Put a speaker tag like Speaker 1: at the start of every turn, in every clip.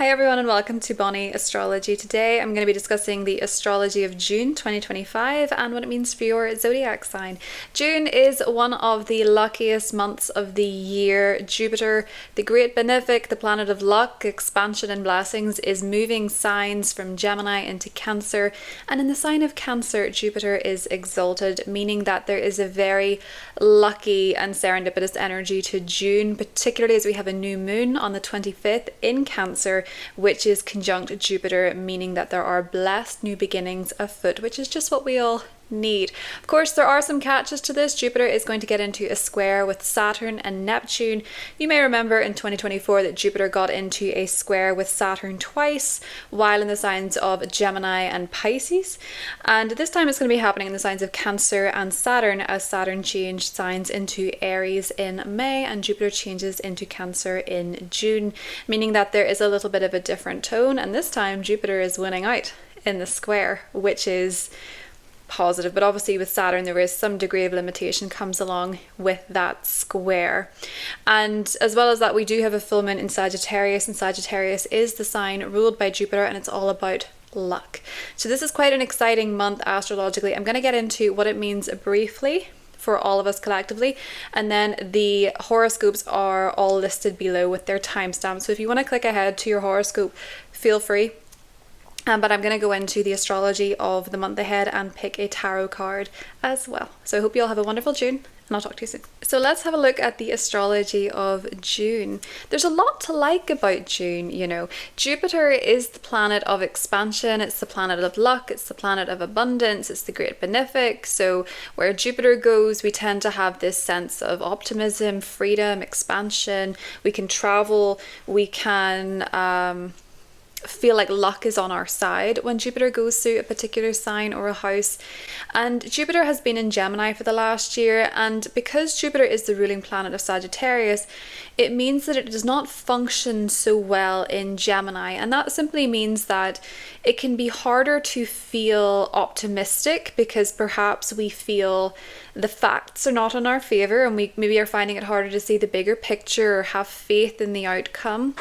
Speaker 1: Hi everyone and welcome to Bonnie Astrology. Today I'm going to be discussing the astrology of June 2025 and what it means for your zodiac sign. June is one of the luckiest months of the year. Jupiter, the great benefic, the planet of luck, expansion and blessings, is moving signs from Gemini into Cancer, and in the sign of Cancer Jupiter is exalted, meaning that there is a very lucky and serendipitous energy to June, particularly as we have a new moon on the 25th in Cancer, which is conjunct Jupiter, meaning that there are blessed new beginnings afoot, which is just what we all need. Of course, there are some catches to this. Jupiter is going to get into a square with Saturn and Neptune. You may remember in 2024 that Jupiter got into a square with Saturn twice while in the signs of Gemini and Pisces, and this time it's going to be happening in the signs of Cancer and Saturn, as Saturn changed signs into Aries in May and Jupiter changes into Cancer in June, meaning that there is a little bit of a different tone, and this time Jupiter is winning out in the square, which is positive. But obviously with Saturn there is some degree of limitation comes along with that square. And as well as that, we do have a full moon in Sagittarius, and Sagittarius is the sign ruled by Jupiter, and it's all about luck. So this is quite an exciting month astrologically. I'm going to get into what it means briefly for all of us collectively, and then the horoscopes are all listed below with their timestamps. So if you want to click ahead to your horoscope, feel free. But I'm going to go into the astrology of the month ahead and pick a tarot card as well. So I hope you all have a wonderful June, and I'll talk to you soon. So let's have a look at the astrology of June. There's a lot to like about June, you know. Jupiter is the planet of expansion, it's the planet of luck, it's the planet of abundance, it's the great benefic. So where Jupiter goes, we tend to have this sense of optimism, freedom, expansion. We can travel, we can feel like luck is on our side when Jupiter goes through a particular sign or a house. And Jupiter has been in Gemini for the last year, and because Jupiter is the ruling planet of Sagittarius, it means that it does not function so well in Gemini, and that simply means that it can be harder to feel optimistic because perhaps we feel the facts are not in our favor, and we maybe are finding it harder to see the bigger picture or have faith in the outcome.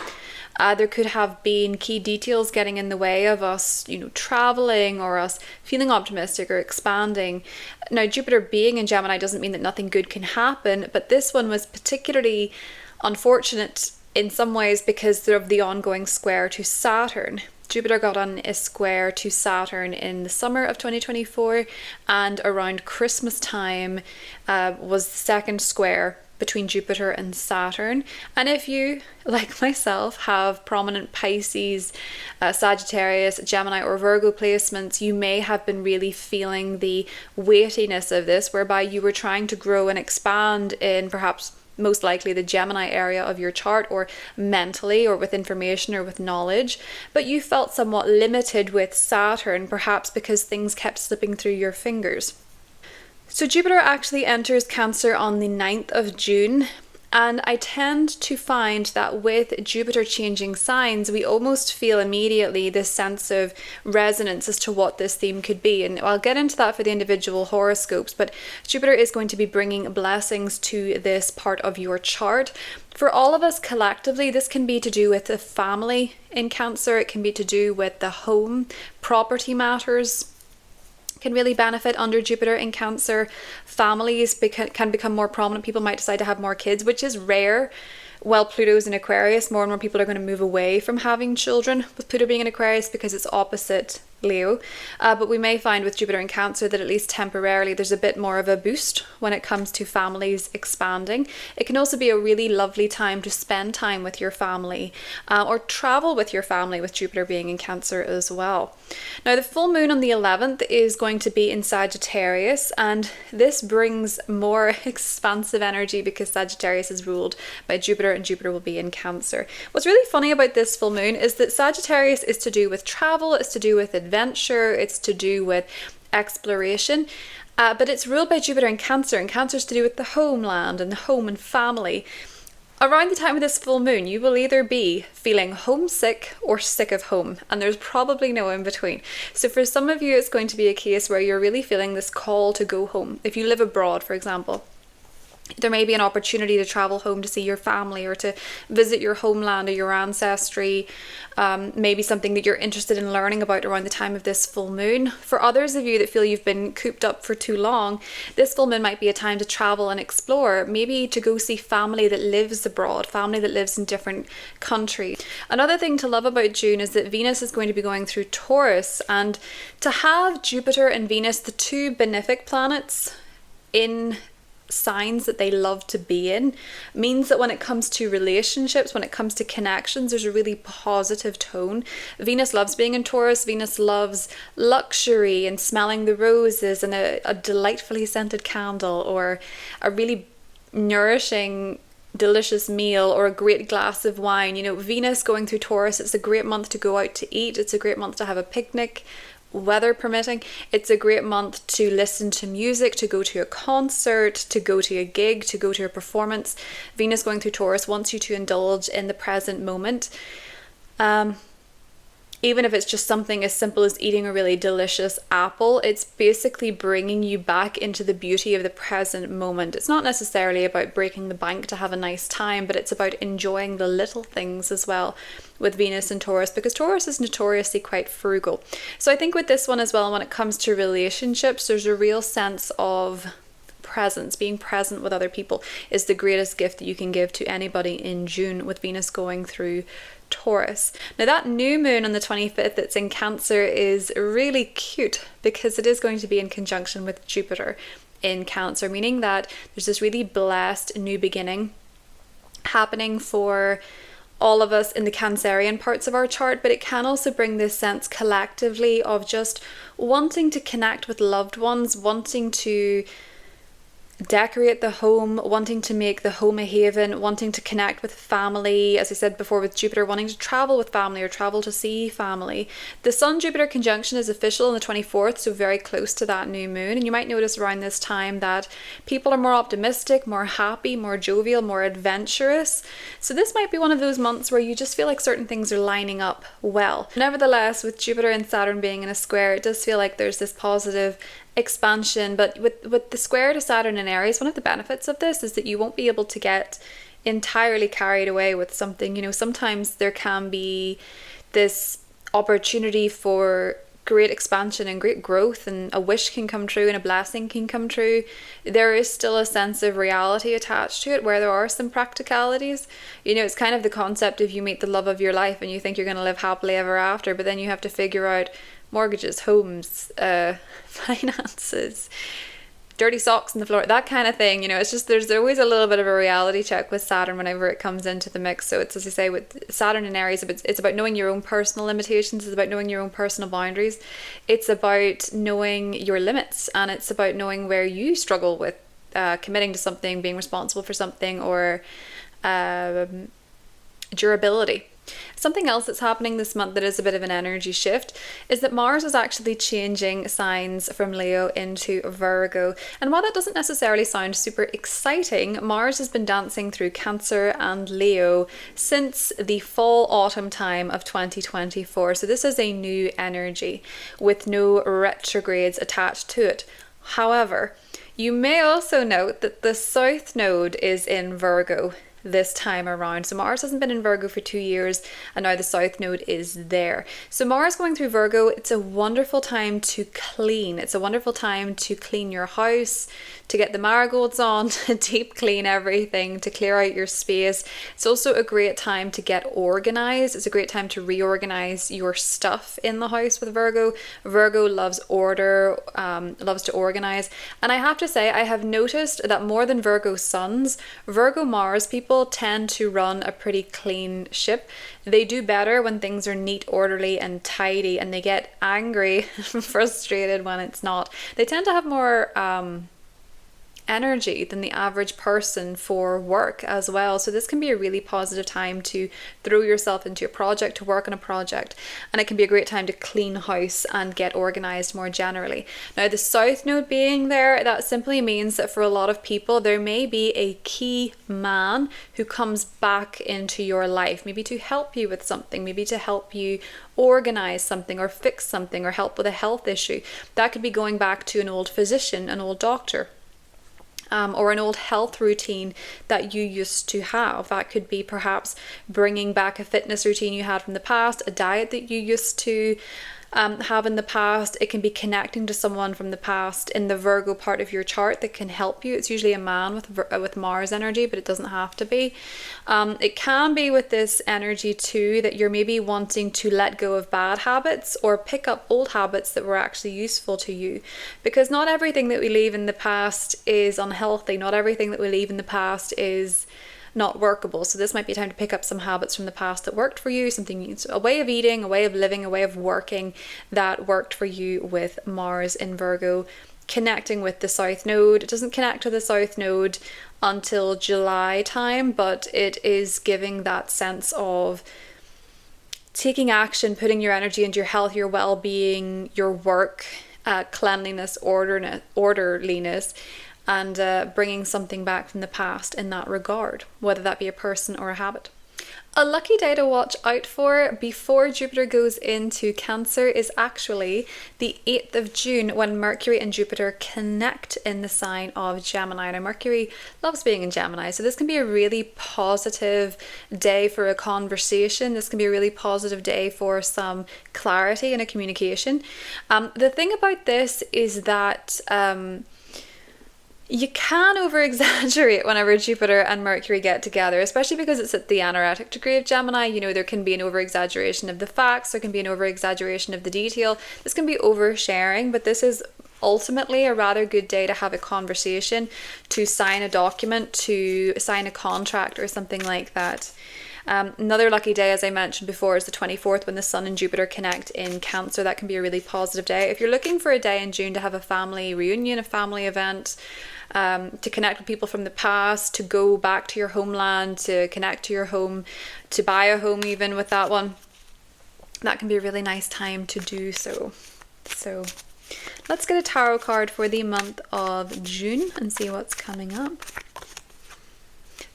Speaker 1: There could have been key details getting in the way of us, traveling or us feeling optimistic or expanding. Now, Jupiter being in Gemini doesn't mean that nothing good can happen, but this one was particularly unfortunate in some ways because of the ongoing square to Saturn. Jupiter got on a square to Saturn in the summer of 2024, and around Christmas time was the second square between Jupiter and Saturn. And if you, like myself, have prominent Pisces, Sagittarius, Gemini or Virgo placements, you may have been really feeling the weightiness of this, whereby you were trying to grow and expand in perhaps most likely the Gemini area of your chart, or mentally, or with information or with knowledge, but you felt somewhat limited with Saturn, perhaps because things kept slipping through your fingers. So Jupiter actually enters Cancer on the 9th of June, and I tend to find that with Jupiter changing signs, we almost feel immediately this sense of resonance as to what this theme could be. And I'll get into that for the individual horoscopes, but Jupiter is going to be bringing blessings to this part of your chart. For all of us collectively, this can be to do with the family in Cancer, it can be to do with the home, property matters can really benefit under Jupiter in Cancer. Families can become more prominent. People might decide to have more kids, which is rare. While Pluto's in Aquarius, more and more people are going to move away from having children with Pluto being in Aquarius because it's opposite Leo. But we may find with Jupiter in Cancer that at least temporarily there's a bit more of a boost when it comes to families expanding. It can also be a really lovely time to spend time with your family or travel with your family with Jupiter being in Cancer as well. Now the full moon on the 11th is going to be in Sagittarius, and this brings more expansive energy because Sagittarius is ruled by Jupiter and Jupiter will be in Cancer. What's really funny about this full moon is that Sagittarius is to do with travel, it's to do with adventure, it's to do with exploration, but it's ruled by Jupiter in Cancer, and Cancer is to do with the homeland and the home and family. Around the time of this full moon, you will either be feeling homesick or sick of home, and there's probably no in between. So for some of you, it's going to be a case where you're really feeling this call to go home. If you live abroad, for example, There may be an opportunity to travel home to see your family or to visit your homeland or your ancestry. Maybe something that you're interested in learning about around the time of this full moon. For others of you that feel you've been cooped up for too long, this full moon might be a time to travel and explore, maybe to go see family that lives abroad, family that lives in different countries. Another thing to love about June is that Venus is going to be going through Taurus, and to have Jupiter and Venus, the two benefic planets, in signs that they love to be in, means that when it comes to relationships, when it comes to connections, there's a really positive tone. Venus loves being in Taurus. Venus loves luxury and smelling the roses and a delightfully scented candle, or a really nourishing delicious meal, or a great glass of wine. You know, Venus going through Taurus, it's a great month to go out to eat. It's a great month to have a picnic, weather permitting. It's a great month to listen to music, to go to a concert, to go to a gig, to go to a performance. Venus going through Taurus wants you to indulge in the present moment. Even if it's just something as simple as eating a really delicious apple, it's basically bringing you back into the beauty of the present moment. It's not necessarily about breaking the bank to have a nice time, but it's about enjoying the little things as well with Venus and Taurus, because Taurus is notoriously quite frugal. So I think with this one as well, when it comes to relationships, there's a real sense of presence. Being present with other people is the greatest gift that you can give to anybody in June, with Venus going through Taurus. Now that new moon on the 25th that's in Cancer is really cute, because it is going to be in conjunction with Jupiter in Cancer, meaning that there's this really blessed new beginning happening for all of us in the Cancerian parts of our chart, but it can also bring this sense collectively of just wanting to connect with loved ones, wanting to decorate the home, wanting to make the home a haven, wanting to connect with family. As I said before, with Jupiter, wanting to travel with family or travel to see family. The Sun-Jupiter conjunction is official on the 24th, so very close to that new moon. And you might notice around this time that people are more optimistic, more happy, more jovial, more adventurous. So this might be one of those months where you just feel like certain things are lining up well. Nevertheless, with Jupiter and Saturn being in a square, it does feel like there's this positive expansion. But with the square to Saturn in Aries, one of the benefits of this is that you won't be able to get entirely carried away with something. You know, sometimes there can be this opportunity for great expansion and great growth, and a wish can come true and a blessing can come true. There is still a sense of reality attached to it, where there are some practicalities. You know, it's kind of the concept of you meet the love of your life and you think you're going to live happily ever after, but then you have to figure out mortgages, homes, finances, dirty socks on the floor, that kind of thing. You know, it's just, there's always a little bit of a reality check with Saturn whenever it comes into the mix. So it's, as I say, with Saturn and Aries, it's about knowing your own personal limitations. It's about knowing your own personal boundaries. It's about knowing your limits, and it's about knowing where you struggle with committing to something, being responsible for something, or durability. Something else that's happening this month that is a bit of an energy shift is that Mars is actually changing signs from Leo into Virgo. And while that doesn't necessarily sound super exciting, Mars has been dancing through Cancer and Leo since the fall-autumn time of 2024. So this is a new energy with no retrogrades attached to it. However, you may also note that the South Node is in Virgo this time around. So Mars hasn't been in Virgo for 2 years, and now the South Node is there. So Mars going through Virgo, it's a wonderful time to clean. It's a wonderful time to clean your house, to get the marigolds on, to deep clean everything, to clear out your space. It's also a great time to get organized. It's a great time to reorganize your stuff in the house with Virgo. Virgo loves order, loves to organize. And I have to say, I have noticed that more than Virgo suns, Virgo Mars people tend to run a pretty clean ship. They do better when things are neat, orderly and tidy, and they get angry and frustrated when it's not. They tend to have more energy than the average person for work as well. So this can be a really positive time to throw yourself into a project, to work on a project, and it can be a great time to clean house and get organized more generally. Now, the South Node being there, that simply means that for a lot of people, there may be a key man who comes back into your life, maybe to help you with something, maybe to help you organize something or fix something or help with a health issue. That could be going back to an old physician, an old doctor. or an old health routine that you used to have. That could be perhaps bringing back a fitness routine you had from the past, a diet that you used to have in the past. It can be connecting to someone from the past in the Virgo part of your chart that can help you. It's usually a man with Mars energy, but it doesn't have to be. It can be with this energy too that you're maybe wanting to let go of bad habits or pick up old habits that were actually useful to you, because not everything that we leave in the past is unhealthy. Not everything that we leave in the past is not workable. So this might be time to pick up some habits from the past that worked for you, a way of eating, a way of living, a way of working that worked for you with Mars in Virgo. Connecting with the South Node. It doesn't connect to the South Node until July time, but it is giving that sense of taking action, putting your energy into your health, your well-being, your work, cleanliness, orderliness, and bringing something back from the past in that regard, whether that be a person or a habit. A lucky day to watch out for before Jupiter goes into Cancer is actually the 8th of June, when Mercury and Jupiter connect in the sign of Gemini. Now, Mercury loves being in Gemini, so this can be a really positive day for a conversation. This can be a really positive day for some clarity in a communication. The thing about this is that you can over-exaggerate whenever Jupiter and Mercury get together, especially because it's at the anaretic degree of Gemini. You know, there can be an over-exaggeration of the facts, there can be an over-exaggeration of the detail. This can be oversharing, but this is ultimately a rather good day to have a conversation, to sign a document, to sign a contract or something like that. Another lucky day, as I mentioned before, is the 24th, when the Sun and Jupiter connect in Cancer. That can be a really positive day. If you're looking for a day in June to have a family reunion, a family event, to connect with people from the past, to go back to your homeland, to connect to your home, to buy a home even with that one, that can be a really nice time to do so. So let's get a tarot card for the month of June and see what's coming up.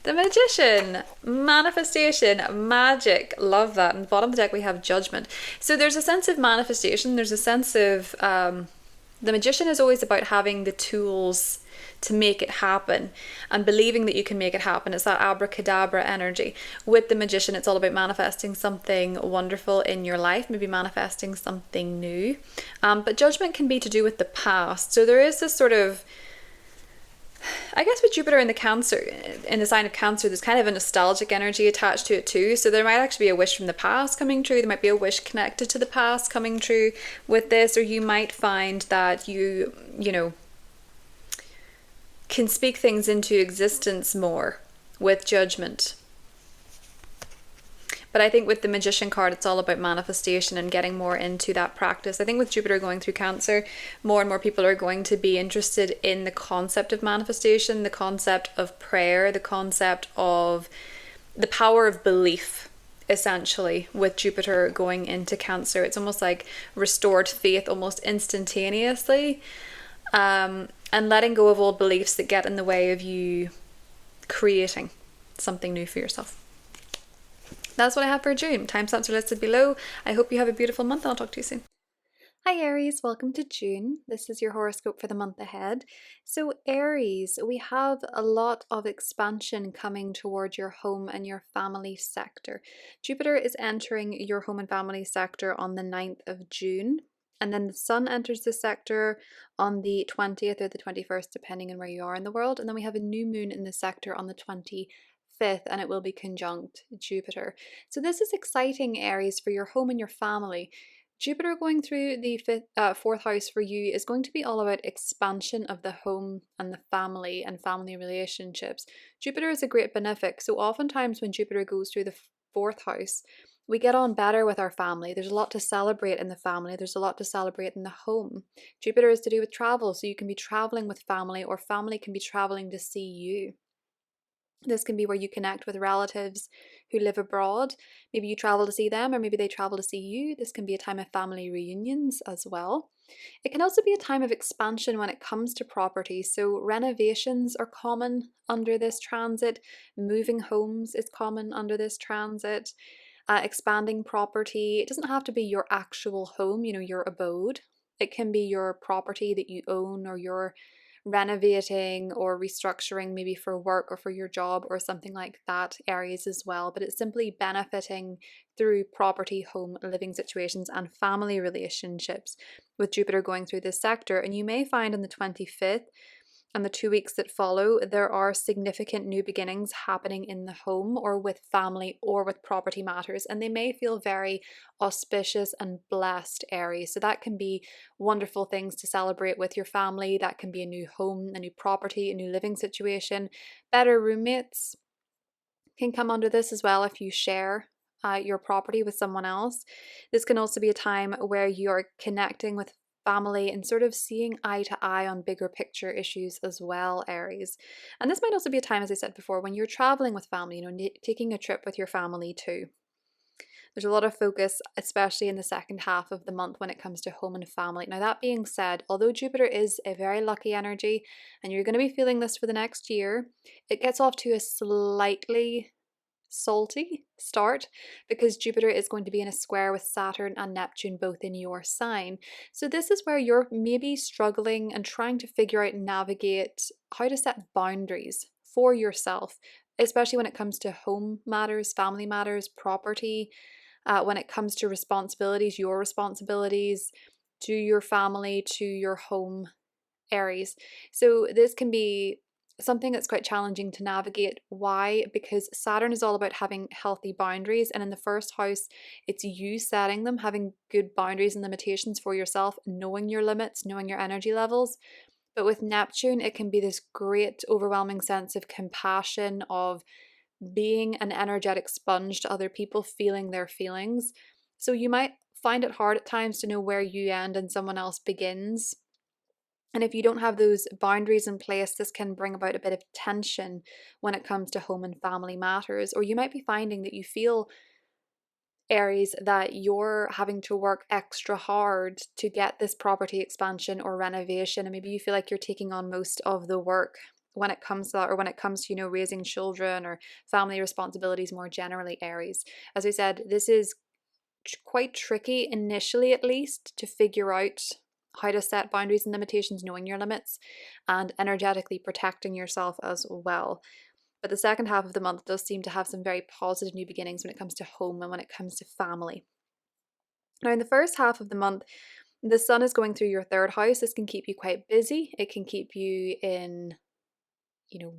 Speaker 1: The Magician, manifestation, magic, love that. And bottom of the deck we have Judgment. So there's a sense of manifestation, there's a sense of, the Magician is always about having the tools to make it happen and believing that you can make it happen. It's that abracadabra energy. With the Magician, it's all about manifesting something wonderful in your life, maybe manifesting something new. But Judgment can be to do with the past. So there is this sort of, I guess with Jupiter in the sign of Cancer, there's kind of a nostalgic energy attached to it too. So there might actually be a wish from the past coming true. There might be a wish connected to the past coming true with this, or you might find that you know, can speak things into existence more with Judgment. But I think with the Magician card, it's all about manifestation and getting more into that practice. I think with Jupiter going through Cancer, more and more people are going to be interested in the concept of manifestation, the concept of prayer, the concept of the power of belief, essentially, with Jupiter going into Cancer. It's almost like restored faith almost instantaneously, and letting go of old beliefs that get in the way of you creating something new for yourself. That's what I have for June. Timestamps are listed below. I hope you have a beautiful month, and I'll talk to you soon. Hi Aries, welcome to June. This is your horoscope for the month ahead. So Aries, we have a lot of expansion coming toward your home and your family sector. Jupiter is entering your home and family sector on the 9th of June. And then the Sun enters the sector on the 20th or the 21st, depending on where you are in the world. And then we have a new moon in the sector on the 25th, and it will be conjunct Jupiter. So this is exciting, Aries, for your home and your family. Jupiter going through the fourth house for you is going to be all about expansion of the home and the family and family relationships. Jupiter is a great benefic. So oftentimes when Jupiter goes through the fourth house, we get on better with our family. There's a lot to celebrate in the family. There's a lot to celebrate in the home. Jupiter is to do with travel. So you can be traveling with family, or family can be traveling to see you. This can be where you connect with relatives who live abroad. Maybe you travel to see them, or maybe they travel to see you. This can be a time of family reunions as well. It can also be a time of expansion when it comes to property. So renovations are common under this transit. Moving homes is common under this transit. Expanding property. It doesn't have to be your actual home, you know, your abode. It can be your property that you own, or your renovating or restructuring, maybe for work or for your job or something like that, Aries as well. But it's simply benefiting through property, home, living situations, and family relationships with Jupiter going through this sector. And you may find on the 25th and the 2 weeks that follow, there are significant new beginnings happening in the home or with family or with property matters, and they may feel very auspicious and blessed, Aries. So that can be wonderful things to celebrate with your family. That can be a new home, a new property, a new living situation. Better roommates can come under this as well if you share your property with someone else. This can also be a time where you're connecting with family and sort of seeing eye to eye on bigger picture issues as well, Aries. And this might also be a time, as I said before, when you're traveling with family, taking a trip with your family too. There's a lot of focus, especially in the second half of the month when it comes to home and family. Now, that being said, although Jupiter is a very lucky energy, and you're going to be feeling this for the next year, it gets off to a slightly salty start because Jupiter is going to be in a square with Saturn and Neptune both in your sign. So this is where you're maybe struggling and trying to figure out and navigate how to set boundaries for yourself, especially when it comes to home matters, family matters, property, when it comes to responsibilities, your responsibilities to your family, to your home, Aries. So this can be something that's quite challenging to navigate. Why? Because Saturn is all about having healthy boundaries, and in the first house, it's you setting them, having good boundaries and limitations for yourself, knowing your limits, knowing your energy levels. But with Neptune, it can be this great, overwhelming sense of compassion, of being an energetic sponge to other people, feeling their feelings. So you might find it hard at times to know where you end and someone else begins. And if you don't have those boundaries in place, this can bring about a bit of tension when it comes to home and family matters. Or you might be finding that you feel, Aries, that you're having to work extra hard to get this property expansion or renovation. And maybe you feel like you're taking on most of the work when it comes to that, or when it comes to, raising children or family responsibilities more generally, Aries. As I said, this is quite tricky initially, at least, to figure out how to set boundaries and limitations, knowing your limits, and energetically protecting yourself as well. But the second half of the month does seem to have some very positive new beginnings when it comes to home and when it comes to family. Now, in the first half of the month, the sun is going through your third house. This can keep you quite busy. It can keep you in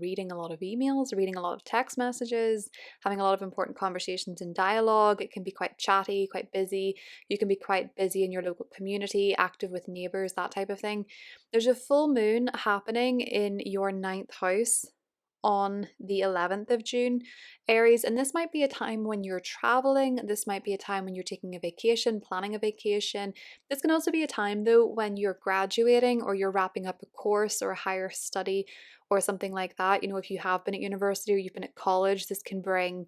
Speaker 1: reading a lot of emails, reading a lot of text messages, having a lot of important conversations and dialogue. It can be quite chatty, quite busy. You can be quite busy in your local community, active with neighbors, that type of thing. There's a full moon happening in your ninth house on the 11th of June, Aries, and this might be a time when you're traveling. This might be a time when you're taking a vacation, planning a vacation. This can also be a time, though, when you're graduating or you're wrapping up a course or a higher study or something like that. If you have been at university or you've been at college, this can bring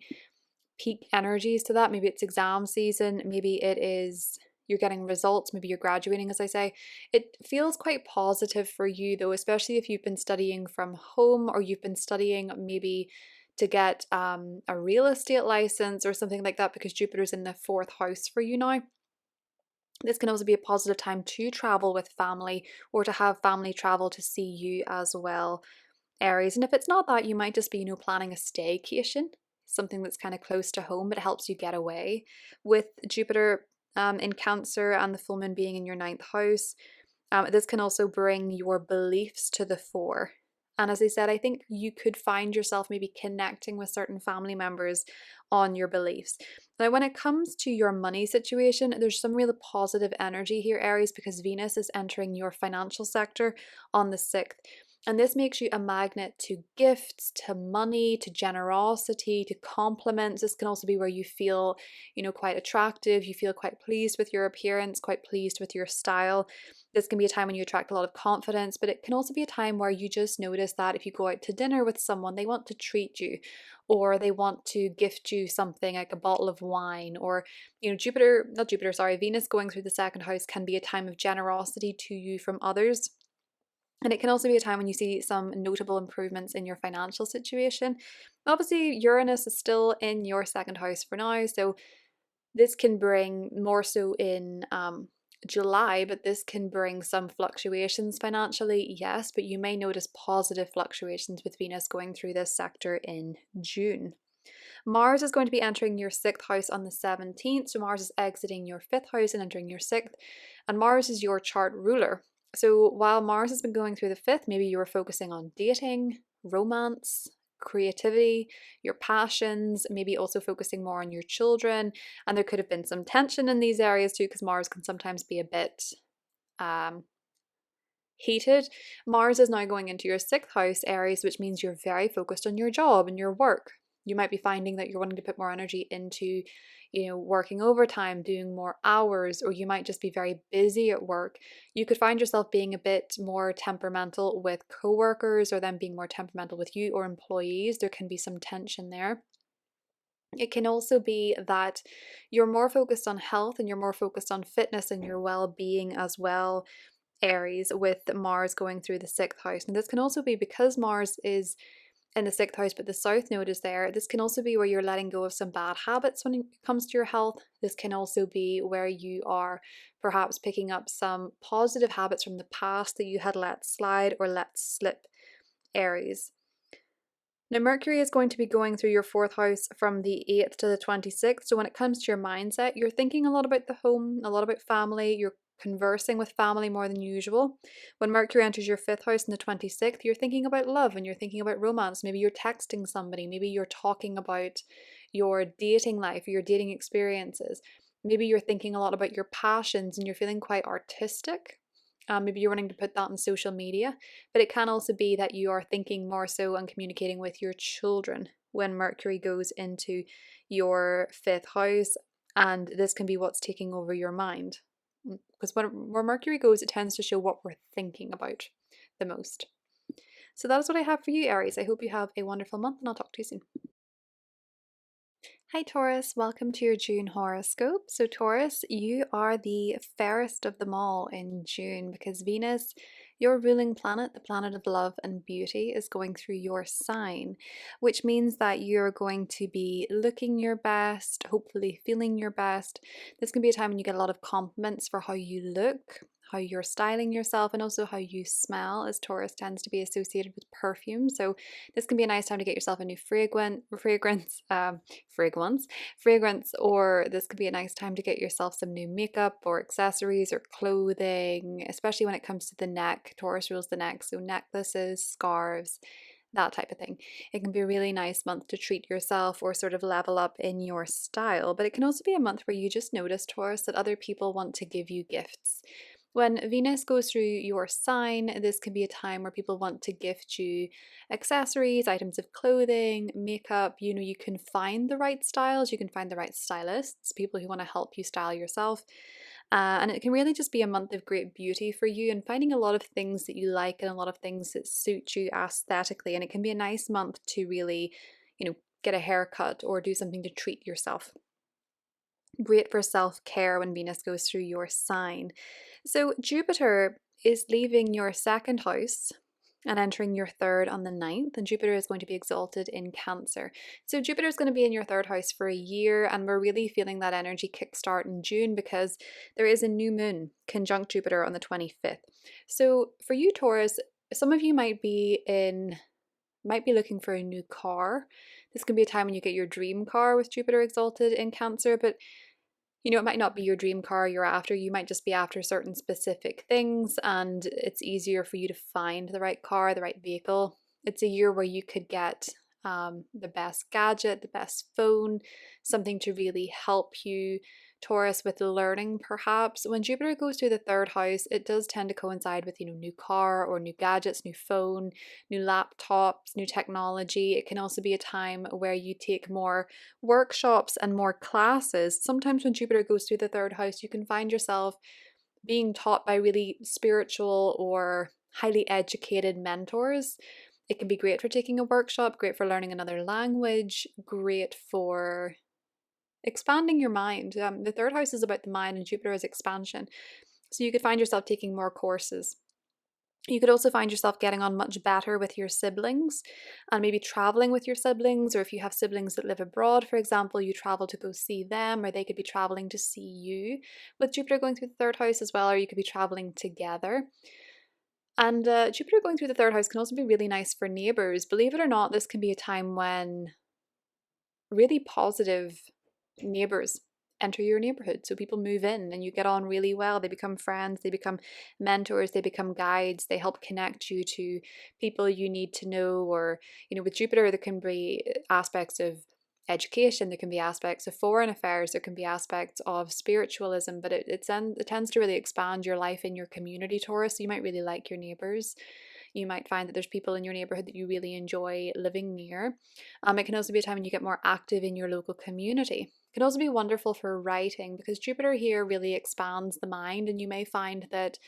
Speaker 1: peak energies to that. Maybe it's exam season, maybe it is you're getting results, maybe you're graduating, as I say. It feels quite positive for you, though, especially if you've been studying from home or you've been studying maybe to get a real estate license or something like that, because Jupiter's in the fourth house for you now. This can also be a positive time to travel with family or to have family travel to see you as well, Aries. And if it's not that, you might just be, planning a staycation, something that's kind of close to home, but it helps you get away. With Jupiter in Cancer and the full moon being in your ninth house, this can also bring your beliefs to the fore. And as I said, I think you could find yourself maybe connecting with certain family members on your beliefs. Now, when it comes to your money situation, there's some really positive energy here, Aries, because Venus is entering your financial sector on the 6th. And this makes you a magnet to gifts, to money, to generosity, to compliments. This can also be where you feel, quite attractive. You feel quite pleased with your appearance, quite pleased with your style. This can be a time when you attract a lot of confidence, but it can also be a time where you just notice that if you go out to dinner with someone, they want to treat you, or they want to gift you something like a bottle of wine, or, Venus going through the second house can be a time of generosity to you from others. And it can also be a time when you see some notable improvements in your financial situation. Obviously, Uranus is still in your second house for now, so this can bring more so in July, but this can bring some fluctuations financially, yes, but you may notice positive fluctuations with Venus going through this sector in June. Mars is going to be entering your 6th house on the 17th, so Mars is exiting your 5th house and entering your 6th, and Mars is your chart ruler. So while Mars has been going through the 5th, maybe you were focusing on dating, romance, creativity, your passions, maybe also focusing more on your children. And there could have been some tension in these areas too, because Mars can sometimes be a bit heated. Mars is now going into your 6th house, Aries, which means you're very focused on your job and your work. You might be finding that you're wanting to put more energy into, working overtime, doing more hours, or you might just be very busy at work. You could find yourself being a bit more temperamental with coworkers, or them being more temperamental with you or employees. There can be some tension there. It can also be that you're more focused on health and you're more focused on fitness and your well-being as well, Aries, with Mars going through the 6th house. And this can also be because Mars is in the 6th house, but the South Node is there. This can also be where you're letting go of some bad habits when it comes to your health. This can also be where you are perhaps picking up some positive habits from the past that you had let slide or let slip, Aries. Now, Mercury is going to be going through your 4th house from the 8th to the 26th. So when it comes to your mindset, you're thinking a lot about the home, a lot about family, you're conversing with family more than usual. When Mercury enters your 5th house on the 26th, you're thinking about love and you're thinking about romance. Maybe you're texting somebody, maybe you're talking about your dating life, your dating experiences. Maybe you're thinking a lot about your passions and you're feeling quite artistic. Maybe you're wanting to put that on social media, but it can also be that you are thinking more so and communicating with your children when Mercury goes into your 5th house, and this can be what's taking over your mind. Because where Mercury goes, it tends to show what we're thinking about the most. So that is what I have for you, Aries. I hope you have a wonderful month, and I'll talk to you soon. Hi Taurus, welcome to your June horoscope. So Taurus, you are the fairest of them all in June because Venus, your ruling planet, the planet of love and beauty, is going through your sign, which means that you're going to be looking your best, hopefully feeling your best. This can be a time when you get a lot of compliments for how you look, how you're styling yourself, and also how you smell, as Taurus tends to be associated with perfume. So this can be a nice time to get yourself a new fragrance, or this could be a nice time to get yourself some new makeup or accessories or clothing, especially when it comes to the neck. Taurus rules the neck, so necklaces, scarves, that type of thing. It can be a really nice month to treat yourself or sort of level up in your style, but it can also be a month where you just notice, Taurus, that other people want to give you gifts. When Venus goes through your sign, this can be a time where people want to gift you accessories, items of clothing, makeup. You can find the right styles, you can find the right stylists, people who want to help you style yourself. And it can really just be a month of great beauty for you and finding a lot of things that you like and a lot of things that suit you aesthetically. And it can be a nice month to really, get a haircut or do something to treat yourself. Great for self-care when Venus goes through your sign. So Jupiter is leaving your 2nd house and entering your 3rd on the 9th, and Jupiter is going to be exalted in Cancer. So Jupiter is going to be in your 3rd house for a year, and we're really feeling that energy kickstart in June because there is a new moon conjunct Jupiter on the 25th. So for you, Taurus, some of you might be looking for a new car. This can be a time when you get your dream car with Jupiter exalted in Cancer, but it might not be your dream car you're after. You might just be after certain specific things, and it's easier for you to find the right car, the right vehicle. It's a year where you could get the best gadget, the best phone, something to really help you, Taurus, with learning perhaps. When Jupiter goes through the 3rd house, it does tend to coincide with, new car or new gadgets, new phone, new laptops, new technology. It can also be a time where you take more workshops and more classes. Sometimes when Jupiter goes through the 3rd house, you can find yourself being taught by really spiritual or highly educated mentors. It can be great for taking a workshop, great for learning another language, great for expanding your mind. The 3rd house is about the mind and Jupiter is expansion. So you could find yourself taking more courses. You could also find yourself getting on much better with your siblings and maybe traveling with your siblings, or if you have siblings that live abroad, for example, you travel to go see them, or they could be traveling to see you with Jupiter going through the third house as well, or you could be traveling together. And Jupiter going through the third house can also be really nice for neighbors. Believe it or not, this can be a time when really positive neighbors enter your neighborhood. So people move in and you get on really well. They become friends, they become mentors, they become guides, they help connect you to people you need to know. Or, with Jupiter, there can be aspects of education, there can be aspects of foreign affairs, there can be aspects of spiritualism, but it tends to really expand your life in your community, Taurus. So you might really like your neighbors. You might find that there's people in your neighborhood that you really enjoy living near. It can also be a time when you get more active in your local community. It can also be wonderful for writing because Jupiter here really expands the mind, and you may find that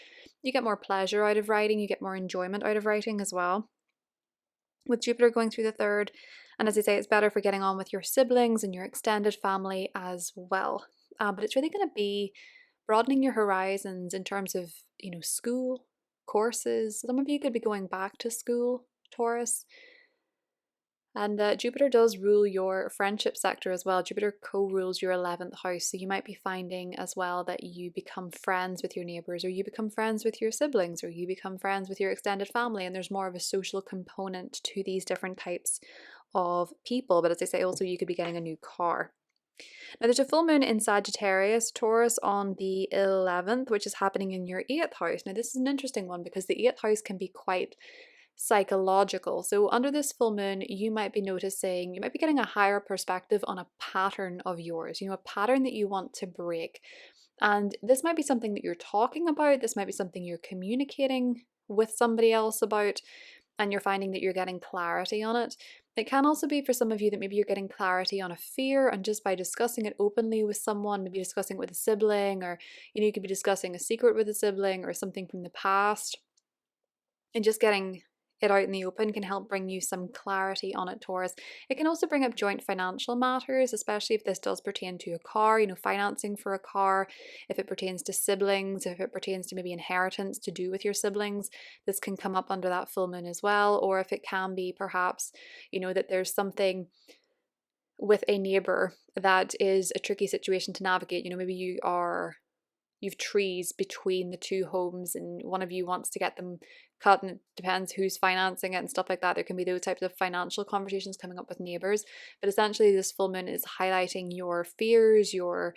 Speaker 1: you get more pleasure out of writing, you get more enjoyment out of writing as well. With Jupiter going through the third, and as I say, it's better for getting on with your siblings and your extended family as well. But it's really going to be broadening your horizons in terms of, school, courses. Some of you could be going back to school, Taurus. And Jupiter does rule your friendship sector as well. Jupiter co-rules your 11th house. So you might be finding as well that you become friends with your neighbors, or you become friends with your siblings, or you become friends with your extended family. And there's more of a social component to these different types of people. But as I say, also you could be getting a new car. Now there's a full moon in Sagittarius, Taurus, on the 11th, which is happening in your 8th house. Now this is an interesting one because the 8th house can be quite psychological. So under this full moon, you might be noticing, you might be getting a higher perspective on a pattern of yours, a pattern that you want to break. And this might be something that you're talking about, this might be something you're communicating with somebody else about, and you're finding that you're getting clarity on it. It can also be for some of you that maybe you're getting clarity on a fear, and just by discussing it openly with someone, maybe discussing it with a sibling, or you could be discussing a secret with a sibling or something from the past, and just getting it out in the open can help bring you some clarity on it, Taurus. It can also bring up joint financial matters, especially if this does pertain to a car, financing for a car, if it pertains to siblings, if it pertains to maybe inheritance to do with your siblings. This can come up under that full moon as well. Or if it can be perhaps, that there's something with a neighbor that is a tricky situation to navigate. Maybe you've trees between the two homes and one of you wants to get them cut, and it depends who's financing it and stuff like that. There can be those types of financial conversations coming up with neighbors. But essentially this full moon is highlighting your fears, your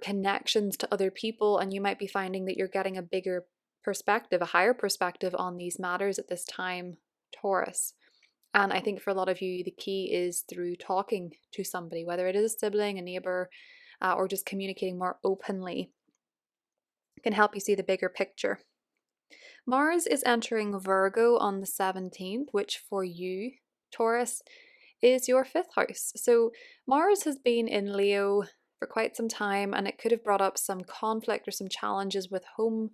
Speaker 1: connections to other people, and you might be finding that you're getting a bigger perspective, a higher perspective on these matters at this time, Taurus. And I think for a lot of you, the key is through talking to somebody, whether it is a sibling, a neighbor, or just communicating more openly, can help you see the bigger picture. Mars is entering Virgo on the 17th, which for you, Taurus, is your 5th house. So Mars has been in Leo for quite some time, and it could have brought up some conflict or some challenges with home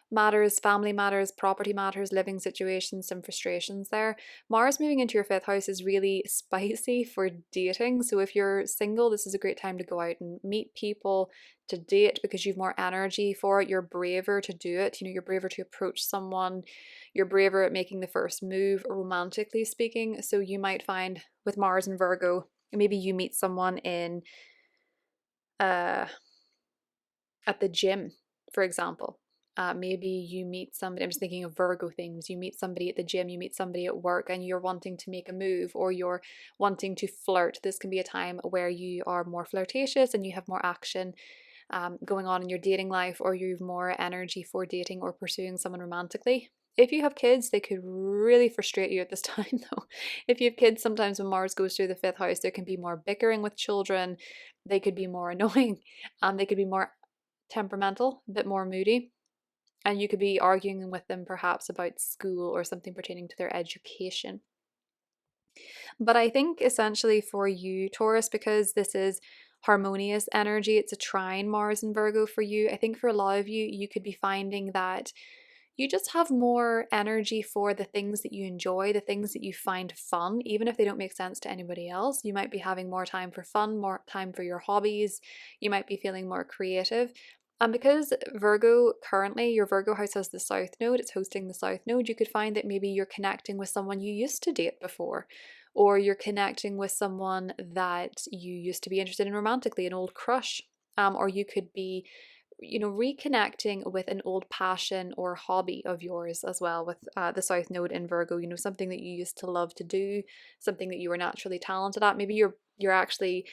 Speaker 1: matters, family matters, property matters, living situations, some frustrations there. Mars moving into your 5th house is really spicy for dating. So if you're single, this is a great time to go out and meet people, to date, because you've more energy for it. You're braver to do it. You're braver to approach someone. You're braver at making the first move, romantically speaking. So you might find with Mars and Virgo, maybe you meet someone in at the gym, for example. Maybe you meet somebody, I'm just thinking of Virgo things, you meet somebody at the gym, you meet somebody at work, and you're wanting to make a move, or you're wanting to flirt. This can be a time where you are more flirtatious and you have more action going on in your dating life, or you have more energy for dating or pursuing someone romantically. If you have kids, they could really frustrate you at this time though. If you have kids, sometimes when Mars goes through the 5th house, there can be more bickering with children. They could be more annoying. They could be more temperamental, a bit more moody. And you could be arguing with them perhaps about school or something pertaining to their education. But I think essentially for you, Taurus, because this is harmonious energy, it's a trine Mars and Virgo for you. I think for a lot of you, you could be finding that you just have more energy for the things that you enjoy, the things that you find fun, even if they don't make sense to anybody else. You might be having more time for fun, more time for your hobbies. You might be feeling more creative. And because Virgo, currently your Virgo house has the South Node, it's hosting the South Node, you could find that maybe you're connecting with someone you used to date before, or you're connecting with someone that you used to be interested in romantically, an old crush, or you could be, reconnecting with an old passion or hobby of yours as well with the South Node in Virgo, something that you used to love to do, something that you were naturally talented at. Maybe you're actually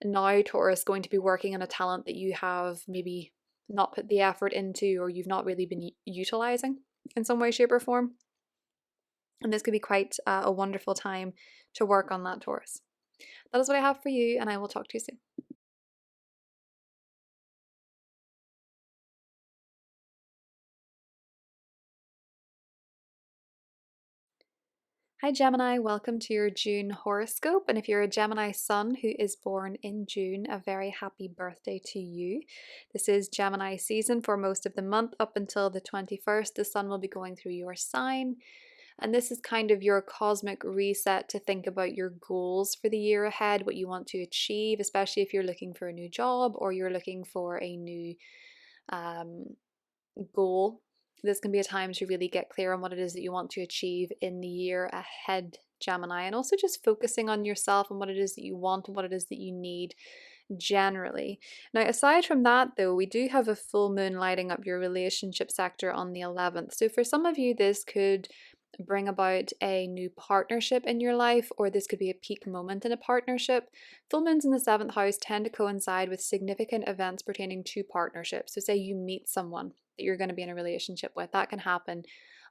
Speaker 1: now, Taurus, going to be working on a talent that you have maybe not put the effort into, or you've not really been utilizing in some way, shape, or form. And this could be quite a wonderful time to work on that, Taurus. That is what I have for you, and I will talk to you soon. Hi Gemini, welcome to your June horoscope. And if you're a Gemini sun who is born in June, a very happy birthday to you. This is Gemini season for most of the month up until the 21st. The sun will be going through your sign. And this is kind of your cosmic reset to think about your goals for the year ahead, what you want to achieve, especially if you're looking for a new job or you're looking for a new goal. This can be a time to really get clear on what it is that you want to achieve in the year ahead, Gemini, and also just focusing on yourself and what it is that you want and what it is that you need generally. Now, aside from that, though, we do have a full moon lighting up your relationship sector on the 11th. So for some of you, this could bring about a new partnership in your life, or this could be a peak moment in a partnership. Full moons in the 7th house tend to coincide with significant events pertaining to partnerships. So say you meet someone that you're going to be in a relationship with, that can happen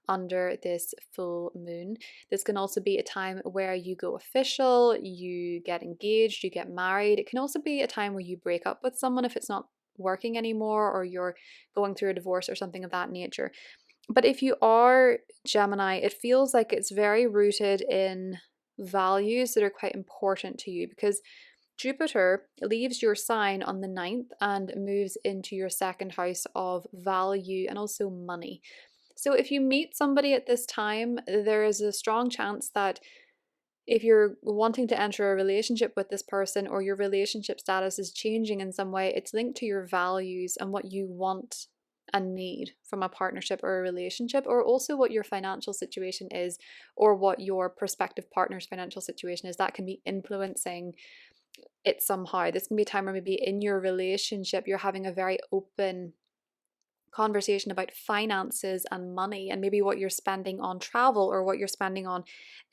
Speaker 1: under this full moon. This can also be a time where you go official, you get engaged, you get married. It can also be a time where you break up with someone if it's not working anymore, or you're going through a divorce or something of that nature. But if you are Gemini, it feels like it's very rooted in values that are quite important to you, because Jupiter leaves your sign on the 9th and moves into your second house of value and also money. So if you meet somebody at this time, there is a strong chance that if you're wanting to enter a relationship with this person, or your relationship status is changing in some way, it's linked to your values and what you want and need from a partnership or a relationship, or also what your financial situation is, or what your prospective partner's financial situation is. That can be influencing it somehow. This can be a time where maybe in your relationship you're having a very open conversation about finances and money, and maybe what you're spending on travel or what you're spending on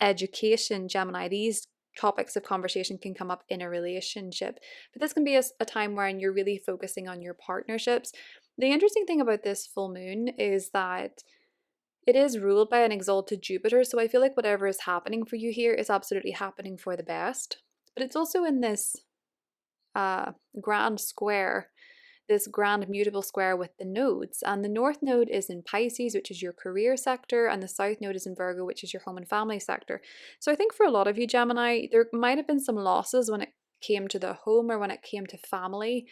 Speaker 1: education, Gemini. These topics of conversation can come up in a relationship, but this can be a time wherein you're really focusing on your partnerships. The interesting thing about this full moon is that it is ruled by an exalted Jupiter, so I feel like whatever is happening for you here is absolutely happening for the best. But it's also in this grand square, this grand mutable square with the nodes. And the north node is in Pisces, which is your career sector, and the south node is in Virgo, which is your home and family sector. So I think for a lot of you, Gemini, there might have been some losses when it came to the home or when it came to family.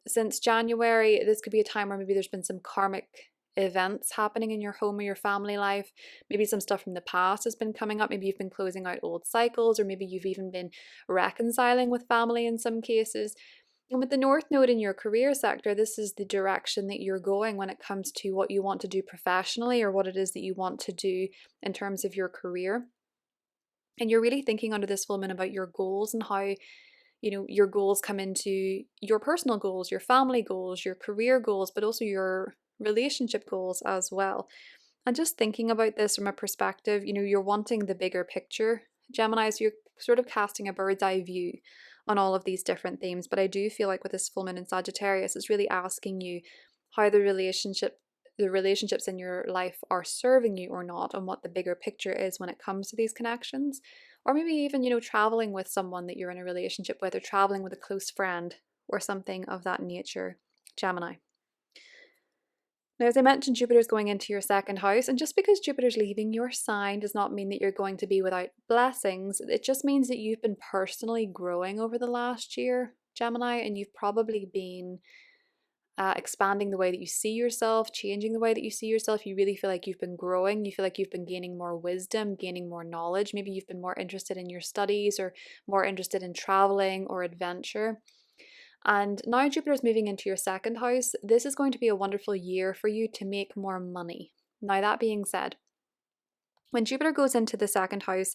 Speaker 1: Since January, this could be a time where maybe there's been some karmic events happening in your home or your family life. Maybe some stuff from the past has been coming up. Maybe you've been closing out old cycles, or maybe you've even been reconciling with family in some cases. And with the North Node in your career sector, this is the direction that you're going when it comes to what you want to do professionally, or what it is that you want to do in terms of your career. And you're really thinking under this full moon about your goals and how your goals come into your personal goals, your family goals, your career goals, but also your relationship goals as well. And just thinking about this from a perspective, you're wanting the bigger picture, Gemini, so you're sort of casting a bird's eye view on all of these different themes. But I do feel like with this full moon in Sagittarius, it's really asking you how the relationships in your life are serving you or not, and what the bigger picture is when it comes to these connections. Or maybe even, traveling with someone that you're in a relationship with, or traveling with a close friend or something of that nature, Gemini. Now, as I mentioned, Jupiter's going into your second house, and just because Jupiter's leaving your sign does not mean that you're going to be without blessings. It just means that you've been personally growing over the last year, Gemini, and you've probably been expanding the way that you see yourself, changing the way that you see yourself. You really feel like you've been growing. You feel like you've been gaining more wisdom, gaining more knowledge. Maybe you've been more interested in your studies, or more interested in traveling or adventure. And now Jupiter is moving into your second house. This is going to be a wonderful year for you to make more money. Now, that being said, when Jupiter goes into the second house,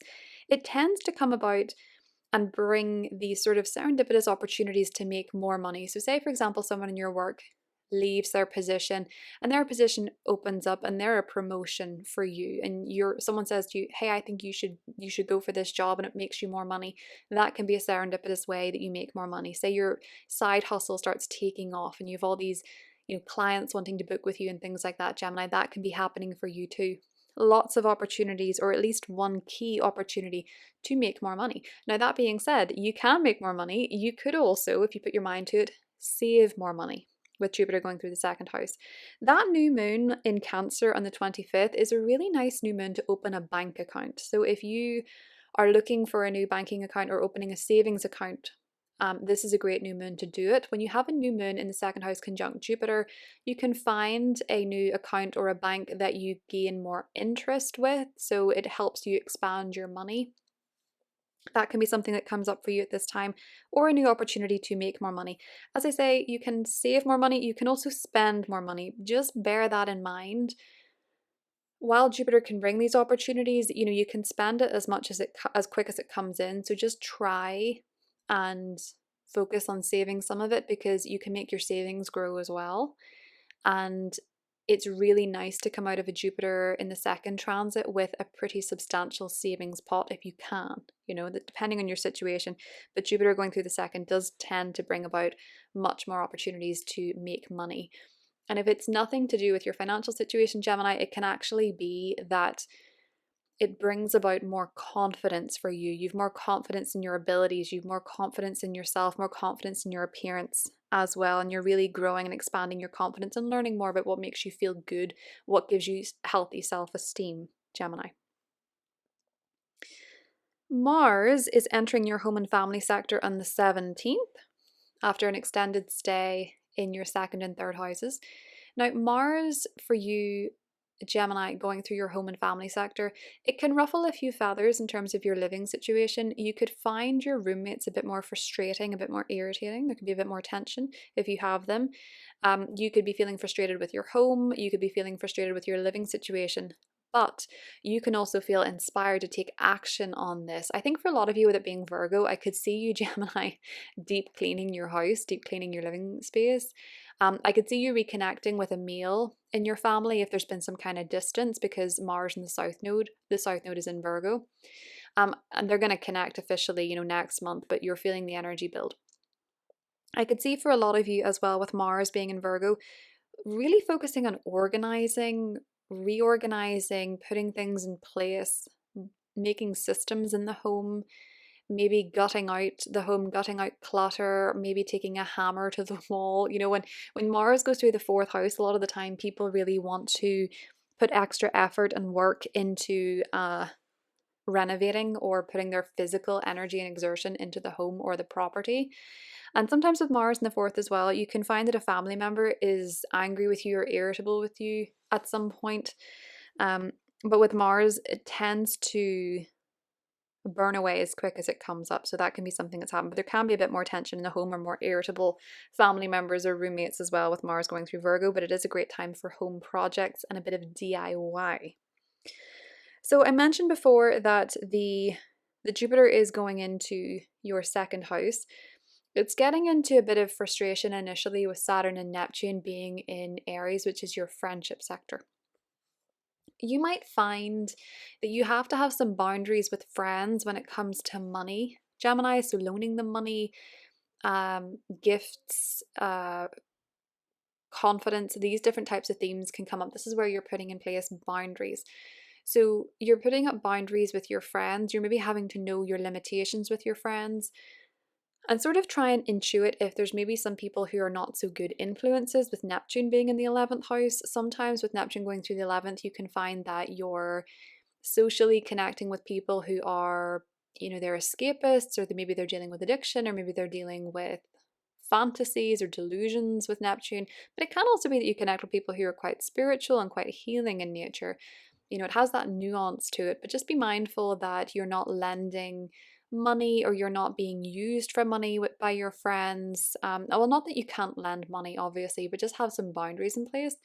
Speaker 1: it tends to come about and bring these sort of serendipitous opportunities to make more money. So, say, for example, someone in your work leaves their position and their position opens up and they're a promotion for you, and someone says to you, hey, I think you should go for this job and it makes you more money. That can be a serendipitous way that you make more money. Say your side hustle starts taking off and you have all these clients wanting to book with you and things like that, Gemini. That can be happening for you too. Lots of opportunities, or at least one key opportunity to make more money. Now, that being said, you can make more money. You could also, if you put your mind to it, save more money with Jupiter going through the second house. That new moon in Cancer on the 25th is a really nice new moon to open a bank account. So if you are looking for a new banking account or opening a savings account, this is a great new moon to do it. When you have a new moon in the second house conjunct Jupiter, you can find a new account or a bank that you gain more interest with, so it helps you expand your money. That can be something that comes up for you at this time, or a new opportunity to make more money. As I say, you can save more money, you can also spend more money. Just bear that in mind. While Jupiter can bring these opportunities, you can spend it as much as quick as it comes in. So just try and focus on saving some of it, because you can make your savings grow as well. And it's really nice to come out of a Jupiter in the second transit with a pretty substantial savings pot if you can, depending on your situation. But Jupiter going through the second does tend to bring about much more opportunities to make money. And if it's nothing to do with your financial situation, Gemini, it can actually be that it brings about more confidence for you. You've more confidence in your abilities, you've more confidence in yourself, more confidence in your appearance as well. And you're really growing and expanding your confidence and learning more about what makes you feel good, what gives you healthy self-esteem, Gemini. Mars is entering your home and family sector on the 17th after an extended stay in your second and third houses. Now, Mars for you, Gemini, going through your home and family sector, it can ruffle a few feathers in terms of your living situation. You could find your roommates a bit more frustrating, a bit more irritating. There could be a bit more tension if you have them. You could be feeling frustrated with your home. You could be feeling frustrated with your living situation. But you can also feel inspired to take action on this. I think for a lot of you, with it being Virgo, I could see you, Gemini, deep cleaning your house, deep cleaning your living space. I could see you reconnecting with a male in your family if there's been some kind of distance, because Mars in the South Node is in Virgo. And they're going to connect officially, next month, but you're feeling the energy build. I could see for a lot of you as well, with Mars being in Virgo, really focusing on organizing, reorganizing, putting things in place, making systems in the home, maybe gutting out the home, gutting out clutter, maybe taking a hammer to the wall. When Mars goes through the fourth house, a lot of the time people really want to put extra effort and work into renovating or putting their physical energy and exertion into the home or the property. And sometimes with Mars in the fourth as well, you can find that a family member is angry with you or irritable with you at some point. But with Mars, it tends to burn away as quick as it comes up. So that can be something that's happened. But there can be a bit more tension in the home or more irritable family members or roommates as well with Mars going through Virgo. But it is a great time for home projects and a bit of DIY. So I mentioned before that the Jupiter is going into your second house. It's getting into a bit of frustration initially with Saturn and Neptune being in Aries, which is your friendship sector. You might find that you have to have some boundaries with friends when it comes to money, Gemini. So loaning them money, gifts, confidence, these different types of themes can come up. This is where you're putting in place boundaries. So you're putting up boundaries with your friends. You're maybe having to know your limitations with your friends and sort of try and intuit if there's maybe some people who are not so good influences with Neptune being in the 11th house. Sometimes with Neptune going through the 11th, you can find that you're socially connecting with people who are, they're escapists, or maybe they're dealing with addiction, or maybe they're dealing with fantasies or delusions with Neptune. But it can also be that you connect with people who are quite spiritual and quite healing in nature. It has that nuance to it, but just be mindful that you're not lending money, or you're not being used for money by your friends. Well, not that you can't lend money, obviously, but just have some boundaries in place,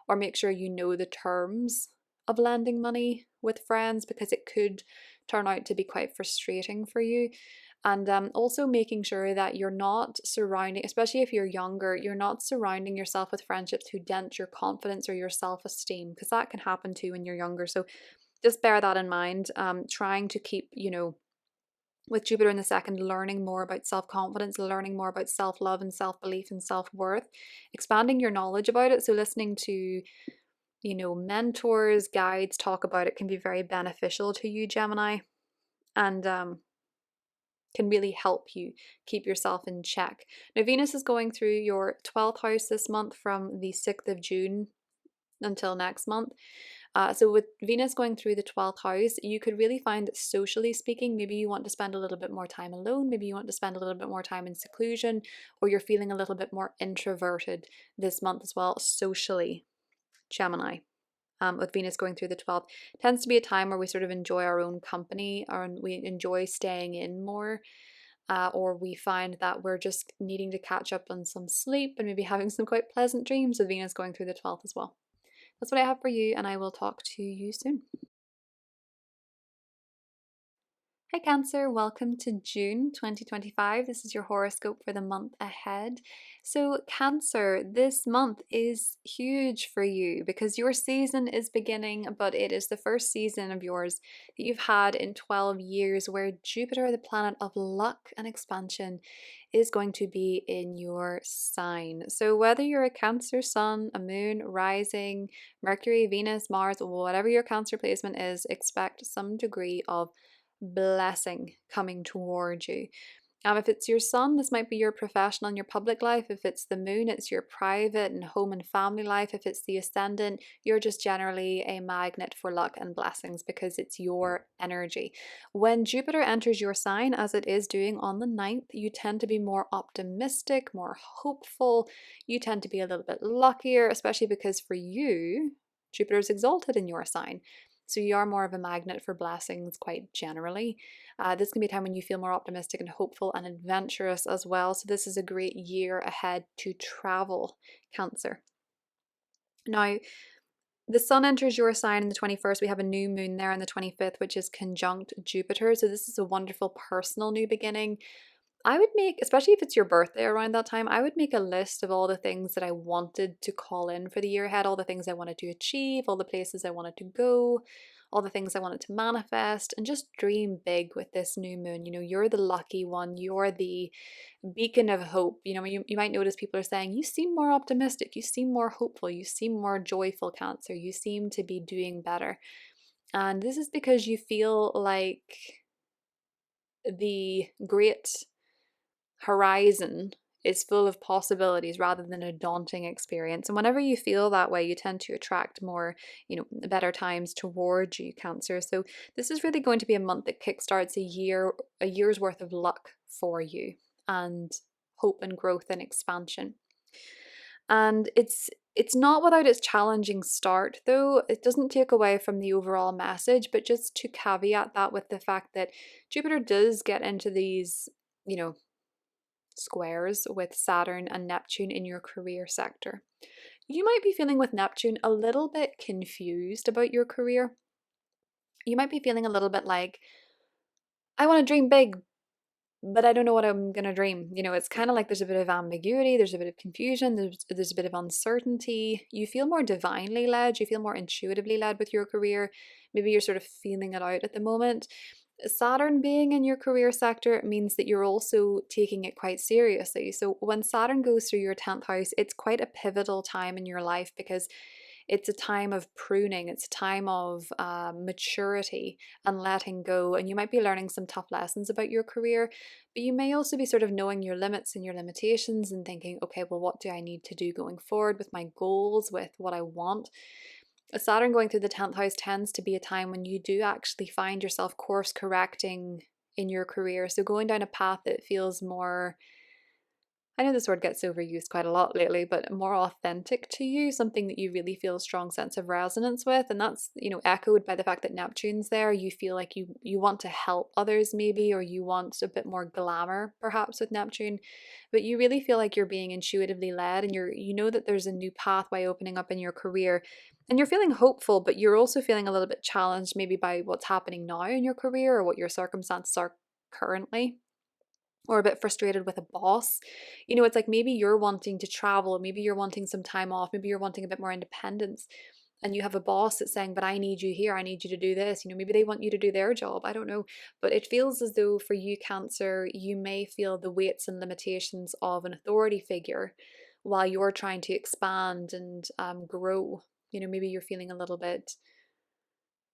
Speaker 1: or make sure you know the terms of lending money with friends, because it could turn out to be quite frustrating for you. And also making sure that you're not surrounding, especially if you're younger, you're not surrounding yourself with friendships who dent your confidence or your self-esteem, because that can happen too when you're younger. So just bear that in mind. Trying to keep, with Jupiter in the second, learning more about self-confidence, learning more about self-love and self-belief and self-worth, expanding your knowledge about it. So listening to, mentors, guides talk about it can be very beneficial to you, Gemini, and can really help you keep yourself in check. Now, Venus is going through your 12th house this month from the 6th of June until next month. So with Venus going through the 12th house, you could really find that, socially speaking, maybe you want to spend a little bit more time alone, maybe you want to spend a little bit more time in seclusion, or you're feeling a little bit more introverted this month as well, socially, Gemini. With Venus going through the 12th, tends to be a time where we sort of enjoy our own company, or we enjoy staying in more, or we find that we're just needing to catch up on some sleep and maybe having some quite pleasant dreams with Venus going through the 12th as well. That's what I have for you, and I will talk to you soon. Hi Cancer, welcome to June 2025. This is your horoscope for the month ahead. So Cancer, this month is huge for you because your season is beginning, but it is the first season of yours that you've had in 12 years where Jupiter, the planet of luck and expansion, is going to be in your sign. So whether you're a Cancer sun, a moon, rising, Mercury, Venus, Mars, whatever your Cancer placement is, expect some degree of blessing coming towards you. If it's your sun, this might be your professional and your public life. If it's the moon, it's your private and home and family life. If it's the ascendant, you're just generally a magnet for luck and blessings because it's your energy. When Jupiter enters your sign, as it is doing on the 9th, you tend to be more optimistic, more hopeful. You tend to be a little bit luckier, especially because for you, Jupiter is exalted in your sign. So you are more of a magnet for blessings quite generally. This can be a time when you feel more optimistic and hopeful and adventurous as well. So this is a great year ahead to travel, Cancer. Now, the sun enters your sign on the 21st. We have a new moon there on the 25th, which is conjunct Jupiter. So this is a wonderful personal new beginning. I would make, especially if it's your birthday around that time, I would make a list of all the things that I wanted to call in for the year ahead, all the things I wanted to achieve, all the places I wanted to go, all the things I wanted to manifest, and just dream big with this new moon. You're the lucky one, you're the beacon of hope. You might notice people are saying, you seem more optimistic, you seem more hopeful, you seem more joyful, Cancer, you seem to be doing better. And this is because you feel like the great horizon is full of possibilities rather than a daunting experience. And whenever you feel that way, you tend to attract more, better times towards you, Cancer. So this is really going to be a month that kickstarts a year's worth of luck for you, and hope and growth and expansion. And it's not without its challenging start, though. It doesn't take away from the overall message, but just to caveat that with the fact that Jupiter does get into these, squares with Saturn and Neptune in your career sector. You might be feeling with Neptune a little bit confused about your career. You might be feeling a little bit like, I want to dream big, but I don't know what I'm going to dream. It's kind of like there's a bit of ambiguity, there's a bit of confusion, there's a bit of uncertainty. You feel more divinely led, you feel more intuitively led with your career. Maybe you're sort of feeling it out at the moment. Saturn being in your career sector means that you're also taking it quite seriously. So when Saturn goes through your 10th house, it's quite a pivotal time in your life because it's a time of pruning. It's a time of maturity and letting go. And you might be learning some tough lessons about your career, but you may also be sort of knowing your limits and your limitations and thinking, okay, well, what do I need to do going forward with my goals, with what I want? Saturn going through the 10th house tends to be a time when you do actually find yourself course correcting in your career. So going down a path that feels more, I know this word gets overused quite a lot lately, but more authentic to you, something that you really feel a strong sense of resonance with. And that's, echoed by the fact that Neptune's there. You feel like you want to help others maybe, or you want a bit more glamour perhaps with Neptune, but you really feel like you're being intuitively led, and you know that there's a new pathway opening up in your career. And you're feeling hopeful, but you're also feeling a little bit challenged maybe by what's happening now in your career or what your circumstances are currently, or a bit frustrated with a boss. It's like maybe you're wanting to travel, maybe you're wanting some time off, maybe you're wanting a bit more independence, and you have a boss that's saying, but I need you here, I need you to do this. Maybe they want you to do their job, I don't know. But it feels as though for you, Cancer, you may feel the weights and limitations of an authority figure while you're trying to expand and grow. Maybe you're feeling a little bit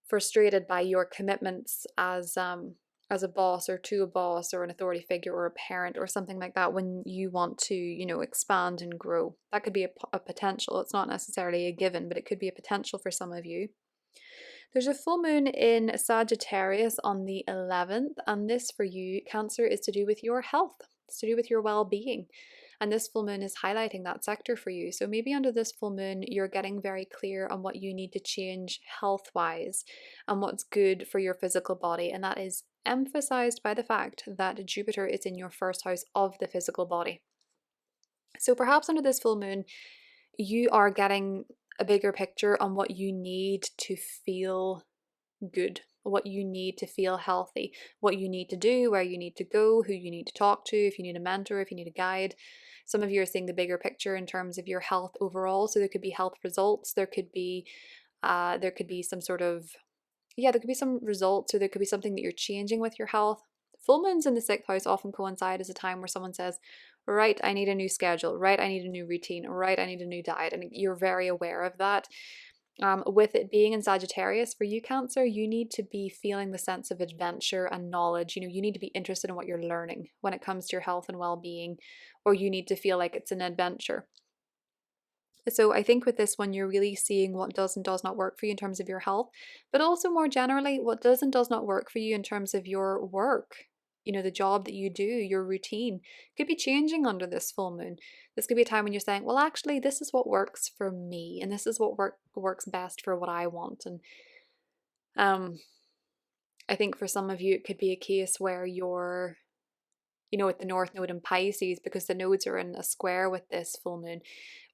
Speaker 1: frustrated by your commitments as a boss, or to a boss, or an authority figure, or a parent, or something like that, when you want to expand and grow. That could be a potential. It's not necessarily a given, but it could be a potential for some of you. There's a full moon in Sagittarius on the 11th, and this for you, Cancer, is to do with your health. It's to do with your well-being. And this full moon is highlighting that sector for you. So maybe under this full moon, you're getting very clear on what you need to change health-wise and what's good for your physical body. And that is emphasized by the fact that Jupiter is in your first house of the physical body. So perhaps under this full moon, you are getting a bigger picture on what you need to feel good, what you need to feel healthy, what you need to do, where you need to go, who you need to talk to, if you need a mentor, if you need a guide. Some of you are seeing the bigger picture in terms of your health overall. So there could be health results, there could be some sort of, there could be some results, or there could be something that you're changing with your health. Full moons in the 6th house often coincide as a time where someone says, right, I need a new schedule, right, I need a new routine, right, I need a new diet. And you're very aware of that. With it being in Sagittarius, for you, Cancer, you need to be feeling the sense of adventure and knowledge. You need to be interested in what you're learning when it comes to your health and well-being, or you need to feel like it's an adventure. So I think with this one, you're really seeing what does and does not work for you in terms of your health, but also more generally, what does and does not work for you in terms of your work. The job that you do, your routine could be changing under this full moon. This could be a time when you're saying, well, actually, this is what works for me, and this is what works best for what I want. And I think for some of you, it could be a case where you're with the North Node in Pisces, because the nodes are in a square with this full moon.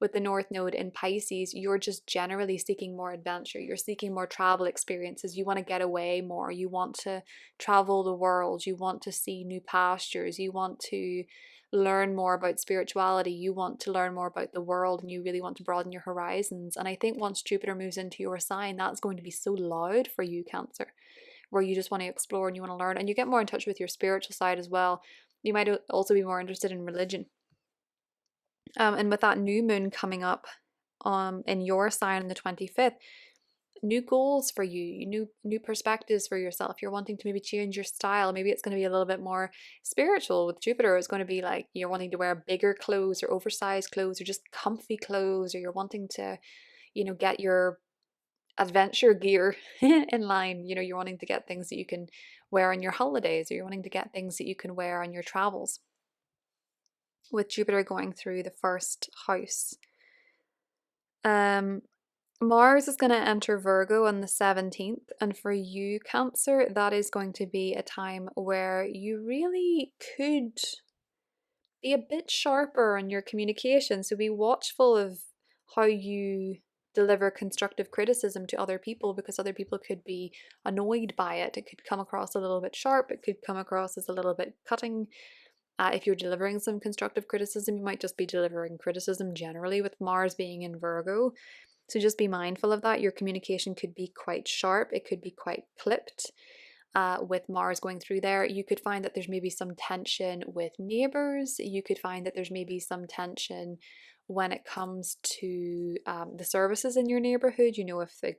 Speaker 1: With the North Node in Pisces, you're just generally seeking more adventure. You're seeking more travel experiences. You want to get away more. You want to travel the world. You want to see new pastures. You want to learn more about spirituality. You want to learn more about the world, and you really want to broaden your horizons. And I think once Jupiter moves into your sign, that's going to be so loud for you, Cancer, where you just want to explore and you want to learn, and you get more in touch with your spiritual side as well. You might also be more interested in religion. And with that new moon coming up in your sign on the 25th, new goals for you, new perspectives for yourself. You're wanting to maybe change your style. Maybe it's going to be a little bit more spiritual. With Jupiter, it's going to be like you're wanting to wear bigger clothes, or oversized clothes, or just comfy clothes, or you're wanting to, get your adventure gear in line. You're wanting to get things that you can wear on your holidays, or you're wanting to get things that you can wear on your travels. With Jupiter going through the first house, Mars is going to enter Virgo on the 17th, and for you, Cancer, that is going to be a time where you really could be a bit sharper in your communication. So be watchful of how you deliver constructive criticism to other people, because other people could be annoyed by it. It could come across a little bit sharp. It could come across as a little bit cutting. If you're delivering some constructive criticism, you might just be delivering criticism generally, with Mars being in Virgo. So just be mindful of that. Your communication could be quite sharp. It could be quite clipped. With Mars going through there, you could find that there's maybe some tension with neighbors. You could find that there's maybe some tension when it comes to the services in your neighborhood. If the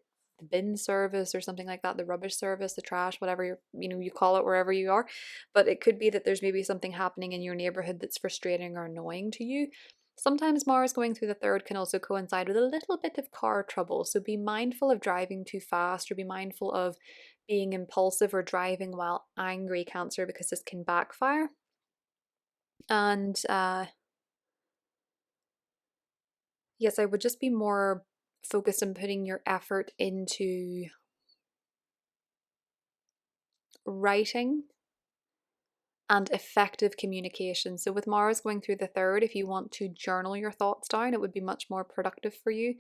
Speaker 1: bin service or something like that, the rubbish service, the trash, whatever you call it wherever you are. But it could be that there's maybe something happening in your neighborhood that's frustrating or annoying to you. Sometimes Mars going through the 3rd can also coincide with a little bit of car trouble. So be mindful of driving too fast, or be mindful of being impulsive or driving while angry, Cancer, because this can backfire. And yes, I would just be more focused on putting your effort into writing and effective communication. So with Mars going through the third, if you want to journal your thoughts down, it would be much more productive for you.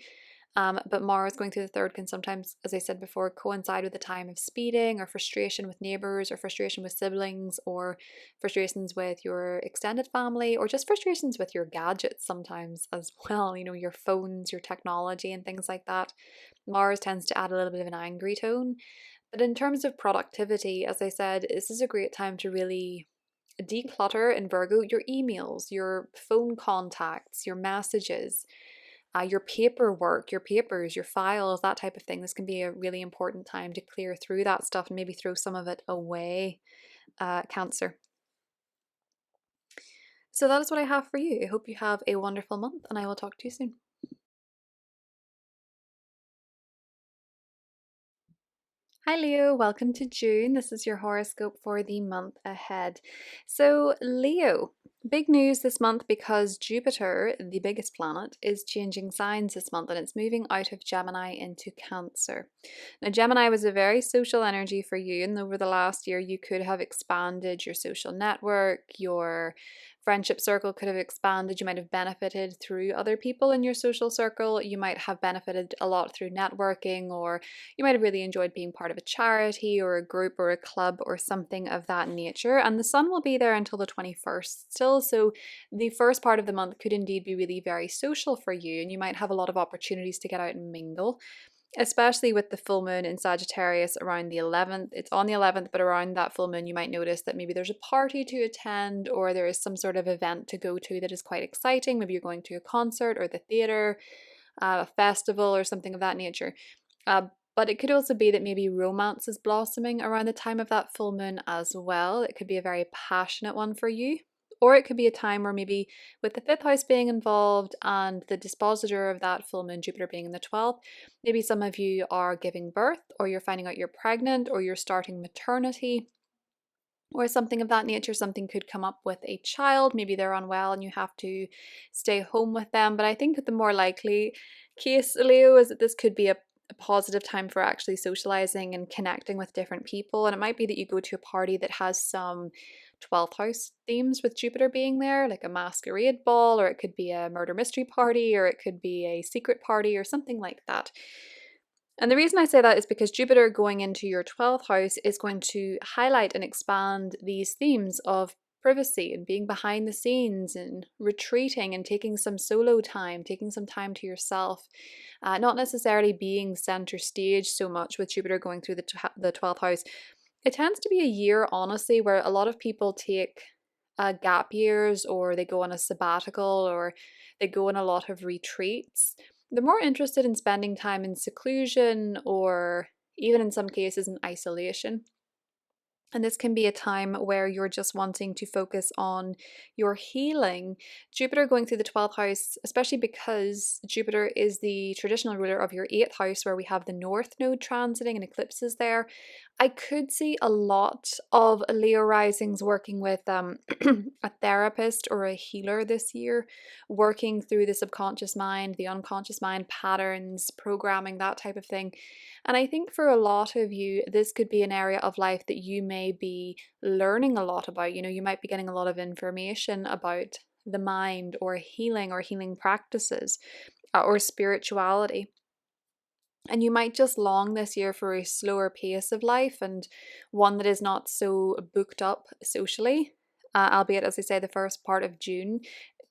Speaker 1: But Mars going through the third can sometimes, as I said before, coincide with a time of speeding or frustration with neighbors or frustration with siblings or frustrations with your extended family or just frustrations with your gadgets sometimes as well, you know, your phones, your technology and things like that. Mars tends to add a little bit of an angry tone. But in terms of productivity, as I said, this is a great time to really declutter in Virgo your emails, your phone contacts, your messages, your paperwork, your papers, your files, that type of thing. This can be a really important time to clear through that stuff and maybe throw some of it away, Cancer. So that is what I have for you. I hope you have a wonderful month and I will talk to you soon. Hi Leo, welcome to June. This is your horoscope for the month ahead. So, Leo, big news this month because Jupiter, the biggest planet, is changing signs this month and it's moving out of Gemini into Cancer. Now, Gemini was a very social energy for you, and over the last year, you could have expanded your social network, your friendship circle could have expanded. You might have benefited through other people in your social circle. You might have benefited a lot through networking, or you might have really enjoyed being part of a charity or a group or a club or something of that nature. And the sun will be there until the 21st still. So the first part of the month could indeed be really very social for you, and you might have a lot of opportunities to get out and mingle, especially with the full moon in Sagittarius around the 11th. It's on the 11th, but around that full moon, you might notice that maybe there's a party to attend or there is some sort of event to go to that is quite exciting. Maybe you're going to a concert or the theater, a festival, or something of that nature. Uh, but it could also be that maybe romance is blossoming around the time of that full moon as well. It could be a very passionate one for you. Or it could be a time where maybe with the fifth house being involved and the dispositor of that full moon, Jupiter being in the 12th, maybe some of you are giving birth or you're finding out you're pregnant or you're starting maternity or something of that nature. Something could come up with a child. Maybe they're unwell and you have to stay home with them. But I think the more likely case, Leo, is that this could be a positive time for actually socializing and connecting with different people. And it might be that you go to a party that has some 12th house themes with Jupiter being there, like a masquerade ball, or it could be a murder mystery party, or it could be a secret party, or something like that. And the reason I say that is because Jupiter going into your 12th house is going to highlight and expand these themes of privacy and being behind the scenes and retreating and taking some solo time, taking some time to yourself, not necessarily being center stage so much with Jupiter going through the 12th house. It tends to be a year, honestly, where a lot of people take gap years or they go on a sabbatical or they go on a lot of retreats. They're more interested in spending time in seclusion or even in some cases in isolation. And this can be a time where you're just wanting to focus on your healing. Jupiter going through the 12th house, especially because Jupiter is the traditional ruler of your 8th house, where we have the North Node transiting and eclipses there. I could see a lot of Leo risings working with a therapist or a healer this year, working through the subconscious mind, the unconscious mind, patterns, programming, that type of thing. And I think for a lot of you, this could be an area of life that you may be learning a lot about. You know, you might be getting a lot of information about the mind or healing practices or spirituality. And you might just long this year for a slower pace of life and one that is not so booked up socially. Albeit, as I say, the first part of June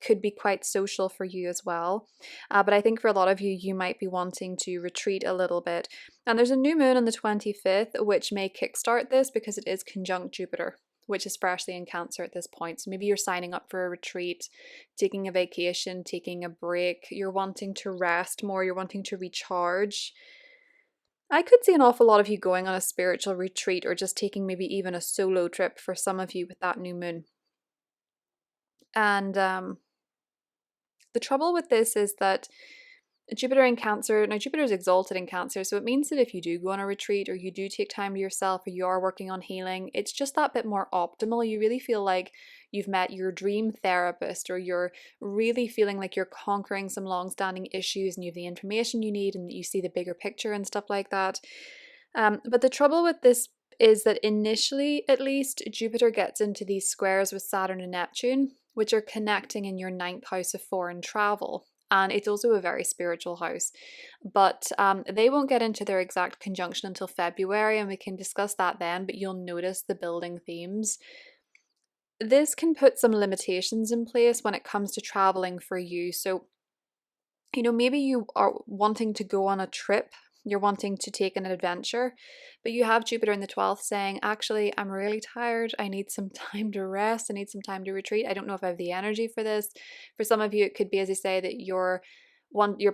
Speaker 1: could be quite social for you as well. But I think for a lot of you, you might be wanting to retreat a little bit. And there's a new moon on the 25th, which may kickstart this because it is conjunct Jupiter, which is freshly in Cancer at this point. So maybe you're signing up for a retreat, taking a vacation, taking a break. You're wanting to rest more, you're wanting to recharge. I could see an awful lot of you going on a spiritual retreat or just taking maybe even a solo trip for some of you with that new moon. And the trouble with this is that Jupiter in Cancer, now Jupiter is exalted in Cancer, so it means that if you do go on a retreat or you do take time to yourself or you are working on healing, it's just that bit more optimal. You really feel like you've met your dream therapist, or you're really feeling like you're conquering some long-standing issues and you have the information you need and you see the bigger picture and stuff like that. But the trouble with this is that initially, at least, Jupiter gets into these squares with Saturn and Neptune, which are connecting in your ninth house of foreign travel. And it's also a very spiritual house. But they won't get into their exact conjunction until February, and we can discuss that then. But you'll notice the building themes. This can put some limitations in place when it comes to traveling for you. So, maybe you are wanting to go on a trip, you're wanting to take an adventure, but you have Jupiter in the 12th saying, actually, I'm really tired. I need some time to rest. I need some time to retreat. I don't know if I have the energy for this. For some of you, it could be, as I say, that your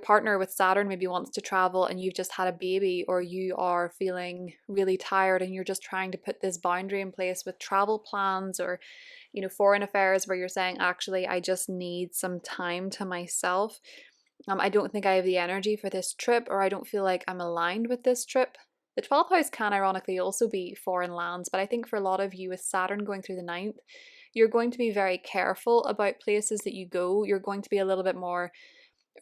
Speaker 1: partner with Saturn maybe wants to travel and you've just had a baby, or you are feeling really tired and you're just trying to put this boundary in place with travel plans, or foreign affairs, where you're saying, actually, I just need some time to myself. I don't think I have the energy for this trip, or I don't feel like I'm aligned with this trip. The 12th house can ironically also be foreign lands, but I think for a lot of you with Saturn going through the ninth, you're going to be very careful about places that you go. You're going to be a little bit more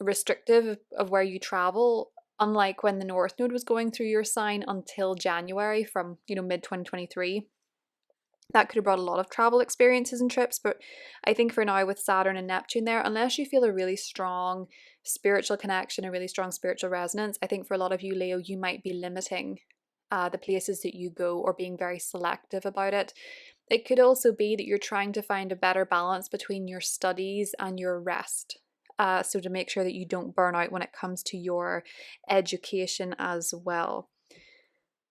Speaker 1: restrictive of where you travel, unlike when the North Node was going through your sign until January from, mid 2023. That could have brought a lot of travel experiences and trips, but I think for now with Saturn and Neptune there, unless you feel a really strong spiritual connection, a really strong spiritual resonance, I think for a lot of you, Leo, you might be limiting the places that you go, or being very selective about it. It could also be that you're trying to find a better balance between your studies and your rest. So to make sure that you don't burn out when it comes to your education as well.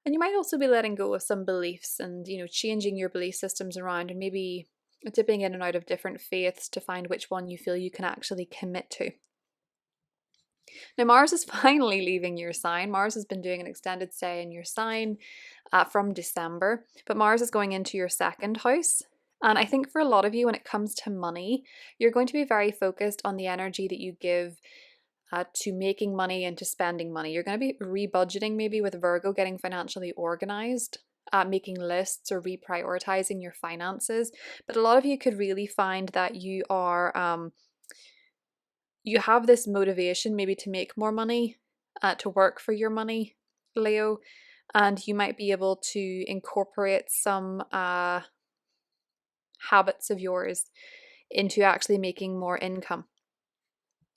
Speaker 1: And you might also be letting go of some beliefs and, changing your belief systems around, and maybe dipping in and out of different faiths to find which one you feel you can actually commit to. Now, Mars is finally leaving your sign. Mars has been doing an extended stay in your sign from December, but Mars is going into your second house. And I think for a lot of you, when it comes to money, you're going to be very focused on the energy that you give to making money and to spending money. You're going to be rebudgeting, maybe with Virgo, getting financially organized, making lists or reprioritizing your finances. But a lot of you could really find that you are, you have this motivation maybe to make more money, to work for your money, Leo, and you might be able to incorporate some habits of yours into actually making more income.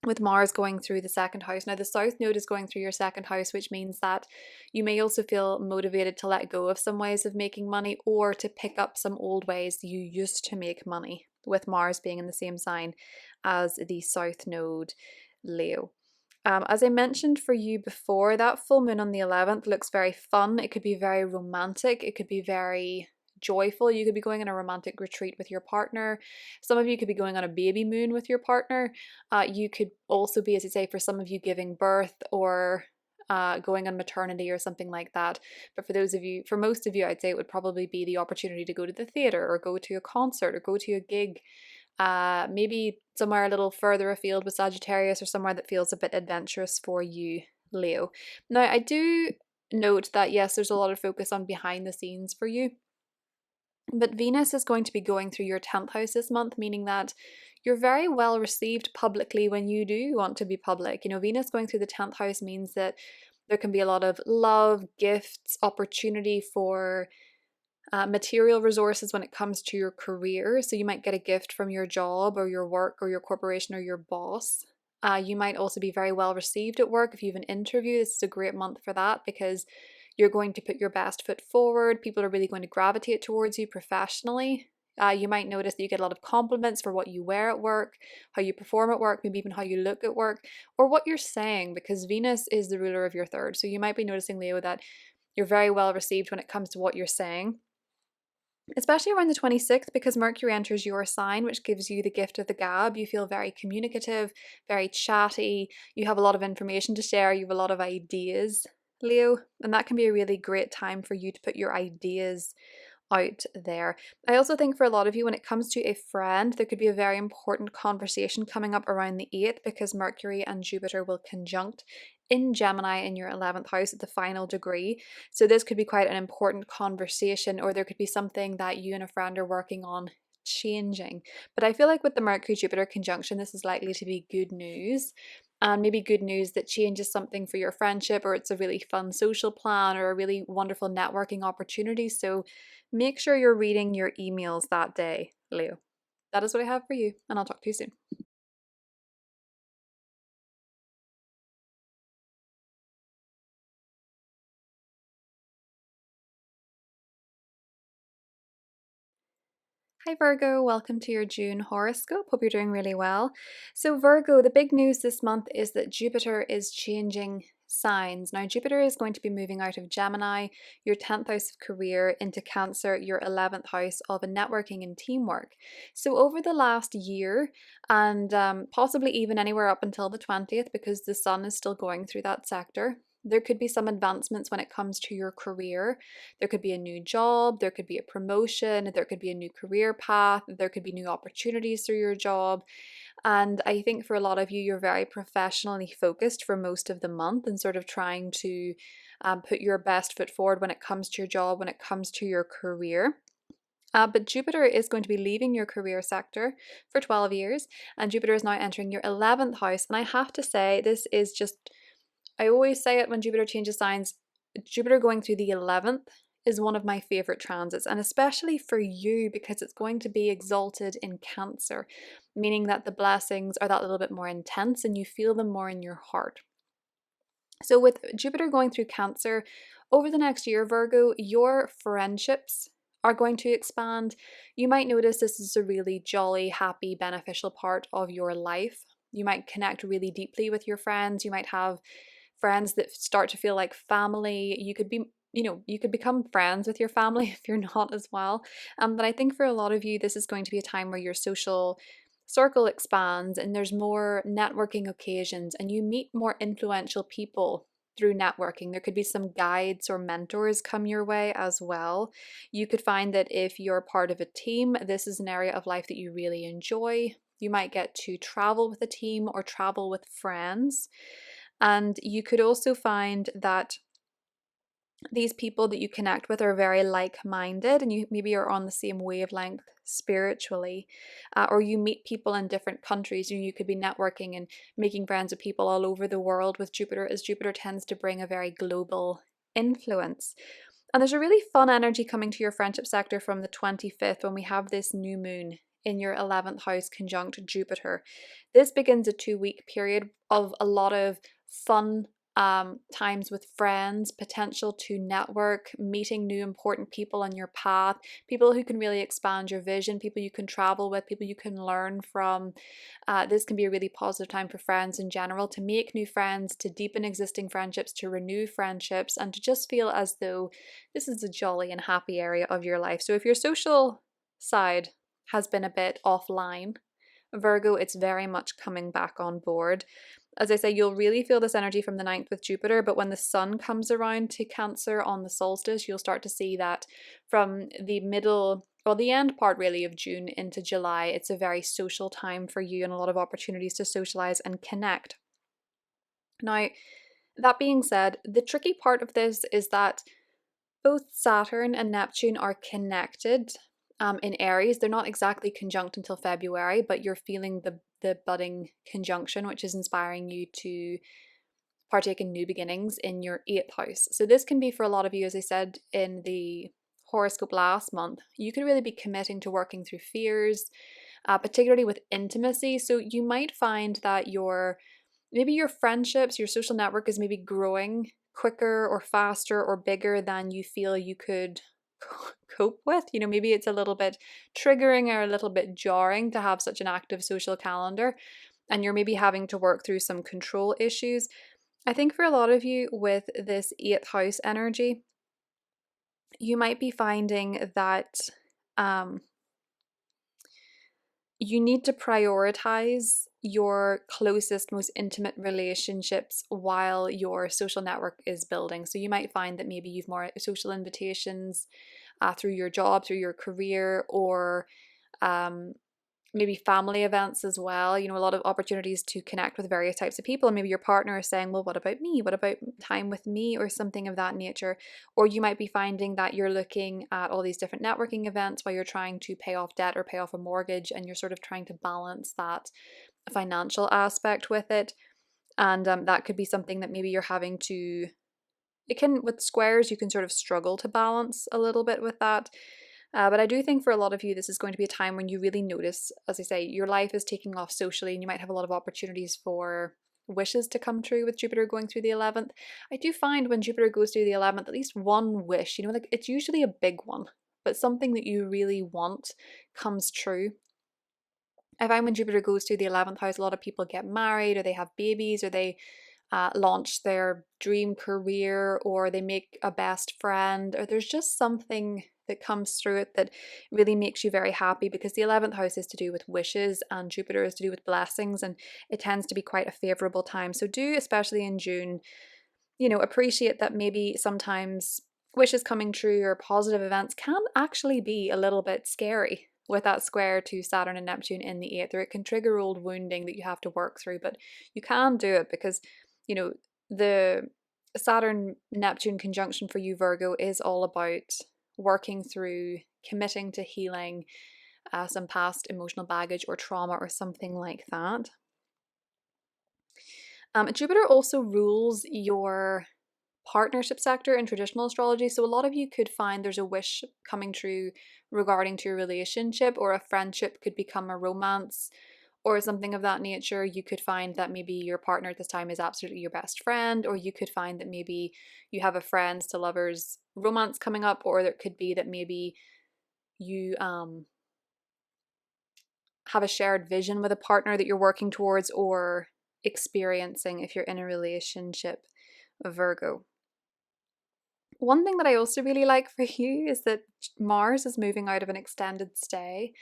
Speaker 1: With Mars going through the second house. Now, the South Node is going through your second house, which means that you may also feel motivated to let go of some ways of making money, or to pick up some old ways you used to make money, with Mars being in the same sign as the South Node, Leo. As I mentioned for you before, that full moon on the 11th looks very fun. It could be very romantic. It could be very joyful. You could be going on a romantic retreat with your partner. Some of you could be going on a baby moon with your partner. You could also be, as I say, for some of you, giving birth, or going on maternity or something like that. But for most of you, I'd say it would probably be the opportunity to go to the theater, or go to a concert, or go to a gig. Maybe somewhere a little further afield with Sagittarius, or somewhere that feels a bit adventurous for you, Leo. Now, I do note that yes, there's a lot of focus on behind the scenes for you. But Venus is going to be going through your 10th house this month, meaning that you're very well received publicly when you do want to be public. Venus going through the 10th house means that there can be a lot of love, gifts, opportunity for material resources when it comes to your career. So you might get a gift from your job or your work or your corporation or your boss. You might also be very well received at work. If you have an interview, this is a great month for that, because you're going to put your best foot forward. People are really going to gravitate towards you professionally. You might notice that you get a lot of compliments for what you wear at work, how you perform at work, maybe even how you look at work, or what you're saying, because Venus is the ruler of your third. So you might be noticing, Leo, that you're very well received when it comes to what you're saying, especially around the 26th, because Mercury enters your sign, which gives you the gift of the gab. You feel very communicative, very chatty. You have a lot of information to share. You have a lot of ideas, Leo, and that can be a really great time for you to put your ideas out there. I also think for a lot of you, when it comes to a friend, there could be a very important conversation coming up around the 8th because Mercury and Jupiter will conjunct in Gemini in your 11th house at the final degree. So this could be quite an important conversation, or there could be something that you and a friend are working on changing. But I feel like with the Mercury Jupiter conjunction, this is likely to be good news. And maybe good news that changes something for your friendship, or it's a really fun social plan or a really wonderful networking opportunity. So make sure you're reading your emails that day, Leo. That is what I have for you, and I'll talk to you soon. Hi Virgo, welcome to your June horoscope. Hope you're doing really well. So Virgo, the big news this month is that Jupiter is changing signs. Now Jupiter is going to be moving out of Gemini, your 10th house of career, into Cancer, your 11th house of networking and teamwork. So over the last year, and possibly even anywhere up until the 20th, because the sun is still going through that sector, there could be some advancements when it comes to your career. There could be a new job, there could be a promotion, there could be a new career path, there could be new opportunities through your job. And I think for a lot of you, you're very professionally focused for most of the month and sort of trying to put your best foot forward when it comes to your job, when it comes to your career. But Jupiter is going to be leaving your career sector for 12 years, and Jupiter is now entering your 11th house. And I have to say, this is just, I always say it when Jupiter changes signs, Jupiter going through the 11th is one of my favorite transits, and especially for you because it's going to be exalted in Cancer, meaning that the blessings are that little bit more intense and you feel them more in your heart. So with Jupiter going through Cancer over the next year, Virgo, your friendships are going to expand. You might notice this is a really jolly, happy, beneficial part of your life. You might connect really deeply with your friends. You might have friends that start to feel like family. You could be, you could become friends with your family if you're not as well. But I think for a lot of you, this is going to be a time where your social circle expands and there's more networking occasions and you meet more influential people through networking. There could be some guides or mentors come your way as well. You could find that if you're part of a team, this is an area of life that you really enjoy. You might get to travel with a team or travel with friends. And you could also find that these people that you connect with are very like-minded and you maybe are on the same wavelength spiritually, or you meet people in different countries. You could be networking and making friends with people all over the world with Jupiter, as Jupiter tends to bring a very global influence. And there's a really fun energy coming to your friendship sector from the 25th when we have this new moon in your 11th house conjunct Jupiter. This begins a 2-week period of a lot of fun times with friends, potential to network, meeting new important people on your path, people who can really expand your vision, people you can travel with, people you can learn from. This can be a really positive time for friends in general, to make new friends, to deepen existing friendships, to renew friendships, and to just feel as though this is a jolly and happy area of your life. So if your social side has been a bit offline, Virgo, it's very much coming back on board. As I say, you'll really feel this energy from the 9th with Jupiter, but when the sun comes around to Cancer on the solstice, you'll start to see that from the middle, well, the end part really of June into July, it's a very social time for you and a lot of opportunities to socialize and connect. Now, that being said, the tricky part of this is that both Saturn and Neptune are connected in Aries. They're not exactly conjunct until February, but you're feeling the budding conjunction, which is inspiring you to partake in new beginnings in your 8th house. So this can be for a lot of you, as I said in the horoscope last month, you could really be committing to working through fears, particularly with intimacy. So you might find that maybe your friendships, your social network is maybe growing quicker or faster or bigger than you feel you could cope with. Maybe it's a little bit triggering or a little bit jarring to have such an active social calendar, and you're maybe having to work through some control issues. I think for a lot of you with this 8th house energy, you might be finding that you need to prioritize your closest, most intimate relationships while your social network is building. So you might find that maybe you've more social invitations through your job, through your career, or maybe family events as well. You know, a lot of opportunities to connect with various types of people. And maybe your partner is saying, well, what about me? What about time with me, or something of that nature? Or you might be finding that you're looking at all these different networking events while you're trying to pay off debt or pay off a mortgage, and you're sort of trying to balance that financial aspect with it. And that could be something that maybe you're having to, it can, with squares, you can sort of struggle to balance a little bit with that. But I do think for a lot of you, this is going to be a time when you really notice, as I say, your life is taking off socially, and you might have a lot of opportunities for wishes to come true with Jupiter going through the 11th. I do find when Jupiter goes through the 11th, at least one wish, you know, like it's usually a big one, but something that you really want comes true. I find when Jupiter goes through the 11th house, a lot of people get married, or they have babies, or they launch their dream career, or they make a best friend, or there's just something that comes through it that really makes you very happy, because the 11th house is to do with wishes and Jupiter is to do with blessings, and it tends to be quite a favorable time. So do, especially in June, you know, appreciate that maybe sometimes wishes coming true or positive events can actually be a little bit scary with that square to Saturn and Neptune in the 8th, or it can trigger old wounding that you have to work through, but you can do it because, you know, the Saturn Neptune conjunction for you, Virgo, is all about working through, committing to healing some past emotional baggage or trauma or something like that. Jupiter also rules your partnership sector in traditional astrology. So a lot of you could find there's a wish coming true regarding to your relationship, or a friendship could become a romance or something of that nature. You could find that maybe your partner at this time is absolutely your best friend, or you could find that maybe you have a friends to lovers romance coming up, or it could be that maybe you have a shared vision with a partner that you're working towards or experiencing if you're in a relationship, Virgo. One thing that I also really like for you is that Mars is moving out of an extended stay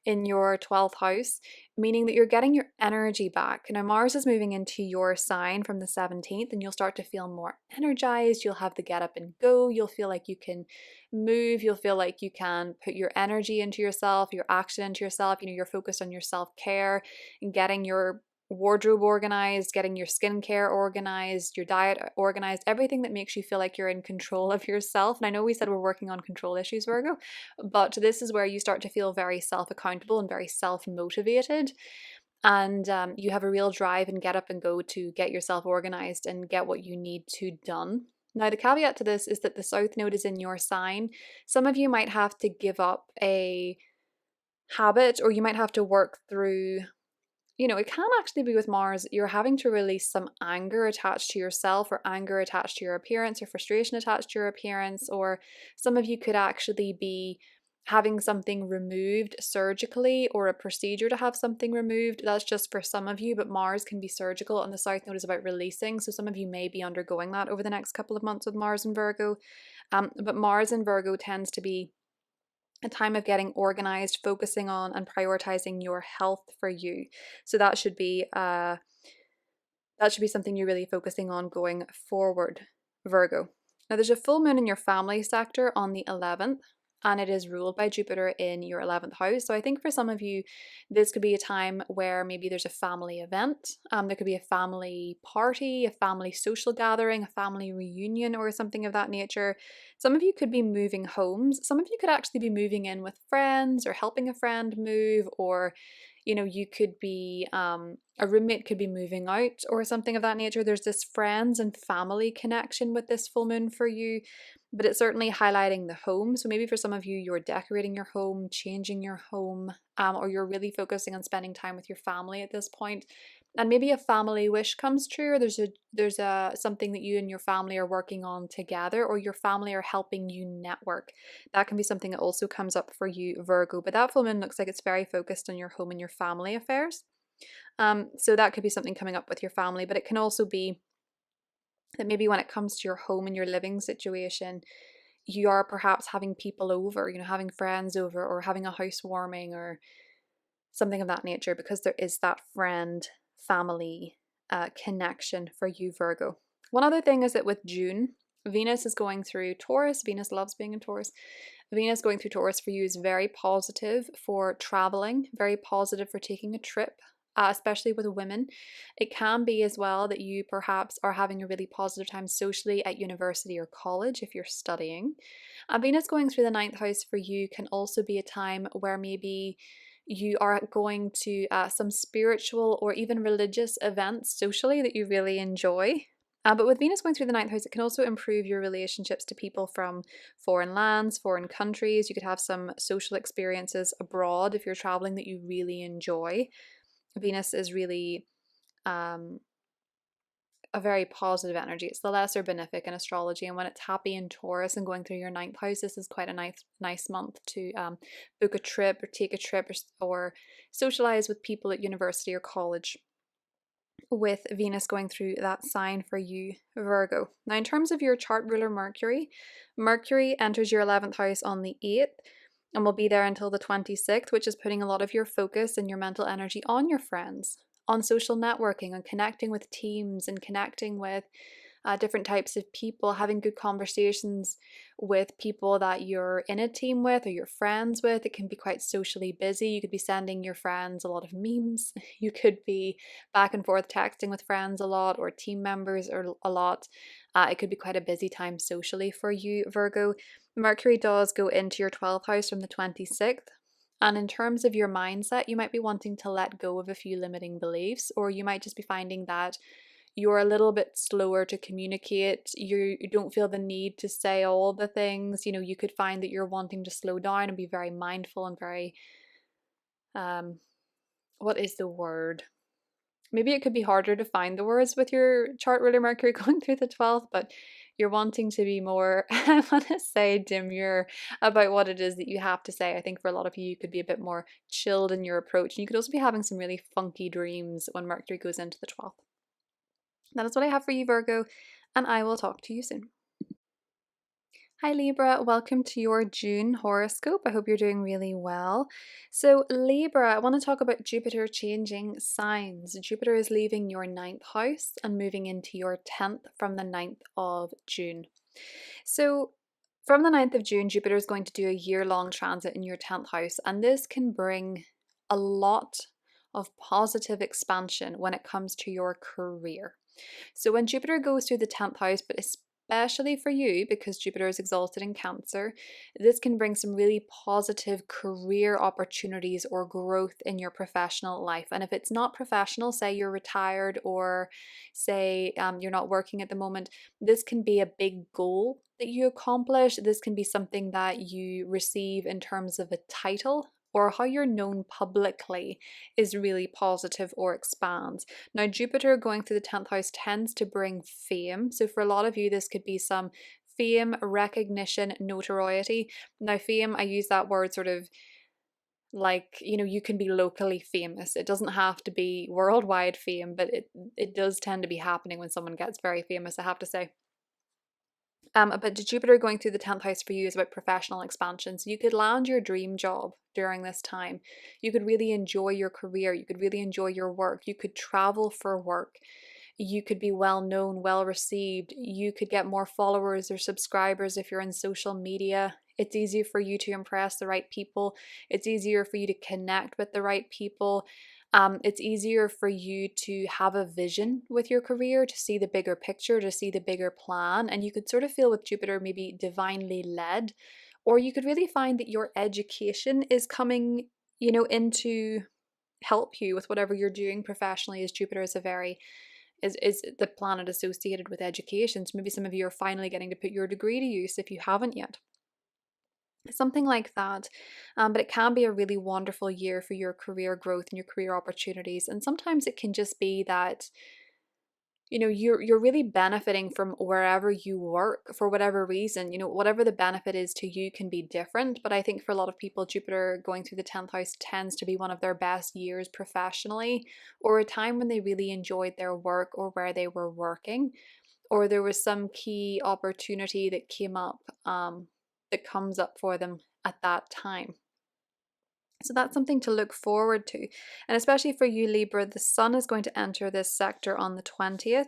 Speaker 1: in your 12th house, meaning that you're getting your energy back. Now, Mars is moving into your sign from the 17th, and you'll start to feel more energized. You'll have the get up and go. You'll feel like you can move. You'll feel like you can put your energy into yourself, your action into yourself. You know, you're focused on your self-care and getting your wardrobe organized, getting your skincare organized, your diet organized, everything that makes you feel like you're in control of yourself. And I know we said we're working on control issues, Virgo, but this is where you start to feel very self-accountable and very self-motivated. And you have a real drive and get up and go to get yourself organized and get what you need to done. Now, the caveat to this is that the South Node is in your sign. Some of you might have to give up a habit, or you might have to work through, you know, it can actually be with Mars, you're having to release some anger attached to yourself, or anger attached to your appearance, or frustration attached to your appearance, or some of you could actually be having something removed surgically, or a procedure to have something removed. That's just for some of you, but Mars can be surgical, and the South Node is about releasing. So some of you may be undergoing that over the next couple of months with Mars and Virgo. But Mars and Virgo tends to be a time of getting organized, focusing on and prioritizing your health for you. So that should be something you're really focusing on going forward, Virgo. Now, there's a full moon in your family sector on the 11th, and it is ruled by Jupiter in your 11th house. So I think for some of you, this could be a time where maybe there's a family event. There could be a family party, a family social gathering, a family reunion, or something of that nature. Some of you could be moving homes. Some of you could actually be moving in with friends, or helping a friend move, or, you know, you could be, a roommate could be moving out or something of that nature. There's this friends and family connection with this full moon for you, but it's certainly highlighting the home. So maybe for some of you, you're decorating your home, changing your home, or you're really focusing on spending time with your family at this point. And maybe a family wish comes true, or there's a something that you and your family are working on together, or your family are helping you network. That can be something that also comes up for you, Virgo. But that full moon looks like it's very focused on your home and your family affairs. So that could be something coming up with your family, but it can also be that maybe when it comes to your home and your living situation, you are perhaps having people over, you know, having friends over, or having a housewarming or something of that nature, because there is that friend family connection for you, Virgo. One other thing is that with June, Venus is going through Taurus. Venus loves being in Taurus. Venus going through Taurus for you is very positive for traveling, very positive for taking a trip, especially with women. It can be as well that you perhaps are having a really positive time socially at university or college if you're studying. Venus going through the ninth house for you can also be a time where maybe you are going to some spiritual or even religious events socially that you really enjoy. But with Venus going through the ninth house, it can also improve your relationships to people from foreign lands, foreign countries. You could have some social experiences abroad if you're traveling that you really enjoy. Venus is really a very positive energy. It's the lesser benefic in astrology, and when it's happy in Taurus and going through your ninth house, this is quite a nice month to book a trip or take a trip or socialize with people at university or college, with Venus going through that sign for you, Virgo. Now, in terms of your chart ruler Mercury, Mercury enters your 11th house on the 8th and will be there until the 26th, which is putting a lot of your focus and your mental energy on your friends, on social networking, on connecting with teams and connecting with different types of people, having good conversations with people that you're in a team with or you're friends with. It can be quite socially busy. You could be sending your friends a lot of memes. You could be back and forth texting with friends a lot or team members or a lot. It could be quite a busy time socially for you, Virgo. Mercury does go into your 12th house from the 26th. And in terms of your mindset, you might be wanting to let go of a few limiting beliefs, or you might just be finding that you're a little bit slower to communicate. You don't feel the need to say all the things. You know, you could find that you're wanting to slow down and be very mindful and very, what is the word? Maybe it could be harder to find the words with your chart ruler Mercury going through the 12th, but you're wanting to be more, I want to say, demure about what it is that you have to say. I think for a lot of you, you could be a bit more chilled in your approach. And you could also be having some really funky dreams when Mercury goes into the 12th. That is what I have for you, Virgo, and I will talk to you soon. Hi Libra, welcome to your June horoscope. I hope you're doing really well. So Libra, I want to talk about Jupiter changing signs. Jupiter is leaving your 9th house and moving into your 10th from the 9th of June. So from the 9th of June, Jupiter is going to do a year-long transit in your 10th house, and this can bring a lot of positive expansion when it comes to your career. So when Jupiter goes through the 10th house, but especially for you because Jupiter is exalted in Cancer, this can bring some really positive career opportunities or growth in your professional life. And if it's not professional, say you're retired or say you're not working at the moment, this can be a big goal that you accomplish. This can be something that you receive in terms of a title, or how you're known publicly is really positive or expands. Now, Jupiter going through the 10th house tends to bring fame. So for a lot of you, this could be some fame, recognition, notoriety. Now, fame, I use that word sort of like, you know, you can be locally famous. It doesn't have to be worldwide fame, but it does tend to be happening when someone gets very famous, I have to say. But Jupiter going through the 10th house for you is about professional expansion. So you could land your dream job during this time. You could really enjoy your career. You could really enjoy your work. You could travel for work. You could be well known, well received. You could get more followers or subscribers if you're in social media. It's easier for you to impress the right people. It's easier for you to connect with the right people. It's easier for you to have a vision with your career, to see the bigger picture, to see the bigger plan. And you could sort of feel with Jupiter maybe divinely led, or you could really find that your education is coming, you know, into help you with whatever you're doing professionally, as Jupiter is a very is the planet associated with education. So maybe some of you are finally getting to put your degree to use if you haven't yet. Something like that. But it can be a really wonderful year for your career growth and your career opportunities. And sometimes it can just be that, you know, you're really benefiting from wherever you work for whatever reason. You know, whatever the benefit is to you can be different. But I think for a lot of people, Jupiter going through the 10th house tends to be one of their best years professionally, or a time when they really enjoyed their work or where they were working, or there was some key opportunity that came up, that comes up for them at that time. So that's something to look forward to. And especially for you, Libra, the sun is going to enter this sector on the 20th,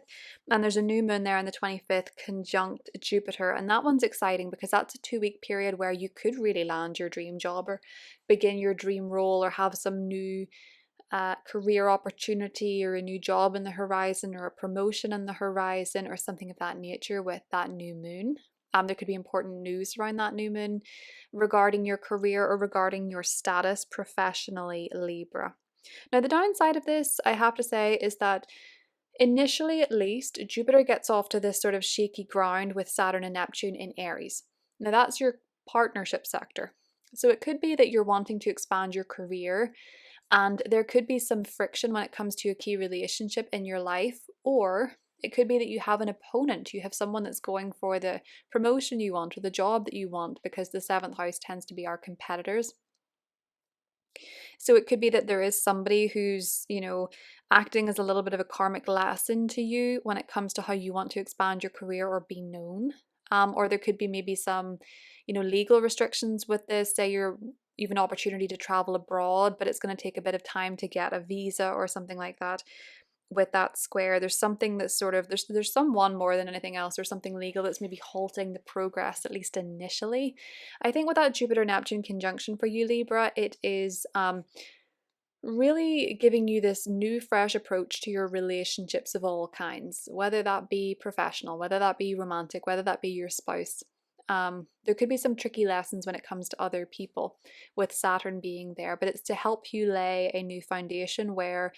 Speaker 1: and there's a new moon there on the 25th conjunct Jupiter. And that one's exciting because that's a 2-week period where you could really land your dream job or begin your dream role or have some new career opportunity or a new job in the horizon or a promotion in the horizon or something of that nature with that new moon. There could be important news around that new moon regarding your career or regarding your status professionally, Libra. Now, the downside of this, I have to say, is that initially at least, Jupiter gets off to this sort of shaky ground with Saturn and Neptune in Aries. Now, that's your partnership sector. So it could be that you're wanting to expand your career and there could be some friction when it comes to a key relationship in your life, or it could be that you have an opponent, you have someone that's going for the promotion you want or the job that you want, because the seventh house tends to be our competitors. So it could be that there is somebody who's, acting as a little bit of a karmic lesson to you when it comes to how you want to expand your career or be known. Or there could be maybe some, legal restrictions with this. Say you've an opportunity to travel abroad, but it's going to take a bit of time to get a visa or something like that. With that square, there's something that's sort of there's someone more than anything else, or something legal that's maybe halting the progress, at least initially. I think with that Jupiter Neptune conjunction for you, Libra, it is really giving you this new fresh approach to your relationships of all kinds, whether that be professional, whether that be romantic, whether that be your spouse. There could be some tricky lessons when it comes to other people with Saturn being there, but it's to help you lay a new foundation where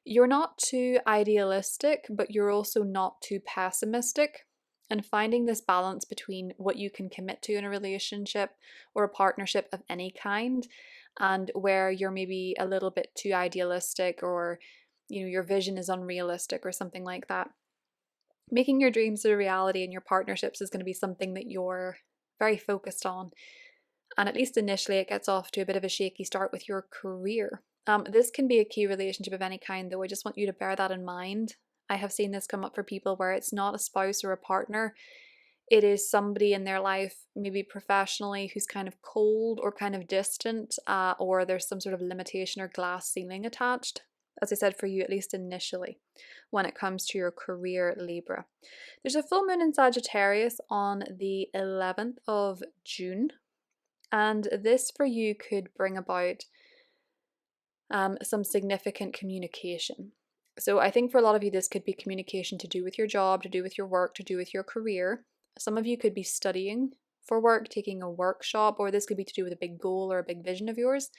Speaker 1: you're not too idealistic, but you're also not too pessimistic. And finding this balance between what you can commit to in a relationship or a partnership of any kind, and where you're maybe a little bit too idealistic, or your vision is unrealistic or something like that. Making your dreams a reality in your partnerships is going to be something that you're very focused on. And at least initially, it gets off to a bit of a shaky start with your career. This can be a key relationship of any kind, though. I just want you to bear that in mind. I have seen this come up for people where it's not a spouse or a partner. It is somebody in their life, maybe professionally, who's kind of cold or kind of distant, or there's some sort of limitation or glass ceiling attached. As I said, for you, at least initially, when it comes to your career, Libra. There's a full moon in Sagittarius on the 11th of June. And this for you could bring about some significant communication. So I think for a lot of you, this could be communication to do with your job, to do with your work, to do with your career. Some of you could be studying for work, taking a workshop, or this could be to do with a big goal or a big vision of yours.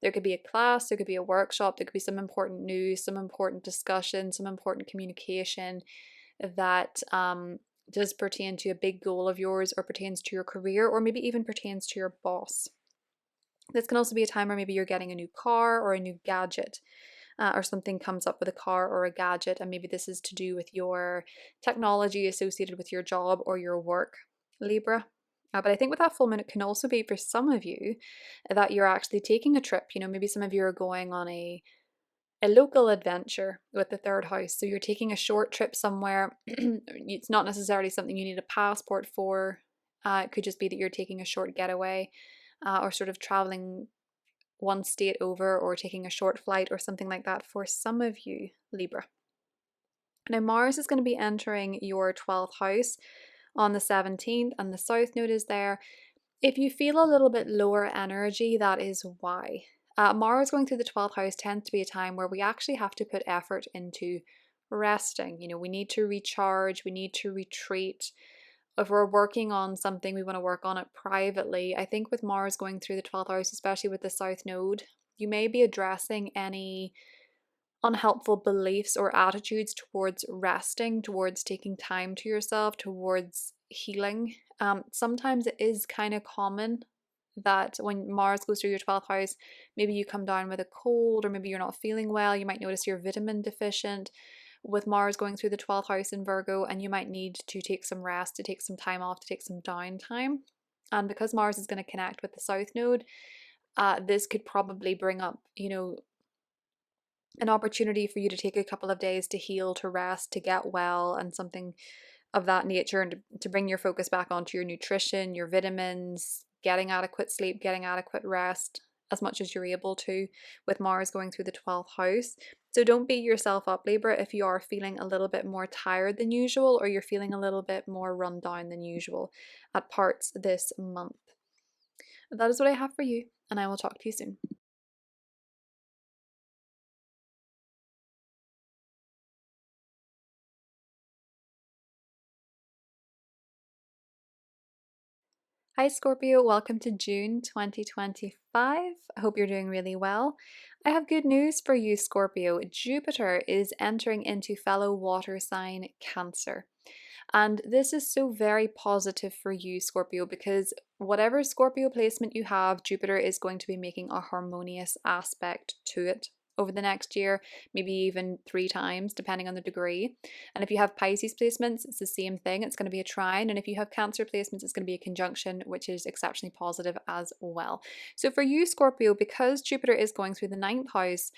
Speaker 1: There could be a class, there could be a workshop, there could be some important news, some important discussion, some important communication that does pertain to a big goal of yours, or pertains to your career, or maybe even pertains to your boss. This can also be a time where maybe you're getting a new car or a new gadget, or something comes up with a car or a gadget, and maybe this is to do with your technology associated with your job or your work, Libra. But I think with that full moon, it can also be for some of you that you're actually taking a trip. Maybe some of you are going on a local adventure with the third house. So you're taking a short trip somewhere. It's not necessarily something you need a passport for. It could just be that you're taking a short getaway, or sort of traveling one state over, or taking a short flight or something like that for some of you, Libra. Now, Mars is going to be entering your 12th house on the 17th, and the South Node is there. If you feel a little bit lower energy, that is why. Mars going through the 12th house tends to be a time where we actually have to put effort into resting. We need to recharge, we need to retreat. If we're working on something, we want to work on it privately. I think with Mars going through the 12th house, especially with the South Node, you may be addressing any unhelpful beliefs or attitudes towards resting, towards taking time to yourself, towards healing. Sometimes it is kind of common that when Mars goes through your 12th house, maybe you come down with a cold, or maybe you're not feeling well. You might notice you're vitamin deficient with Mars going through the 12th house in Virgo, and you might need to take some rest, to take some time off, to take some downtime. And because Mars is going to connect with the South Node, this could probably bring up, an opportunity for you to take a couple of days to heal, to rest, to get well, and something of that nature, and to bring your focus back onto your nutrition, your vitamins, getting adequate sleep, getting adequate rest, as much as you're able to, with Mars going through the 12th house. So don't beat yourself up, Libra, if you are feeling a little bit more tired than usual, or you're feeling a little bit more run down than usual at parts this month. That is what I have for you, and I will talk to you soon. Hi Scorpio, welcome to June 2025. I hope you're doing really well. I have good news for you, Scorpio. Jupiter is entering into fellow water sign Cancer. And this is so very positive for you, Scorpio, because whatever Scorpio placement you have, Jupiter is going to be making a harmonious aspect to it over the next year, maybe even 3 times, depending on the degree. And if you have Pisces placements, it's the same thing. It's going to be a trine. And if you have Cancer placements, it's going to be a conjunction, which is exceptionally positive as well. So for you, Scorpio, because Jupiter is going through the 9th house,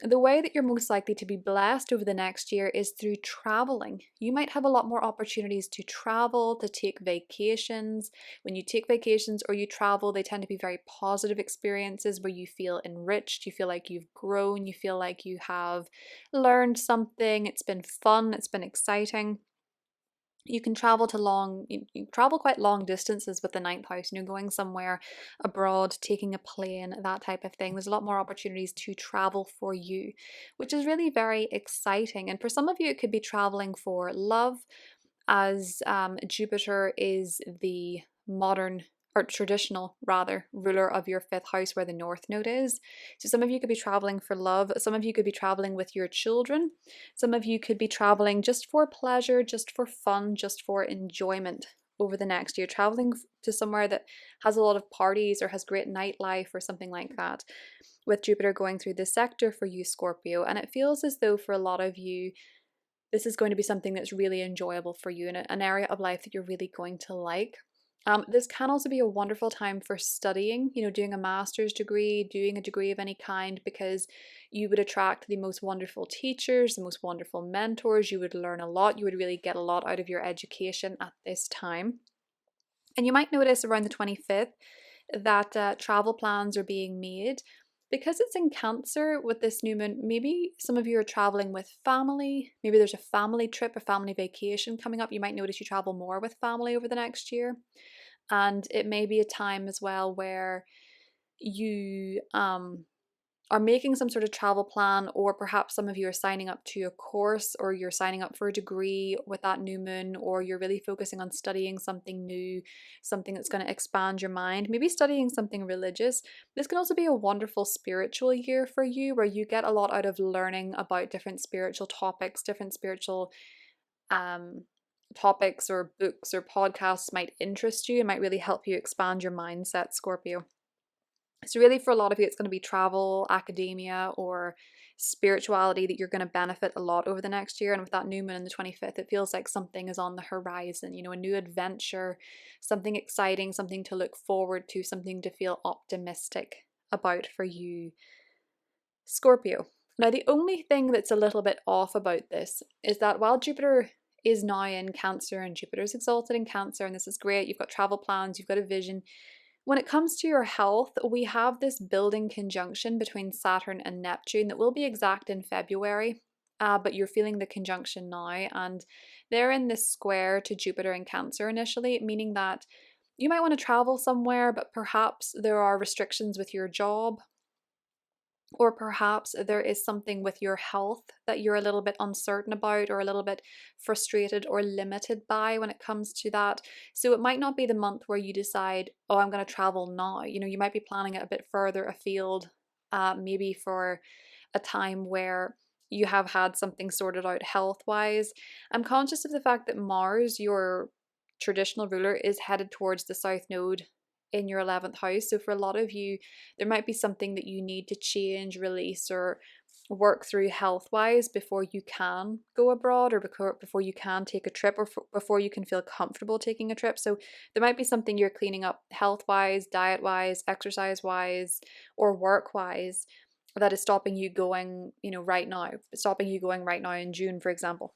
Speaker 1: the way that you're most likely to be blessed over the next year is through traveling. You might have a lot more opportunities to travel, to take vacations. When you take vacations or you travel, they tend to be very positive experiences where you feel enriched, you feel like you've grown, you feel like you have learned something. It's been fun, it's been exciting. You can travel you travel quite long distances with the 9th house, going somewhere abroad, taking a plane, that type of thing. There's a lot more opportunities to travel for you, which is really very exciting. And for some of you, it could be traveling for love, as Jupiter is the modern or traditional rather ruler of your 5th house where the north node is. So some of you could be traveling for love, some of you could be traveling with your children, some of you could be traveling just for pleasure, just for fun, just for enjoyment over the next year, traveling to somewhere that has a lot of parties or has great nightlife or something like that, with Jupiter going through this sector for you, Scorpio. And it feels as though for a lot of you, this is going to be something that's really enjoyable for you, and an area of life that you're really going to like. This can also be a wonderful time for studying, doing a master's degree, doing a degree of any kind, because you would attract the most wonderful teachers, the most wonderful mentors. You would learn a lot. You would really get a lot out of your education at this time. And you might notice around the 25th that travel plans are being made. Because it's in Cancer with this new moon, maybe some of you are traveling with family. Maybe there's a family trip, a family vacation coming up. You might notice you travel more with family over the next year. And it may be a time as well where you are making some sort of travel plan, or perhaps some of you are signing up to a course, or you're signing up for a degree with that new moon, or you're really focusing on studying something new, something that's going to expand your mind, maybe studying something religious. This can also be a wonderful spiritual year for you, where you get a lot out of learning about different spiritual topics, different spiritual topics or books or podcasts might interest you and might really help you expand your mindset, Scorpio. So really for a lot of you, it's going to be travel, academia, or spirituality that you're going to benefit a lot over the next year. And with that new moon on the 25th, it feels like something is on the horizon, a new adventure, something exciting, something to look forward to, something to feel optimistic about for you, Scorpio. Now, the only thing that's a little bit off about this is that while Jupiter is now in Cancer and Jupiter's exalted in Cancer, and this is great, you've got travel plans, you've got a vision. When it comes to your health, we have this building conjunction between Saturn and Neptune that will be exact in February, but you're feeling the conjunction now, and they're in this square to Jupiter in Cancer initially, meaning that you might want to travel somewhere, but perhaps there are restrictions with your job, or perhaps there is something with your health that you're a little bit uncertain about, or a little bit frustrated or limited by when it comes to that. So it might not be the month where you decide, oh, I'm going to travel now. You might be planning it a bit further afield, maybe for a time where you have had something sorted out health-wise. I'm conscious of the fact that Mars, your traditional ruler, is headed towards the South Node in your 11th house. So for a lot of you, there might be something that you need to change, release, or work through health wise before you can go abroad, or before you can take a trip, or before you can feel comfortable taking a trip. So there might be something you're cleaning up health wise, diet wise, exercise wise, or work wise that is stopping you going, right now, in June, for example.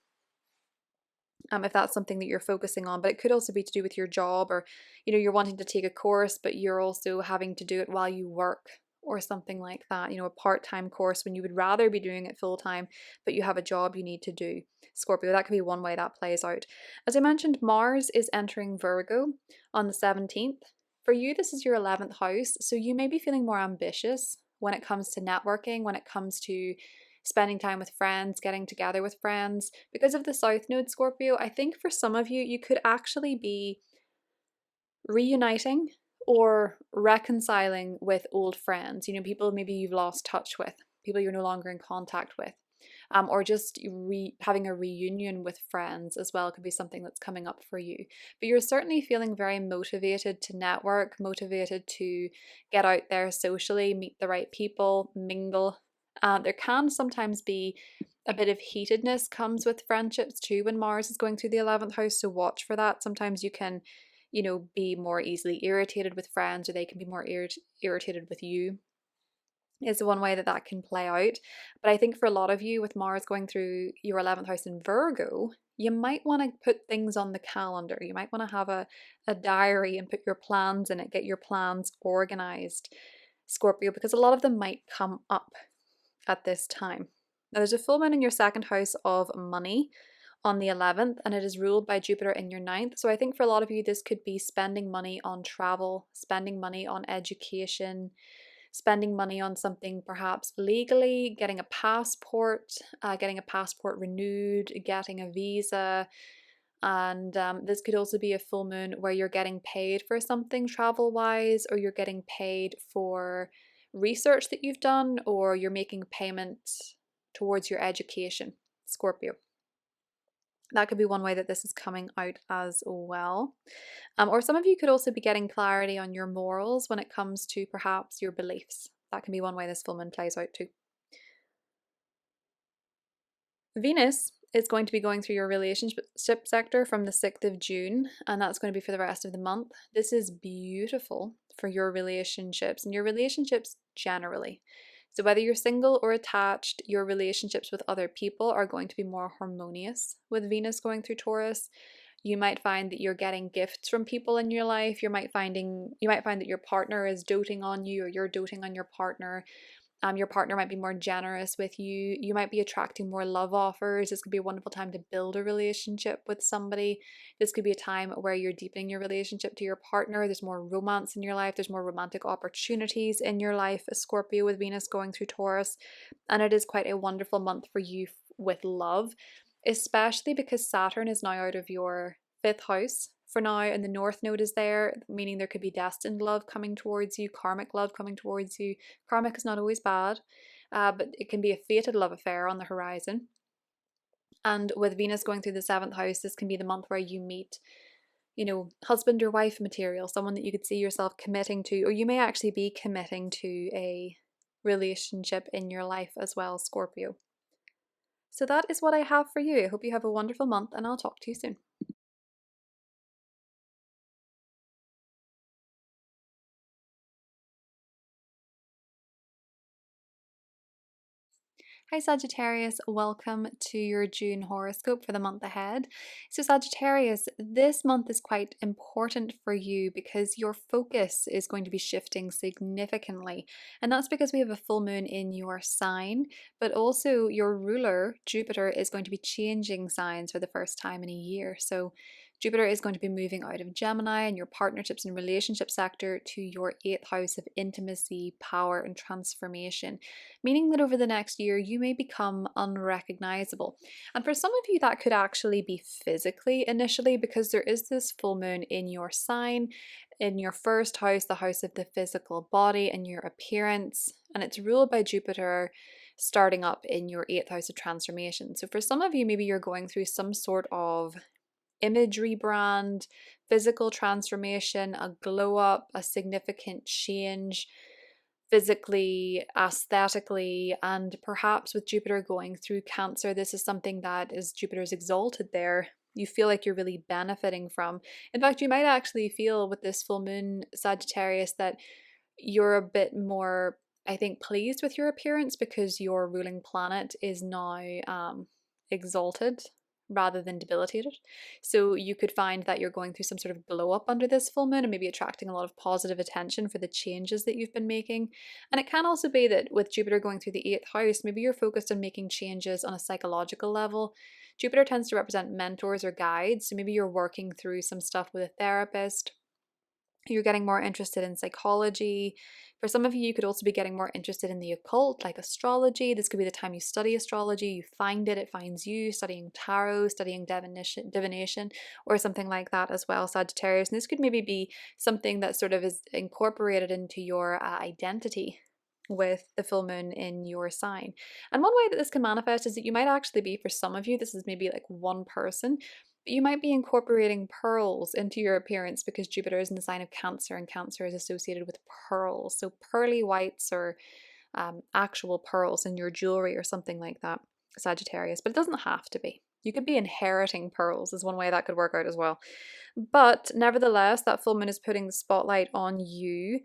Speaker 1: If that's something that you're focusing on. But it could also be to do with your job, or you're wanting to take a course but you're also having to do it while you work, or something like that, you know, a part-time course when you would rather be doing it full-time, but you have a job you need to do. Scorpio, that could be one way that plays out. As I mentioned, Mars is entering Virgo on the 17th. For you, this is your 11th house, so you may be feeling more ambitious when it comes to networking, when it comes to spending time with friends, getting together with friends. Because of the South Node, Scorpio, I think for some of you, you could actually be reuniting or reconciling with old friends, you know, people maybe you've lost touch with, people you're no longer in contact with, or just having a reunion with friends as well could be something that's coming up for you. But you're certainly feeling very motivated to network, motivated to get out there socially, meet the right people, mingle. There can sometimes be a bit of heatedness comes with friendships too when Mars is going through the 11th house, so watch for that. Sometimes you can, you know, be more easily irritated with friends, or they can be more irritated with you, is one way that that can play out. But I think for a lot of you, with Mars going through your 11th house in Virgo, you might want to put things on the calendar. You might want to have a diary and put your plans in it, get your plans organized, Scorpio, because a lot of them might come up at this time. Now, there's a full moon in your second house of money on the 11th, and it is ruled by Jupiter in your ninth. So I think for a lot of you, this could be spending money on travel, spending money on education, spending money on something perhaps legally, getting a passport renewed, getting a visa. And this could also be a full moon where you're getting paid for something travel wise, or you're getting paid for research that you've done, or you're making payments towards your education, Scorpio. That could be one way that this is coming out as well. Or some of you could also be getting clarity on your morals when it comes to perhaps your beliefs. That can be one way this full moon plays out too. Venus is going to be going through your relationship sector from the 6th of June, and that's going to be for the rest of the month. This is beautiful for your relationships and your relationships generally. So whether you're single or attached, your relationships with other people are going to be more harmonious with Venus going through Taurus. You might find that you're getting gifts from people in your life. You might find that your partner is doting on you, or you're doting on your partner. Your partner might be more generous with you. You might be attracting more love offers. This could be a wonderful time to build a relationship with somebody. This could be a time where you're deepening your relationship to your partner. There's more romance in your life. There's more romantic opportunities in your life, Scorpio, with Venus going through Taurus. And it is quite a wonderful month for you with love, especially because Saturn is now out of your 5th house for now, and the North Node is there, meaning there could be destined love coming towards you, karmic love coming towards you. Karmic is not always bad, but it can be a fated love affair on the horizon. And with Venus going through the 7th house, this can be the month where you meet, you know, husband or wife material, someone that you could see yourself committing to, or you may actually be committing to a relationship in your life as well, Scorpio. So that is what I have for you. I hope you have a wonderful month, and I'll talk to you soon. Hi Sagittarius, welcome to your June horoscope for the month ahead. So Sagittarius, this month is quite important for you because your focus is going to be shifting significantly. And that's because we have a full moon in your sign, but also your ruler, Jupiter, is going to be changing signs for the first time in a year. So Jupiter is going to be moving out of Gemini and your partnerships and relationship sector to your 8th house of intimacy, power, and transformation, meaning that over the next year you may become unrecognizable. And for some of you, that could actually be physically initially, because there is this full moon in your sign, in your 1st house, the house of the physical body and your appearance, and it's ruled by Jupiter starting up in your 8th house of transformation. So for some of you, maybe you're going through some sort of image rebrand, physical transformation, a glow up, a significant change physically, aesthetically, and perhaps with Jupiter going through Cancer, this is something that is Jupiter's exalted there. You feel like you're really benefiting from. In fact, you might actually feel with this full moon, Sagittarius, that you're a bit more, I think, pleased with your appearance because your ruling planet is now exalted rather than debilitated. So you could find that you're going through some sort of glow up under this full moon and maybe attracting a lot of positive attention for the changes that you've been making. And it can also be that with Jupiter going through the 8th house, maybe you're focused on making changes on a psychological level. Jupiter tends to represent mentors or guides, so maybe you're working through some stuff with a therapist. You're getting more interested in psychology. For some of you, you could also be getting more interested in the occult, like astrology. This could be the time you study astrology, you find it, it finds you, studying tarot, studying divination, or something like that as well, Sagittarius. And this could maybe be something that sort of is incorporated into your identity with the full moon in your sign. And one way that this can manifest is that you might actually be, for some of you, this is maybe like one person, you might be incorporating pearls into your appearance because Jupiter is in the sign of Cancer and Cancer is associated with pearls. So pearly whites or actual pearls in your jewelry or something like that, Sagittarius. But it doesn't have to be. You could be inheriting pearls is one way that could work out as well. But nevertheless, that full moon is putting the spotlight on you.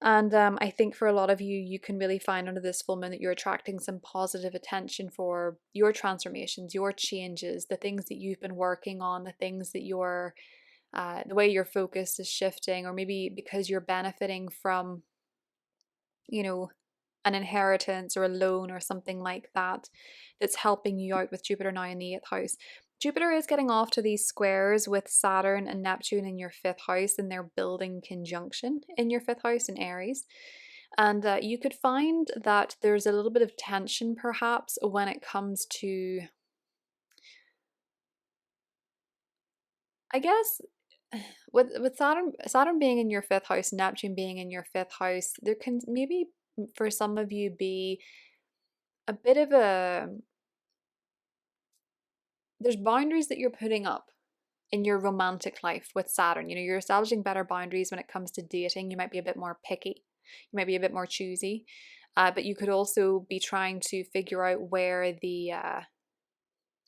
Speaker 1: And I think for a lot of you, you can really find under this full moon that you're attracting some positive attention for your transformations, your changes, the things that you've been working on, the things that you're, the way your focus is shifting, or maybe because you're benefiting from, you know, an inheritance or a loan or something like that that's helping you out with Jupiter now in the 8th house. Jupiter is getting off to these squares with Saturn and Neptune in your 5th house, and they're building conjunction in your 5th house in Aries. And you could find that there's a little bit of tension perhaps when it comes to, I guess, with Saturn being in your 5th house, Neptune being in your 5th house, there can maybe for some of you be a bit of there's boundaries that you're putting up in your romantic life with Saturn. You know, you're establishing better boundaries when it comes to dating. You might be a bit more picky, you might be a bit more choosy, but you could also be trying to figure out where the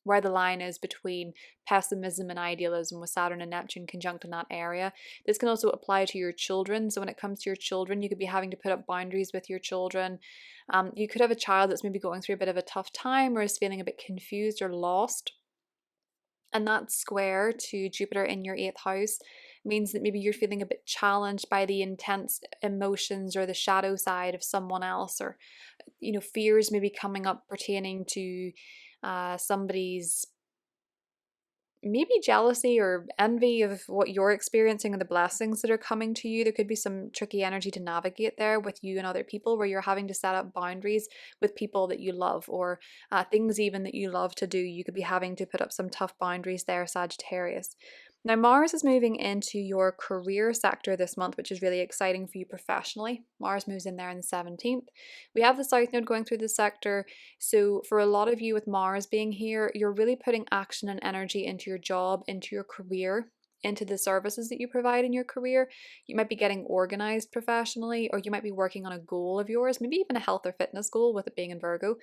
Speaker 1: line is between pessimism and idealism with Saturn and Neptune conjunct in that area. This can also apply to your children. So when it comes to your children, you could be having to put up boundaries with your children. You could have a child that's maybe going through a bit of a tough time or is feeling a bit confused or lost. And that square to Jupiter in your 8th house means that maybe you're feeling a bit challenged by the intense emotions or the shadow side of someone else, or, you know, fears maybe coming up pertaining to somebody's maybe jealousy or envy of what you're experiencing and the blessings that are coming to you. There could be some tricky energy to navigate there with you and other people where you're having to set up boundaries with people that you love, or things even that you love to do. You could be having to put up some tough boundaries there, Sagittarius. Now, Mars is moving into your career sector this month, which is really exciting for you professionally. Mars moves in there on the 17th. We have the South Node going through the sector. So for a lot of you with Mars being here, you're really putting action and energy into your job, into your career, into the services that you provide in your career. You might be getting organized professionally, or you might be working on a goal of yours, maybe even a health or fitness goal with it being in Virgo.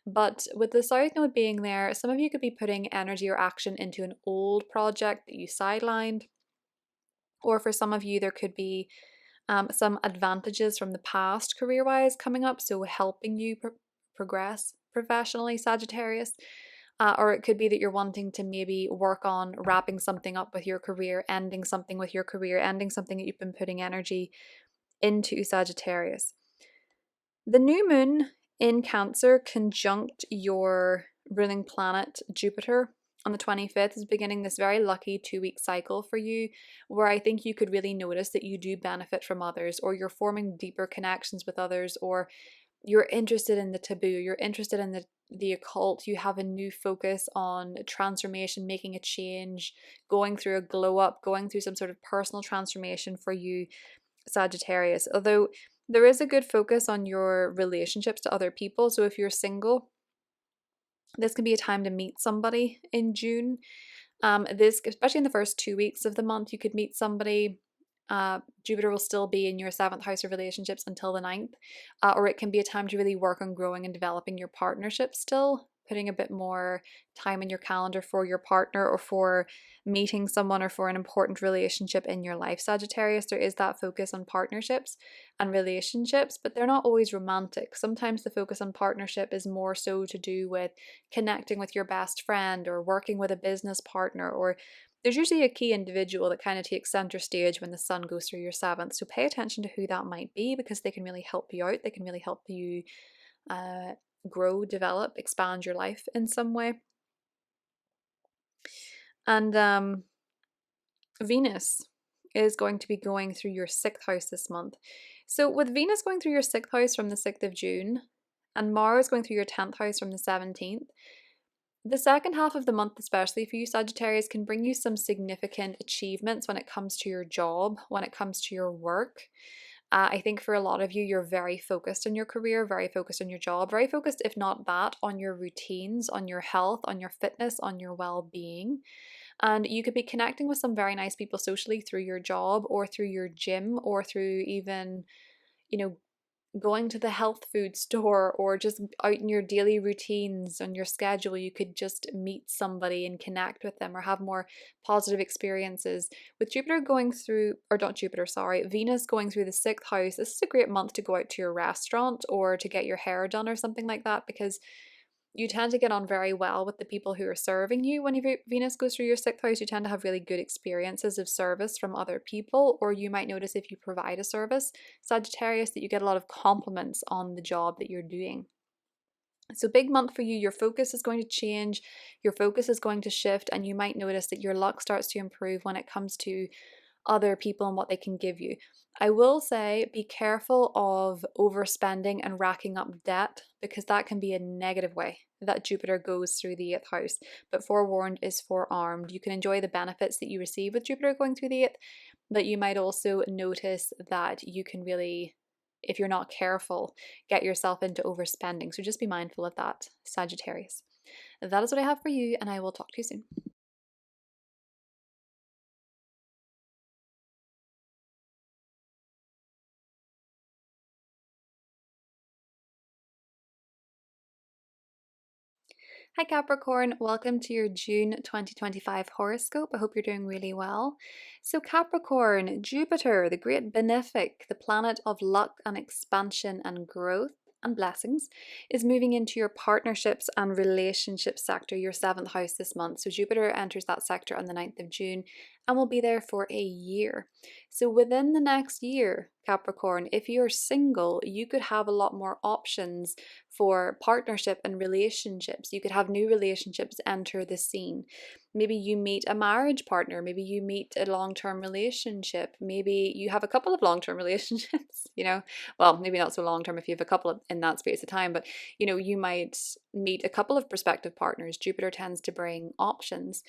Speaker 1: But with the South Node being there, some of you could be putting energy or action into an old project that you sidelined. Or for some of you, there could be some advantages from the past career-wise coming up, so helping you progress professionally, Sagittarius. Or it could be that you're wanting to maybe work on wrapping something up with your career, ending something with your career, ending something that you've been putting energy into, Sagittarius. The new moon in Cancer conjunct your ruling planet Jupiter on the 25th is beginning this very lucky 2-week cycle for you, where I think you could really notice that you do benefit from others, or you're forming deeper connections with others, or you're interested in the taboo, you're interested in the occult, you have a new focus on transformation, making a change, going through a glow up, going through some sort of personal transformation for you, Sagittarius. Although there is a good focus on your relationships to other people. So if you're single, this can be a time to meet somebody in June. This, especially in the first 2 weeks of the month, you could meet somebody. Jupiter will still be in your 7th house of relationships until the 9th, or it can be a time to really work on growing and developing your partnership still putting a bit more time in your calendar for your partner or for meeting someone or for an important relationship in your life, Sagittarius. There is that focus on partnerships and relationships, but they're not always romantic. Sometimes the focus on partnership is more so to do with connecting with your best friend or working with a business partner, or there's usually a key individual that kind of takes center stage when the sun goes through your seventh. So pay attention to who that might be, because they can really help you out. They can really help you grow, develop, expand your life in some way. And Venus is going to be going through your 6th house this month. So with Venus going through your 6th house from the 6th of June and Mars going through your 10th house from the 17th, the second half of the month, especially for you Sagittarius, can bring you some significant achievements when it comes to your job, when it comes to your work. I think for a lot of you, you're very focused on your career, very focused on your job, very focused, if not that, on your routines, on your health, on your fitness, on your well-being. And you could be connecting with some very nice people socially through your job or through your gym or through even, you know, going to the health food store or just out in your daily routines on your schedule. You could just meet somebody and connect with them or have more positive experiences. With Jupiter going through, or not Jupiter, sorry, Venus going through the 6th house, this is a great month to go out to your restaurant or to get your hair done or something like that, because you tend to get on very well with the people who are serving you. When Venus goes through your 6th house, you tend to have really good experiences of service from other people, or you might notice if you provide a service, Sagittarius, that you get a lot of compliments on the job that you're doing. So big month for you. Your focus is going to change, your focus is going to shift, and you might notice that your luck starts to improve when it comes to other people and what they can give you. I will say be careful of overspending and racking up debt, because that can be a negative way that Jupiter goes through the 8th house. But forewarned is forearmed. You can enjoy the benefits that you receive with Jupiter going through the 8th, but you might also notice that you can really, if you're not careful, get yourself into overspending. So just be mindful of that, Sagittarius. That is what I have for you, and I will talk to you soon. Hi Capricorn, welcome to your June 2025 horoscope. I hope you're doing really well. So Capricorn, Jupiter, the great benefic, the planet of luck and expansion and growth and blessings, is moving into your partnerships and relationship sector, your 7th house this month. So Jupiter enters that sector on the 9th of June and will be there for a year. So within the next year, Capricorn, if you're single, you could have a lot more options for partnership and relationships. You could have new relationships enter the scene. Maybe you meet a marriage partner, maybe you meet a long-term relationship, maybe you have a couple of long-term relationships, well, maybe not so long-term if you have a couple in that space of time, but you might meet a couple of prospective partners. Jupiter tends to bring options.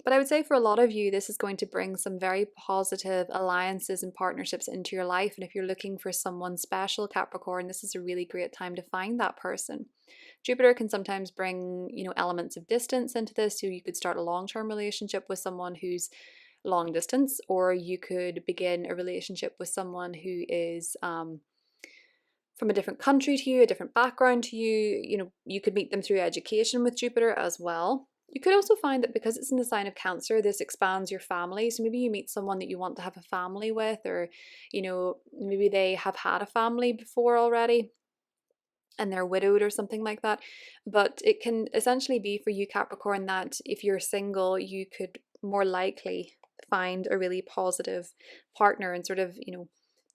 Speaker 1: But I would say for a lot of you, this is going to bring some very positive alliances and partnerships into your life. And if you're looking for someone special, Capricorn, this is a really great time to find that person. Jupiter can sometimes bring, elements of distance into this. So you could start a long-term relationship with someone who's long distance, or you could begin a relationship with someone who is from a different country to you, a different background to you. You could meet them through education with Jupiter as well. You could also find that because it's in the sign of Cancer, this expands your family. So maybe you meet someone that you want to have a family with, or, maybe they have had a family before already and they're widowed or something like that. But it can essentially be for you, Capricorn, that if you're single, you could more likely find a really positive partner and sort of,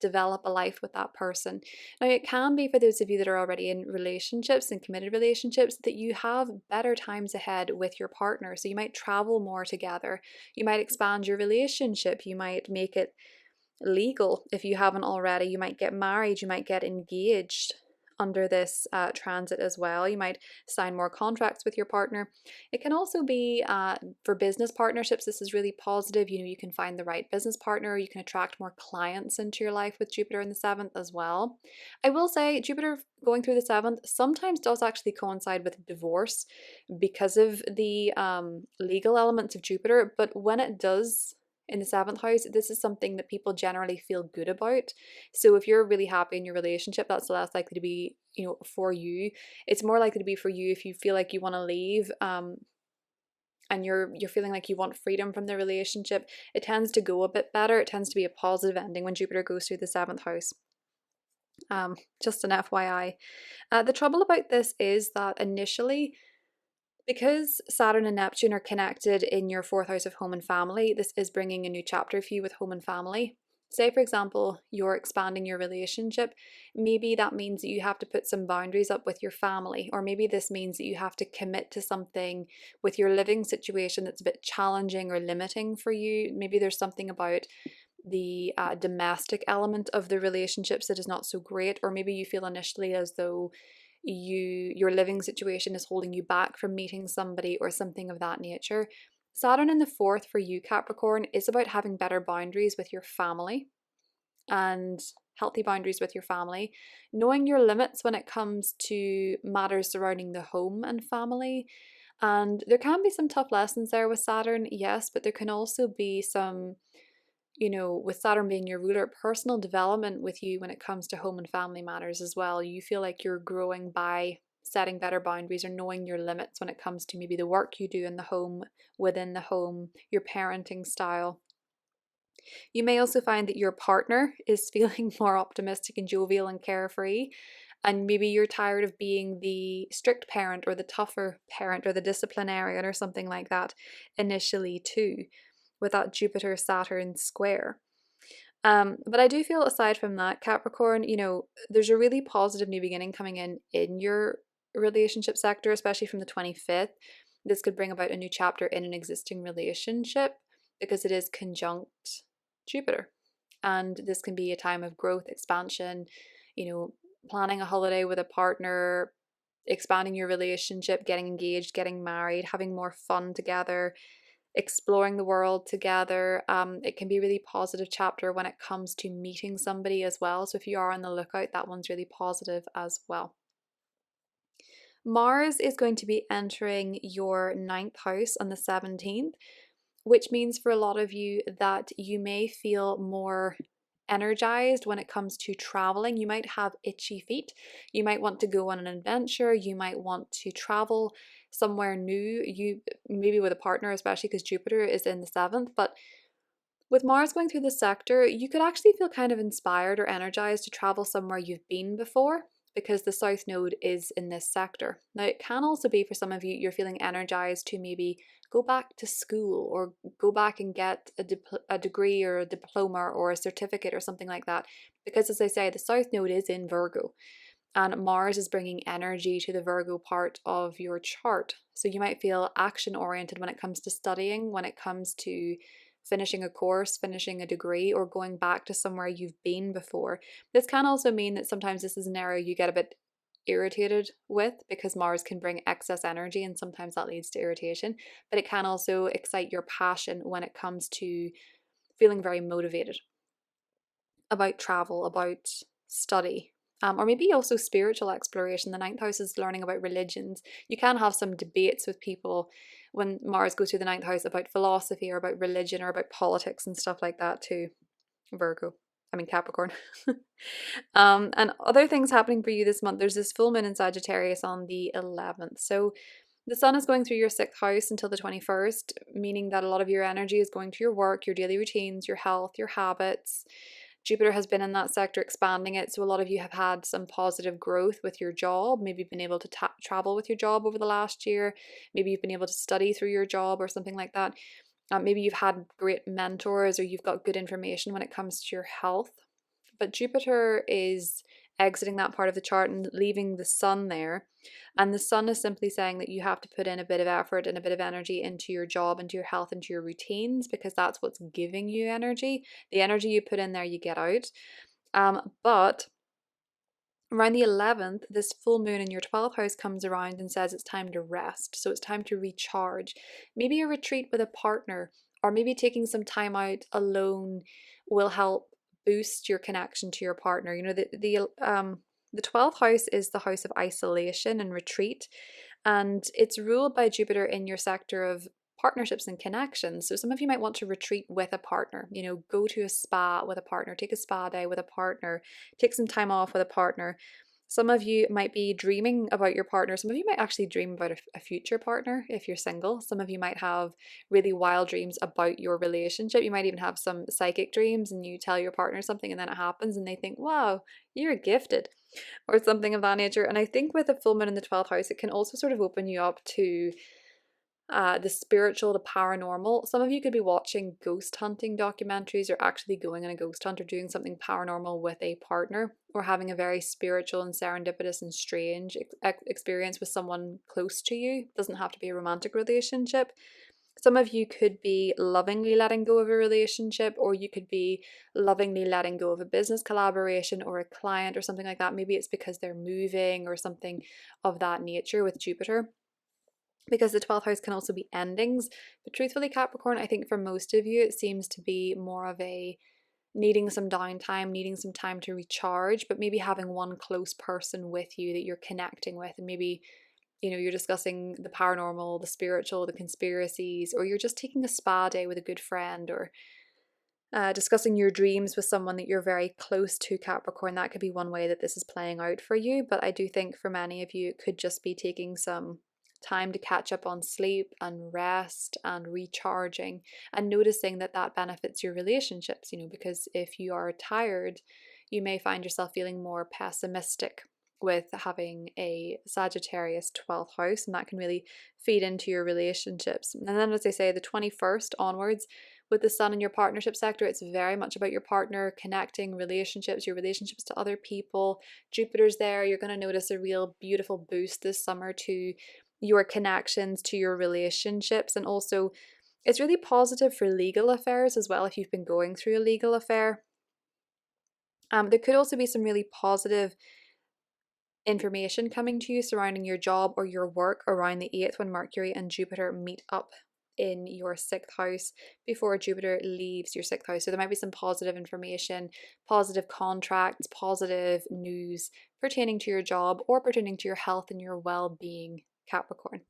Speaker 1: develop a life with that person. Now, it can be for those of you that are already in relationships and committed relationships that you have better times ahead with your partner. So you might travel more together. You might expand your relationship. You might make it legal if you haven't already. You might get married. You might get engaged under this transit as well. You might sign more contracts with your partner. It can also be for business partnerships. This is really positive. You can find the right business partner. You can attract more clients into your life with Jupiter in the 7th as well. I will say Jupiter going through the 7th sometimes does actually coincide with divorce because of the legal elements of Jupiter. But when it does, in the 7th house, this is something that people generally feel good about. So if you're really happy in your relationship, that's less likely to be, you know, for you. It's more likely to be for you if you feel like you want to leave, and you're feeling like you want freedom from the relationship. It tends to go a bit better. It tends to be a positive ending when Jupiter goes through the 7th house. Just an FYI. The trouble about this is that initially, because Saturn and Neptune are connected in your 4th house of home and family, this is bringing a new chapter for you with home and family. Say, for example, you're expanding your relationship. Maybe that means that you have to put some boundaries up with your family, or maybe this means that you have to commit to something with your living situation that's a bit challenging or limiting for you. Maybe there's something about the domestic element of the relationships that is not so great, or maybe you feel initially as though your living situation is holding you back from meeting somebody or something of that nature. Saturn in the 4th for you, Capricorn, is about having better boundaries with your family and healthy boundaries with your family, knowing your limits when it comes to matters surrounding the home and family. And there can be some tough lessons there with Saturn, yes, but there can also be some, you know, with Saturn being your ruler, personal development with you when it comes to home and family matters as well. You feel like you're growing by setting better boundaries or knowing your limits when it comes to maybe the work you do in the home, within the home, your parenting style. You may also find that your partner is feeling more optimistic and jovial and carefree, and maybe you're tired of being the strict parent or the tougher parent or the disciplinarian or something like that initially too, with that Jupiter Saturn square. But I do feel, aside from that, Capricorn, you know, there's a really positive new beginning coming in your relationship sector, especially from the 25th. This could bring about a new chapter in an existing relationship because it is conjunct Jupiter. And this can be a time of growth, expansion, you know, planning a holiday with a partner, expanding your relationship, getting engaged, getting married, having more fun together, exploring the world together. It can be a really positive chapter when it comes to meeting somebody as well. So if you are on the lookout, that one's really positive as well. Mars is going to be entering your 9th house on the 17th, which means for a lot of you that you may feel more energized when it comes to traveling. You might have itchy feet. You might want to go on an adventure. You might want to travel somewhere new. You maybe with a partner, especially because Jupiter is in the 7th. But with Mars going through the sector, you could actually feel kind of inspired or energized to travel somewhere you've been before, because the South Node is in this sector. Now, it can also be for some of you, you're feeling energized to maybe go back to school or go back and get a degree or a diploma or a certificate or something like that. Because as I say, the South Node is in Virgo and Mars is bringing energy to the Virgo part of your chart. So you might feel action oriented when it comes to studying, when it comes to finishing a course, finishing a degree, or going back to somewhere you've been before. This can also mean that sometimes this is an area you get a bit irritated with because Mars can bring excess energy and sometimes that leads to irritation, but it can also excite your passion when it comes to feeling very motivated about travel, about study. Or maybe also spiritual exploration. The 9th house is learning about religions. You can have some debates with people when Mars goes through the 9th house about philosophy or about religion or about politics and stuff like that too. Capricorn. And other things happening for you this month. There's this full moon in Sagittarius on the 11th. So the sun is going through your 6th house until the 21st, meaning that a lot of your energy is going to your work, your daily routines, your health, your habits. Jupiter has been in that sector expanding it, so a lot of you have had some positive growth with your job. Maybe you've been able to travel with your job over the last year. Maybe you've been able to study through your job or something like that. Maybe you've had great mentors or you've got good information when it comes to your health. But Jupiter is exiting that part of the chart and leaving the sun there. And the sun is simply saying that you have to put in a bit of effort and a bit of energy into your job, into your health, into your routines, because that's what's giving you energy. The energy you put in there, you get out. But around the 11th, this full moon in your 12th house comes around and says it's time to rest. So it's time to recharge. Maybe a retreat with a partner, or maybe taking some time out alone will help boost your connection to your partner. You know, the 12th house is the house of isolation and retreat, and it's ruled by Jupiter in your sector of partnerships and connections. So some of you might want to retreat with a partner, you know, go to a spa with a partner, take a spa day with a partner, take some time off with a partner. Some of you might be dreaming about your partner. Some of you might actually dream about a future partner if you're single. Some of you might have really wild dreams about your relationship. You might even have some psychic dreams and you tell your partner something and then it happens and they think, wow, you're gifted, or something of that nature. And I think with the full moon in the 12th house, it can also sort of open you up to the spiritual, the paranormal. Some of you could be watching ghost hunting documentaries, or actually going on a ghost hunt, or doing something paranormal with a partner, or having a very spiritual and serendipitous and strange experience with someone close to you. It doesn't have to be a romantic relationship. Some of you could be lovingly letting go of a relationship, or you could be lovingly letting go of a business collaboration or a client or something like that. Maybe it's because they're moving or something of that nature with Jupiter, because the 12th house can also be endings. But truthfully, Capricorn, I think for most of you, it seems to be more of a needing some downtime, needing some time to recharge, but maybe having one close person with you that you're connecting with. And maybe, you know, you're discussing the paranormal, the spiritual, the conspiracies, or you're just taking a spa day with a good friend, or discussing your dreams with someone that you're very close to, Capricorn. That could be one way that this is playing out for you. But I do think for many of you, it could just be taking some time to catch up on sleep and rest and recharging, and noticing that that benefits your relationships, you know, because if you are tired, you may find yourself feeling more pessimistic with having a Sagittarius 12th house, and that can really feed into your relationships. And then, as I say, the 21st onwards, with the sun in your partnership sector, it's very much about your partner, connecting relationships, your relationships to other people. Jupiter's there. You're going to notice a real beautiful boost this summer to your connections, to your relationships. And also, it's really positive for legal affairs as well if you've been going through a legal affair. There could also be some really positive information coming to you surrounding your job or your work around the 8th, when Mercury and Jupiter meet up in your 6th house before Jupiter leaves your 6th house. So there might be some positive information, positive contracts, positive news pertaining to your job or pertaining to your health and your well-being, Capricorn.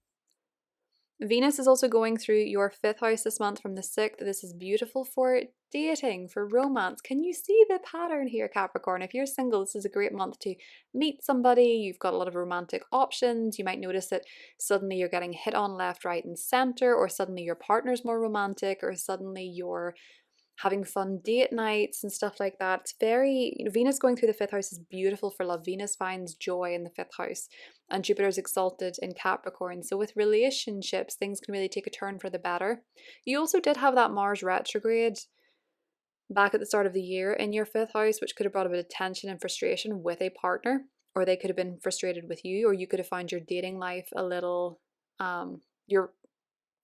Speaker 1: Venus is also going through your 5th house this month from the 6th. This is beautiful for dating, for romance. Can you see the pattern here, Capricorn? If you're single, this is a great month to meet somebody. You've got a lot of romantic options. You might notice that suddenly you're getting hit on left, right, and center, or suddenly your partner's more romantic, or suddenly you're having fun date nights and stuff like that. It's very, you know, Venus going through the 5th house is beautiful for love. Venus finds joy in the 5th house, and Jupiter is exalted in Capricorn. So with relationships, things can really take a turn for the better. You also did have that Mars retrograde back at the start of the year in your 5th house, which could have brought a bit of tension and frustration with a partner, or they could have been frustrated with you, or you could have found your dating life a little, your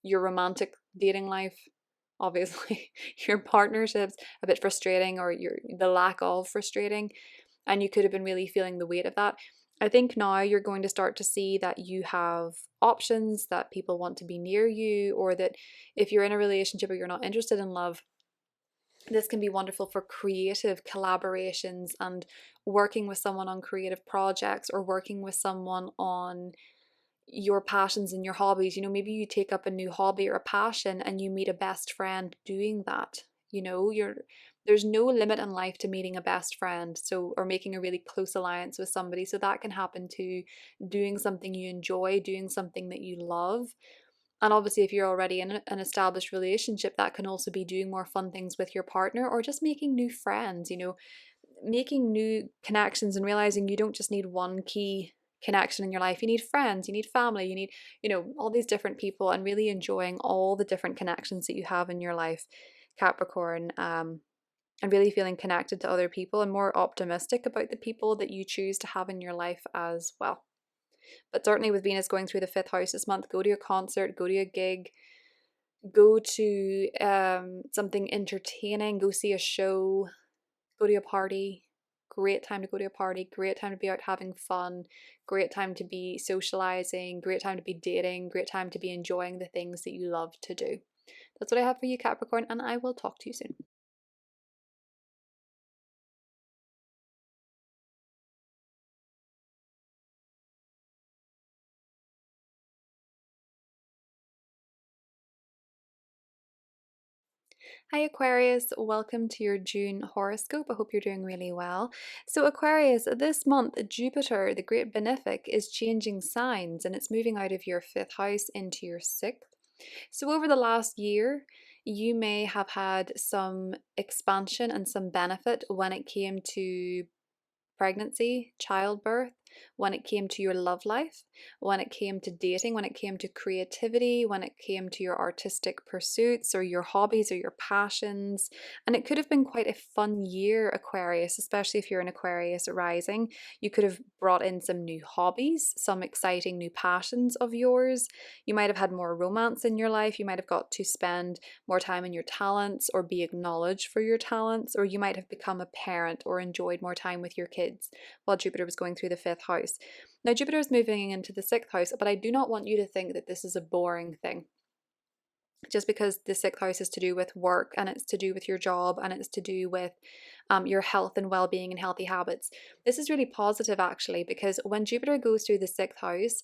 Speaker 1: romantic dating life, obviously your partnerships a bit frustrating, or the lack of frustrating, and you could have been really feeling the weight of that. I think now you're going to start to see that you have options, that people want to be near you, or that if you're in a relationship or you're not interested in love, this can be wonderful for creative collaborations and working with someone on creative projects, or working with someone on your passions and your hobbies. You know, maybe you take up a new hobby or a passion and you meet a best friend doing that. You know, there's no limit in life to meeting a best friend, so, or making a really close alliance with somebody. So that can happen to doing something you enjoy, doing something that you love. And obviously, if you're already in an established relationship, that can also be doing more fun things with your partner, or just making new friends, you know, making new connections and realizing you don't just need one key connection in your life. You need friends, you need family, you need, you know, all these different people, and really enjoying all the different connections that you have in your life, Capricorn, and really feeling connected to other people and more optimistic about the people that you choose to have in your life as well. But certainly with Venus going through the 5th house this month, go to a concert, go to a gig, go to something entertaining, go see a show, go to a party. Great time to go to a party, great time to be out having fun, great time to be socializing, great time to be dating, great time to be enjoying the things that you love to do. That's what I have for you, Capricorn, and I will talk to you soon. Hi Aquarius, welcome to your June horoscope. I hope you're doing really well. So Aquarius, this month Jupiter, the great benefic, is changing signs and it's moving out of your fifth house into your sixth. So over the last year, you may have had some expansion and some benefit when it came to pregnancy, childbirth, when it came to your love life, when it came to dating, when it came to creativity, when it came to your artistic pursuits or your hobbies or your passions. And it could have been quite a fun year, Aquarius, especially if you're an Aquarius rising. You could have brought in some new hobbies, some exciting new passions of yours. You might have had more romance in your life. You might have got to spend more time in your talents or be acknowledged for your talents, or you might have become a parent or enjoyed more time with your kids while Jupiter was going through the fifth house. Now, Jupiter is moving into the sixth house, but I do not want you to think that this is a boring thing. Just because the sixth house is to do with work and it's to do with your job and it's to do with your health and well-being and healthy habits. This is really positive actually, because when Jupiter goes through the sixth house,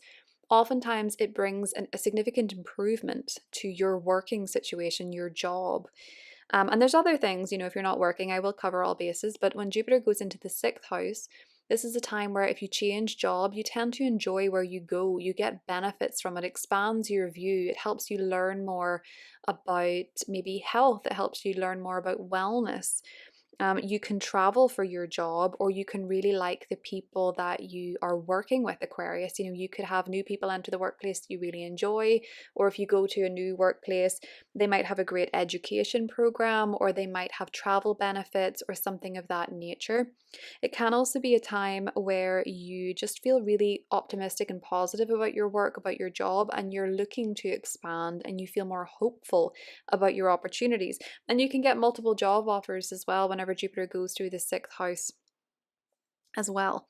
Speaker 1: oftentimes it brings a significant improvement to your working situation, your job. And there's other things, if you're not working, I will cover all bases. But when Jupiter goes into the sixth house, this is a time where if you change job, you tend to enjoy where you go. You get benefits from it, expands your view. It helps you learn more about maybe health. It helps you learn more about wellness. You can travel for your job, or you can really like the people that you are working with, Aquarius. You could have new people enter the workplace that you really enjoy, or if you go to a new workplace, they might have a great education program, or they might have travel benefits or something of that nature. It can also be a time where you just feel really optimistic and positive about your work, about your job, and you're looking to expand and you feel more hopeful about your opportunities. And you can get multiple job offers as well whenever Jupiter goes through the sixth house as well.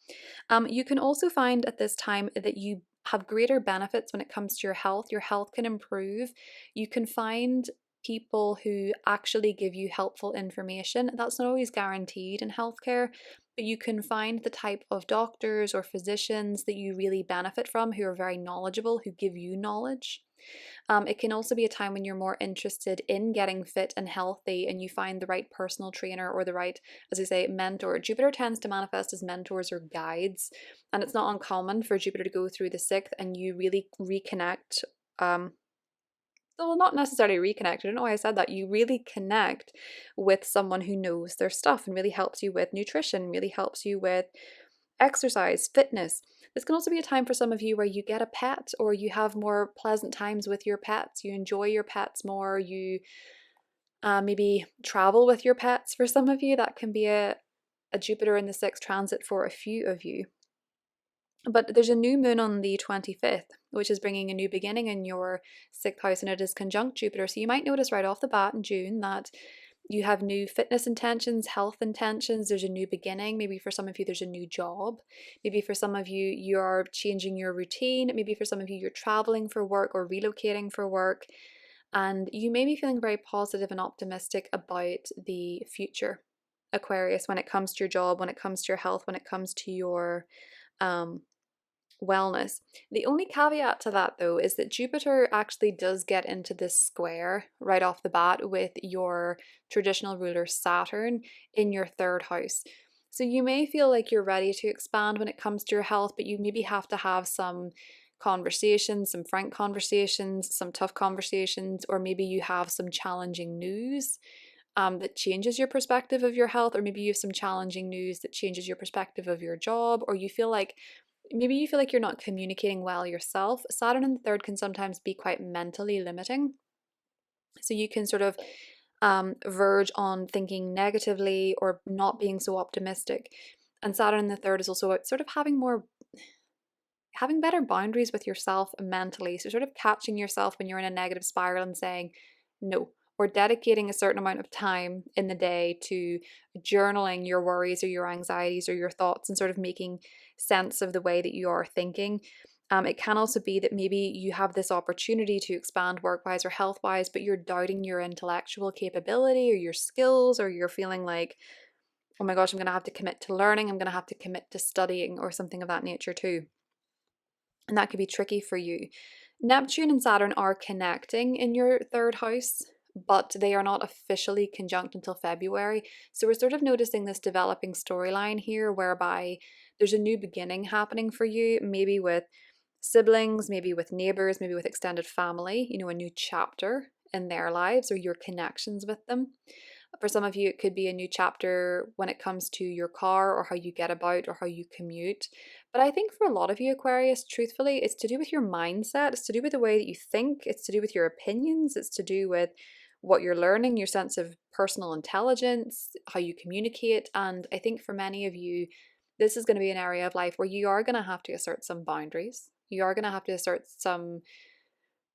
Speaker 1: You can also find at this time that you have greater benefits when it comes to your health. Your health can improve. You can find people who actually give you helpful information. That's not always guaranteed in healthcare, but you can find the type of doctors or physicians that you really benefit from, who are very knowledgeable, who give you knowledge. It can also be a time when you're more interested in getting fit and healthy and you find the right personal trainer or the right, as I say, mentor. Jupiter tends to manifest as mentors or guides, and it's not uncommon for Jupiter to go through the sixth and you really reconnect. Well, not necessarily reconnect. I don't know why I said that. You really connect with someone who knows their stuff and really helps you with nutrition, really helps you with exercise, fitness. This can also be a time for some of you where you get a pet or you have more pleasant times with your pets. You enjoy your pets more. You maybe travel with your pets. For some of you, that can be a Jupiter in the sixth transit for a few of you. But there's a new moon on the 25th, which is bringing a new beginning in your sixth house, and it is conjunct Jupiter. So you might notice right off the bat in June that you have new fitness intentions, health intentions. There's a new beginning. Maybe for some of you, there's a new job. Maybe for some of you, you're changing your routine. Maybe for some of you, you're traveling for work or relocating for work. And you may be feeling very positive and optimistic about the future, Aquarius, when it comes to your job, when it comes to your health, when it comes to your wellness. The only caveat to that though is that Jupiter actually does get into this square right off the bat with your traditional ruler Saturn in your third house. So you may feel like you're ready to expand when it comes to your health, but you maybe have to have some conversations, some frank conversations, some tough conversations, or maybe you have some challenging news that changes your perspective of your health, or maybe you have some challenging news that changes your perspective of your job, or you feel like maybe you feel like you're not communicating well yourself. Saturn in the third can sometimes be quite mentally limiting. So you can sort of verge on thinking negatively or not being so optimistic. And Saturn in the third is also about sort of having better boundaries with yourself mentally. So sort of catching yourself when you're in a negative spiral and saying no, or dedicating a certain amount of time in the day to journaling your worries or your anxieties or your thoughts and sort of making sense of the way that you are thinking. It can also be that maybe you have this opportunity to expand work-wise or health-wise, but you're doubting your intellectual capability or your skills, or you're feeling like, oh my gosh, I'm going to have to commit to learning, I'm going to have to commit to studying, or something of that nature too. And that could be tricky for you. Neptune and Saturn are connecting in your third house but they are not officially conjunct until February. So we're sort of noticing this developing storyline here whereby there's a new beginning happening for you, maybe with siblings, maybe with neighbors, maybe with extended family, you know, a new chapter in their lives or your connections with them. For some of you, it could be a new chapter when it comes to your car or how you get about or how you commute. But I think for a lot of you, Aquarius, truthfully, it's to do with your mindset. It's to do with the way that you think. It's to do with your opinions. It's to do with what you're learning, your sense of personal intelligence, how you communicate. And I think for many of you, this is going to be an area of life where you are going to have to assert some boundaries. You are going to have to assert some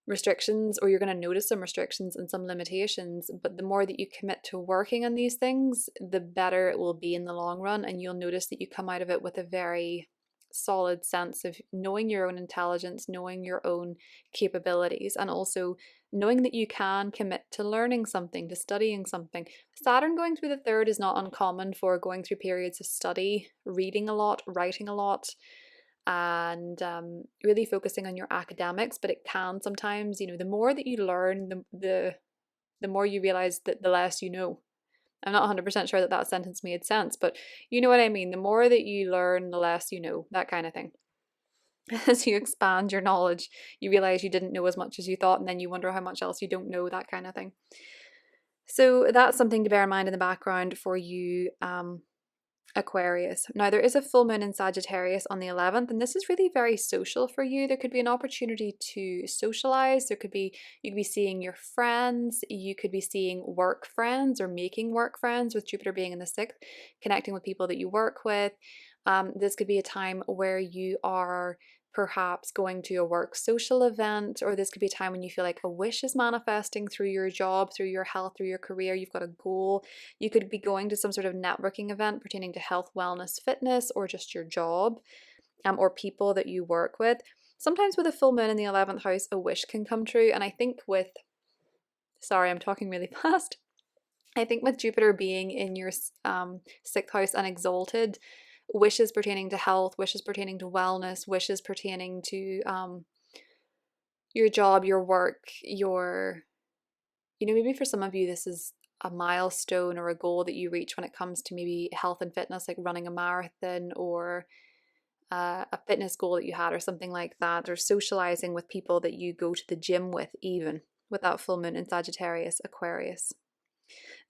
Speaker 1: restrictions, or you're going to notice some restrictions and some limitations. But the more that you commit to working on these things, the better it will be in the long run. And you'll notice that you come out of it with a very solid sense of knowing your own intelligence, knowing your own capabilities, and also knowing that you can commit to learning something, to studying something. Saturn going through the third is not uncommon for going through periods of study, reading a lot, writing a lot, and really focusing on your academics. But it can sometimes, you know, the more that you learn, the more you realize that the less you know. I'm not 100% sure that that sentence made sense, but you know what I mean. The more that you learn, the less you know, that kind of thing. As you expand your knowledge, you realize you didn't know as much as you thought, and then you wonder how much else you don't know, that kind of thing. So that's something to bear in mind in the background for you, Aquarius. Now, there is a full moon in Sagittarius on the 11th, and this is really very social for you. There could be an opportunity to socialize. You could be seeing your friends. You could be seeing work friends or making work friends, with Jupiter being in the 6th, connecting with people that you work with. This could be a time where you are perhaps going to a work social event, or this could be a time when you feel like a wish is manifesting through your job, through your health, through your career. You've got a goal. You could be going to some sort of networking event pertaining to health, wellness, fitness, or just your job, or people that you work with. Sometimes with a full moon in the 11th house, a wish can come true. And I think with, sorry, I'm talking really fast. I think with Jupiter being in your 6th house and exalted, wishes pertaining to health, wishes pertaining to wellness, wishes pertaining to your job, your work, your, you know, maybe for some of you this is a milestone or a goal that you reach when it comes to maybe health and fitness, like running a marathon, or a fitness goal that you had or something like that, or socializing with people that you go to the gym with, even with that full moon in Sagittarius, Aquarius.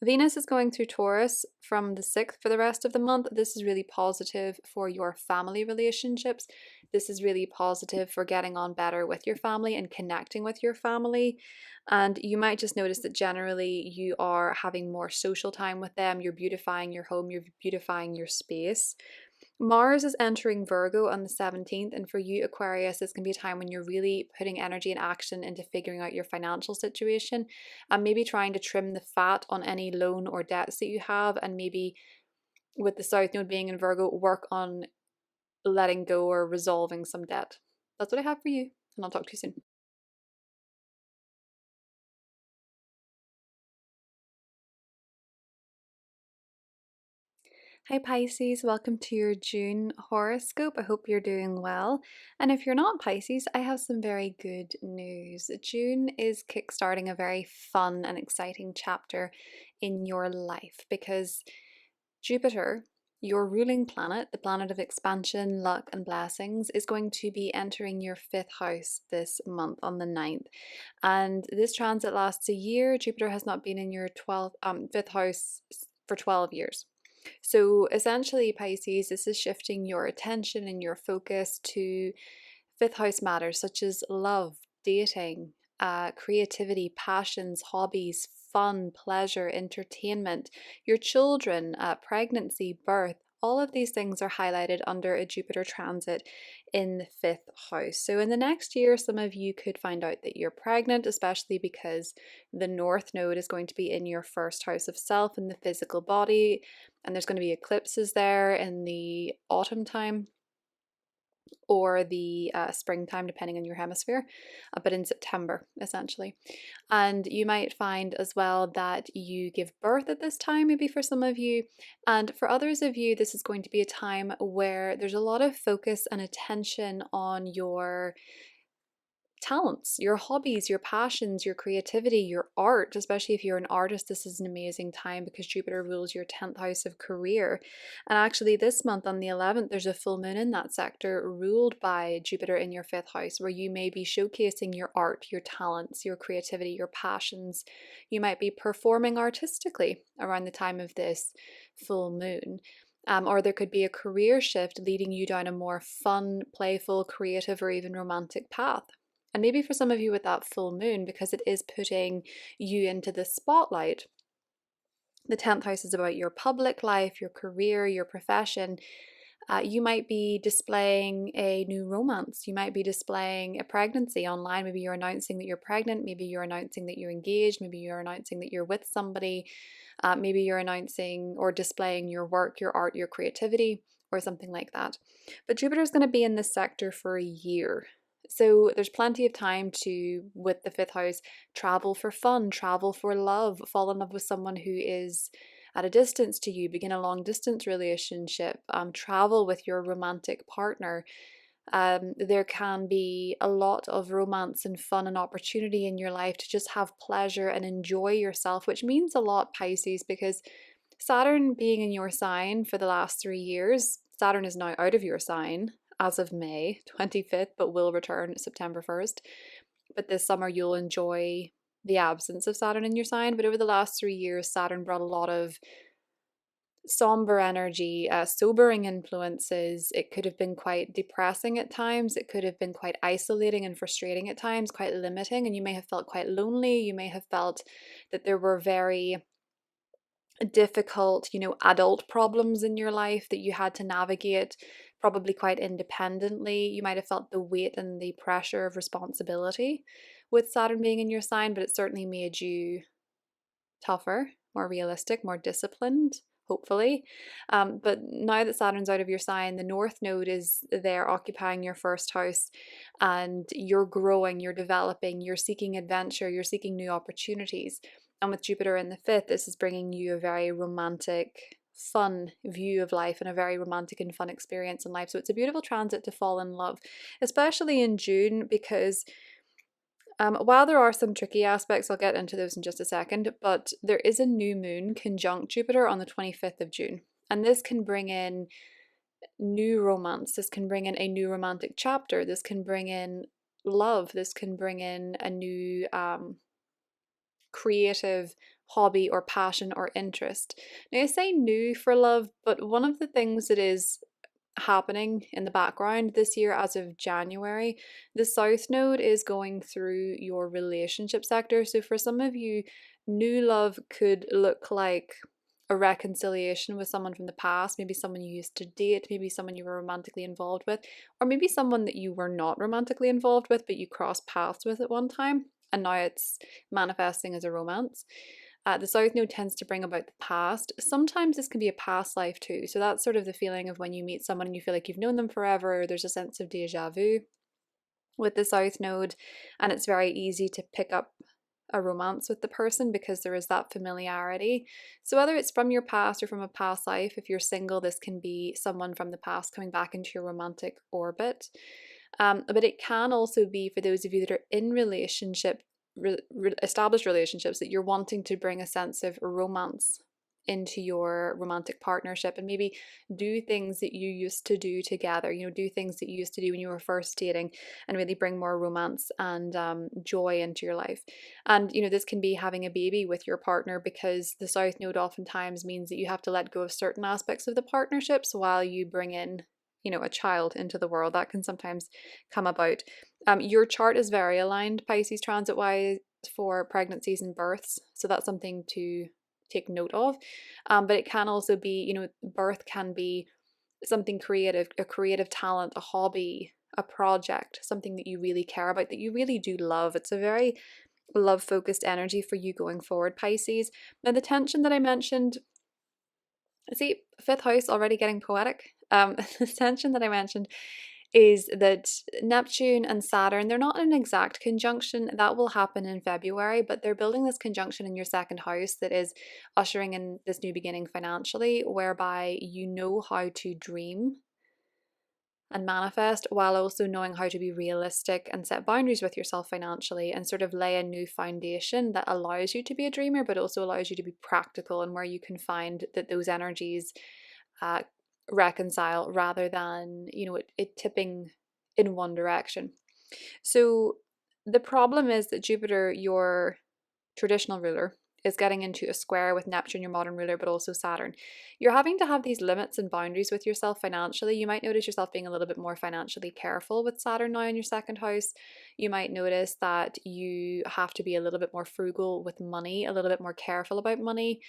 Speaker 1: Venus is going through Taurus from the 6th for the rest of the month. This is really positive for your family relationships. This is really positive for getting on better with your family and connecting with your family. And you might just notice that generally you are having more social time with them. You're beautifying your home, you're beautifying your space. Mars is entering Virgo on the 17th, and for you, Aquarius, this can be a time when you're really putting energy and action into figuring out your financial situation, and maybe trying to trim the fat on any loan or debts that you have, and maybe with the South Node being in Virgo, work on letting go or resolving some debt. That's what I have for you, and I'll talk to you soon. Hi Pisces, welcome to your June horoscope. I hope you're doing well. And if you're not Pisces, I have some very good news. June is kickstarting a very fun and exciting chapter in your life, because Jupiter, your ruling planet, the planet of expansion, luck, and blessings, is going to be entering your 5th house this month on the 9th. And this transit lasts a year. Jupiter has not been in your 5th house for 12 years. So essentially, Pisces, this is shifting your attention and your focus to 5th house matters such as love, dating, creativity, passions, hobbies, fun, pleasure, entertainment, your children, pregnancy, birth. All of these things are highlighted under a Jupiter transit in the 5th house. So in the next year, some of you could find out that you're pregnant, especially because the North Node is going to be in your 1st house of self and the physical body. And there's going to be eclipses there in the autumn time or the springtime, depending on your hemisphere, but in September, essentially. And you might find as well that you give birth at this time, maybe for some of you. And for others of you, this is going to be a time where there's a lot of focus and attention on your talents, your hobbies, your passions, your creativity, your art. Especially if you're an artist, this is an amazing time because Jupiter rules your 10th house of career. And actually, this month on the 11th, there's a full moon in that sector ruled by Jupiter in your 5th house, where you may be showcasing your art, your talents, your creativity, your passions. You might be performing artistically around the time of this full moon. Or there could be a career shift leading you down a more fun, playful, creative, or even romantic path. And maybe for some of you with that full moon, because it is putting you into the spotlight. The 10th house is about your public life, your career, your profession. You might be displaying a new romance. You might be displaying a pregnancy online. Maybe you're announcing that you're pregnant. Maybe you're announcing that you're engaged. Maybe you're announcing that you're with somebody. Maybe you're announcing or displaying your work, your art, your creativity, or something like that. But Jupiter is going to be in this sector for a year. So there's plenty of time to, with the 5th house, travel for fun, travel for love, fall in love with someone who is at a distance to you, begin a long distance relationship, travel with your romantic partner. There can be a lot of romance and fun and opportunity in your life to just have pleasure and enjoy yourself, which means a lot, Pisces, because Saturn being in your sign for the last 3 years, Saturn is now out of your sign as of May 25th, but will return September 1st. But this summer you'll enjoy the absence of Saturn in your sign. But over the last 3 years, Saturn brought a lot of somber energy, sobering influences. It could have been quite depressing at times. It could have been quite isolating and frustrating at times, quite limiting. And you may have felt quite lonely. You may have felt that there were very difficult, adult problems in your life that you had to navigate, probably quite independently. You might have felt the weight and the pressure of responsibility with Saturn being in your sign, but it certainly made you tougher, more realistic, more disciplined, hopefully. But now that Saturn's out of your sign, the North Node is there occupying your 1st house, and you're growing, you're developing, you're seeking adventure, you're seeking new opportunities. And with Jupiter in the 5th, this is bringing you a very romantic, fun view of life and a very romantic and fun experience in life. So it's a beautiful transit to fall in love, especially in June, because while there are some tricky aspects, I'll get into those in just a second, but there is a new moon conjunct Jupiter on the 25th of June. And this can bring in new romance. This can bring in a new romantic chapter. This can bring in love. This can bring in a new creative hobby or passion or interest. Now, I say new for love, but one of the things that is happening in the background this year as of January, the South Node is going through your relationship sector. So for some of you, new love could look like a reconciliation with someone from the past, maybe someone you used to date, maybe someone you were romantically involved with, or maybe someone that you were not romantically involved with, but you crossed paths with at one time, and now it's manifesting as a romance. The South Node tends to bring about the past. Sometimes this can be a past life too. So that's sort of the feeling of when you meet someone and you feel like you've known them forever. There's a sense of deja vu with the South Node, and it's very easy to pick up a romance with the person because there is that familiarity. So whether it's from your past or from a past life, if you're single, this can be someone from the past coming back into your romantic orbit. But it can also be for those of you that are in established relationships, that you're wanting to bring a sense of romance into your romantic partnership and maybe do things that you used to do together, do things that you used to do when you were first dating and really bring more romance and joy into your life. And this can be having a baby with your partner, because the South Node oftentimes means that you have to let go of certain aspects of the partnerships while you bring in a child into the world. That can sometimes come about. Your chart is very aligned, Pisces transit wise, for pregnancies and births, so that's something to take note of. But it can also be, birth can be something creative, a creative talent, a hobby, a project, something that you really care about, that you really do love. It's a very love focused energy for you going forward, Pisces. Now, the tension that I mentioned, see, 5th house already getting poetic. The tension that I mentioned is that Neptune and Saturn, they're not in an exact conjunction. That will happen in February, but they're building this conjunction in your 2nd house that is ushering in this new beginning financially, whereby you know how to dream and manifest, while also knowing how to be realistic and set boundaries with yourself financially and sort of lay a new foundation that allows you to be a dreamer, but also allows you to be practical, and where you can find that those energies uh, reconcile rather than, it tipping in one direction. So the problem is that Jupiter, your traditional ruler, is getting into a square with Neptune, your modern ruler, but also Saturn. You're having to have these limits and boundaries with yourself financially. You might notice yourself being a little bit more financially careful with Saturn now in your second house. You might notice that you have to be a little bit more frugal with money, a little bit more careful about money.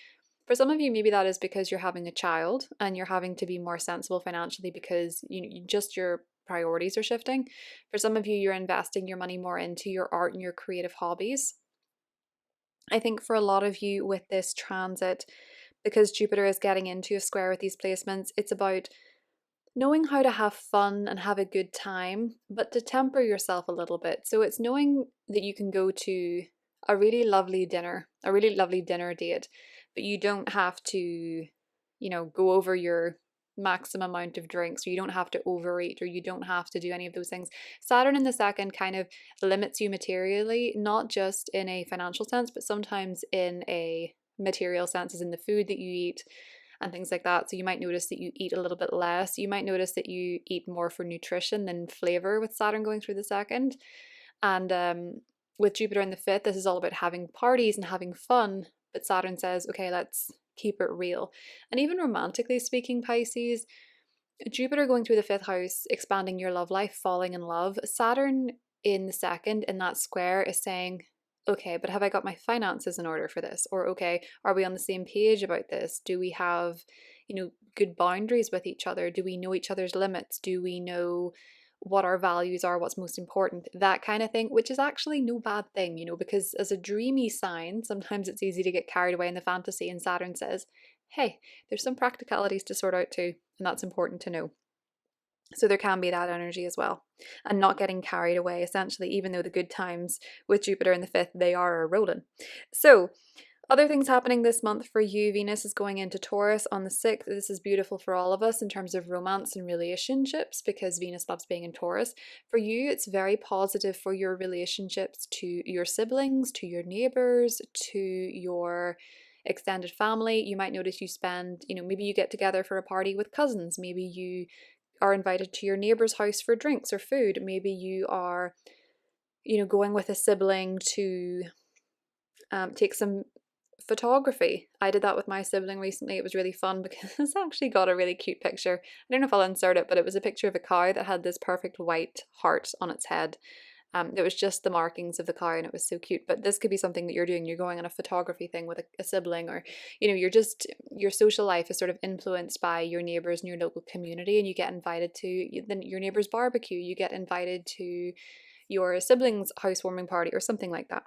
Speaker 1: For some of you, maybe that is because you're having a child and you're having to be more sensible financially because just your priorities are shifting. For some of you, you're investing your money more into your art and your creative hobbies. I think for a lot of you with this transit, because Jupiter is getting into a square with these placements, it's about knowing how to have fun and have a good time, but to temper yourself a little bit. So it's knowing that you can go to a really lovely dinner date, but you don't have to, go over your maximum amount of drinks, or you don't have to overeat, or you don't have to do any of those things. Saturn in the second kind of limits you materially, not just in a financial sense, but sometimes in a material sense, as in the food that you eat and things like that. So you might notice that you eat a little bit less. You might notice that you eat more for nutrition than flavor with Saturn going through the second. And with Jupiter in the fifth, this is all about having parties and having fun. But Saturn says, okay, let's keep it real. And even romantically speaking, Pisces, Jupiter going through the fifth house, expanding your love life, falling in love. Saturn in the second in that square is saying, okay, but have I got my finances in order for this? Or, okay, are we on the same page about this? Do we have, good boundaries with each other? Do we know each other's limits? Do we know what our values are, what's most important, that kind of thing, which is actually no bad thing, because as a dreamy sign, sometimes it's easy to get carried away in the fantasy, and Saturn says, hey, there's some practicalities to sort out too, and that's important to know. So there can be that energy as well, and not getting carried away, essentially, even though the good times with Jupiter in the fifth, they are rolling. So other things happening this month for you, Venus is going into Taurus on the 6th. This is beautiful for all of us in terms of romance and relationships, because Venus loves being in Taurus. For you, it's very positive for your relationships to your siblings, to your neighbors, to your extended family. You might notice you spend, maybe you get together for a party with cousins. Maybe you are invited to your neighbor's house for drinks or food. Maybe you are, going with a sibling to take some photography. I did that with my sibling recently. It was really fun because it's actually got a really cute picture. I don't know if I'll insert it, but it was a picture of a cow that had this perfect white heart on its head. It was just the markings of the cow, and it was so cute. But this could be something that you're doing. You're going on a photography thing with a sibling, or your social life is sort of influenced by your neighbors and your local community, and you get invited to your neighbor's barbecue. You get invited to your sibling's housewarming party or something like that.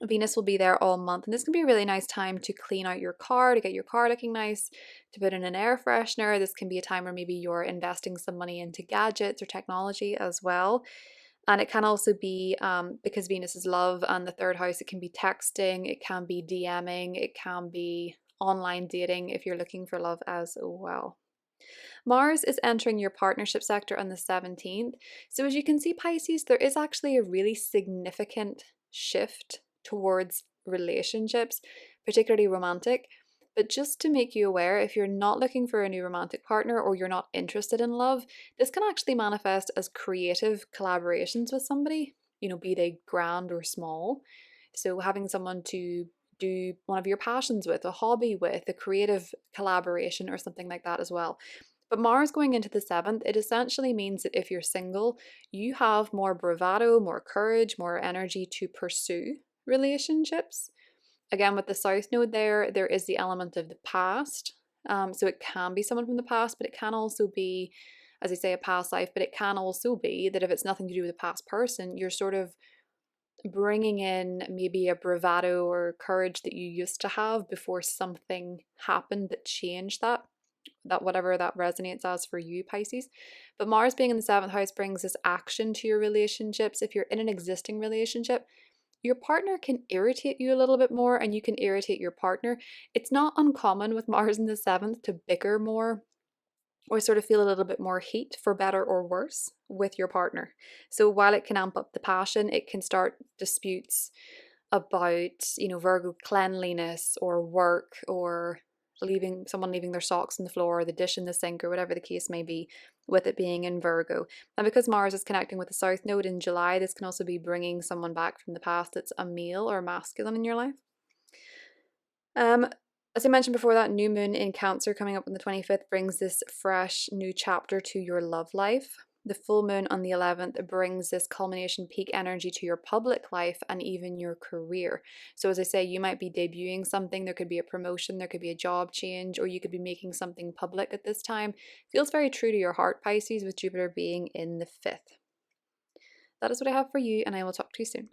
Speaker 1: Venus will be there all month, and this can be a really nice time to clean out your car, to get your car looking nice, to put in an air freshener. This can be a time where maybe you're investing some money into gadgets or technology as well. And it can also be, because Venus is love and the third house, it can be texting, it can be DMing, it can be online dating if you're looking for love as well. Mars is entering your partnership sector on the 17th. So as you can see, Pisces, there is actually a really significant shift towards relationships, particularly romantic. But just to make you aware, if you're not looking for a new romantic partner or you're not interested in love, this can actually manifest as creative collaborations with somebody, be they grand or small. So having someone to do one of your passions with, a hobby with, a creative collaboration or something like that as well. But Mars going into the 7th, it essentially means that if you're single, you have more bravado, more courage, more energy to pursue relationships. Again, with the South Node there is the element of the past. So it can be someone from the past, but it can also be, as I say, a past life, but it can also be that if it's nothing to do with a past person, you're sort of bringing in maybe a bravado or courage that you used to have before something happened that changed that whatever that resonates as for you, Pisces. But Mars being in the 7th house brings this action to your relationships. If you're in an existing relationship, your partner can irritate you a little bit more, and you can irritate your partner. It's not uncommon with Mars in the 7th to bicker more or sort of feel a little bit more heat, for better or worse, with your partner. So while it can amp up the passion, it can start disputes about, Virgo cleanliness or work, or someone leaving their socks on the floor or the dish in the sink, or whatever the case may be, with it being in Virgo. And because Mars is connecting with the South Node in July, this can also be bringing someone back from the past that's a male or masculine in your life. As I mentioned before, that new moon in Cancer coming up on the 25th brings this fresh new chapter to your love life. The full moon on the 11th brings this culmination peak energy to your public life and even your career. So as I say, you might be debuting something. There could be a promotion, there could be a job change, or you could be making something public at this time. Feels very true to your heart, Pisces, with Jupiter being in the 5th. That is what I have for you, and I will talk to you soon.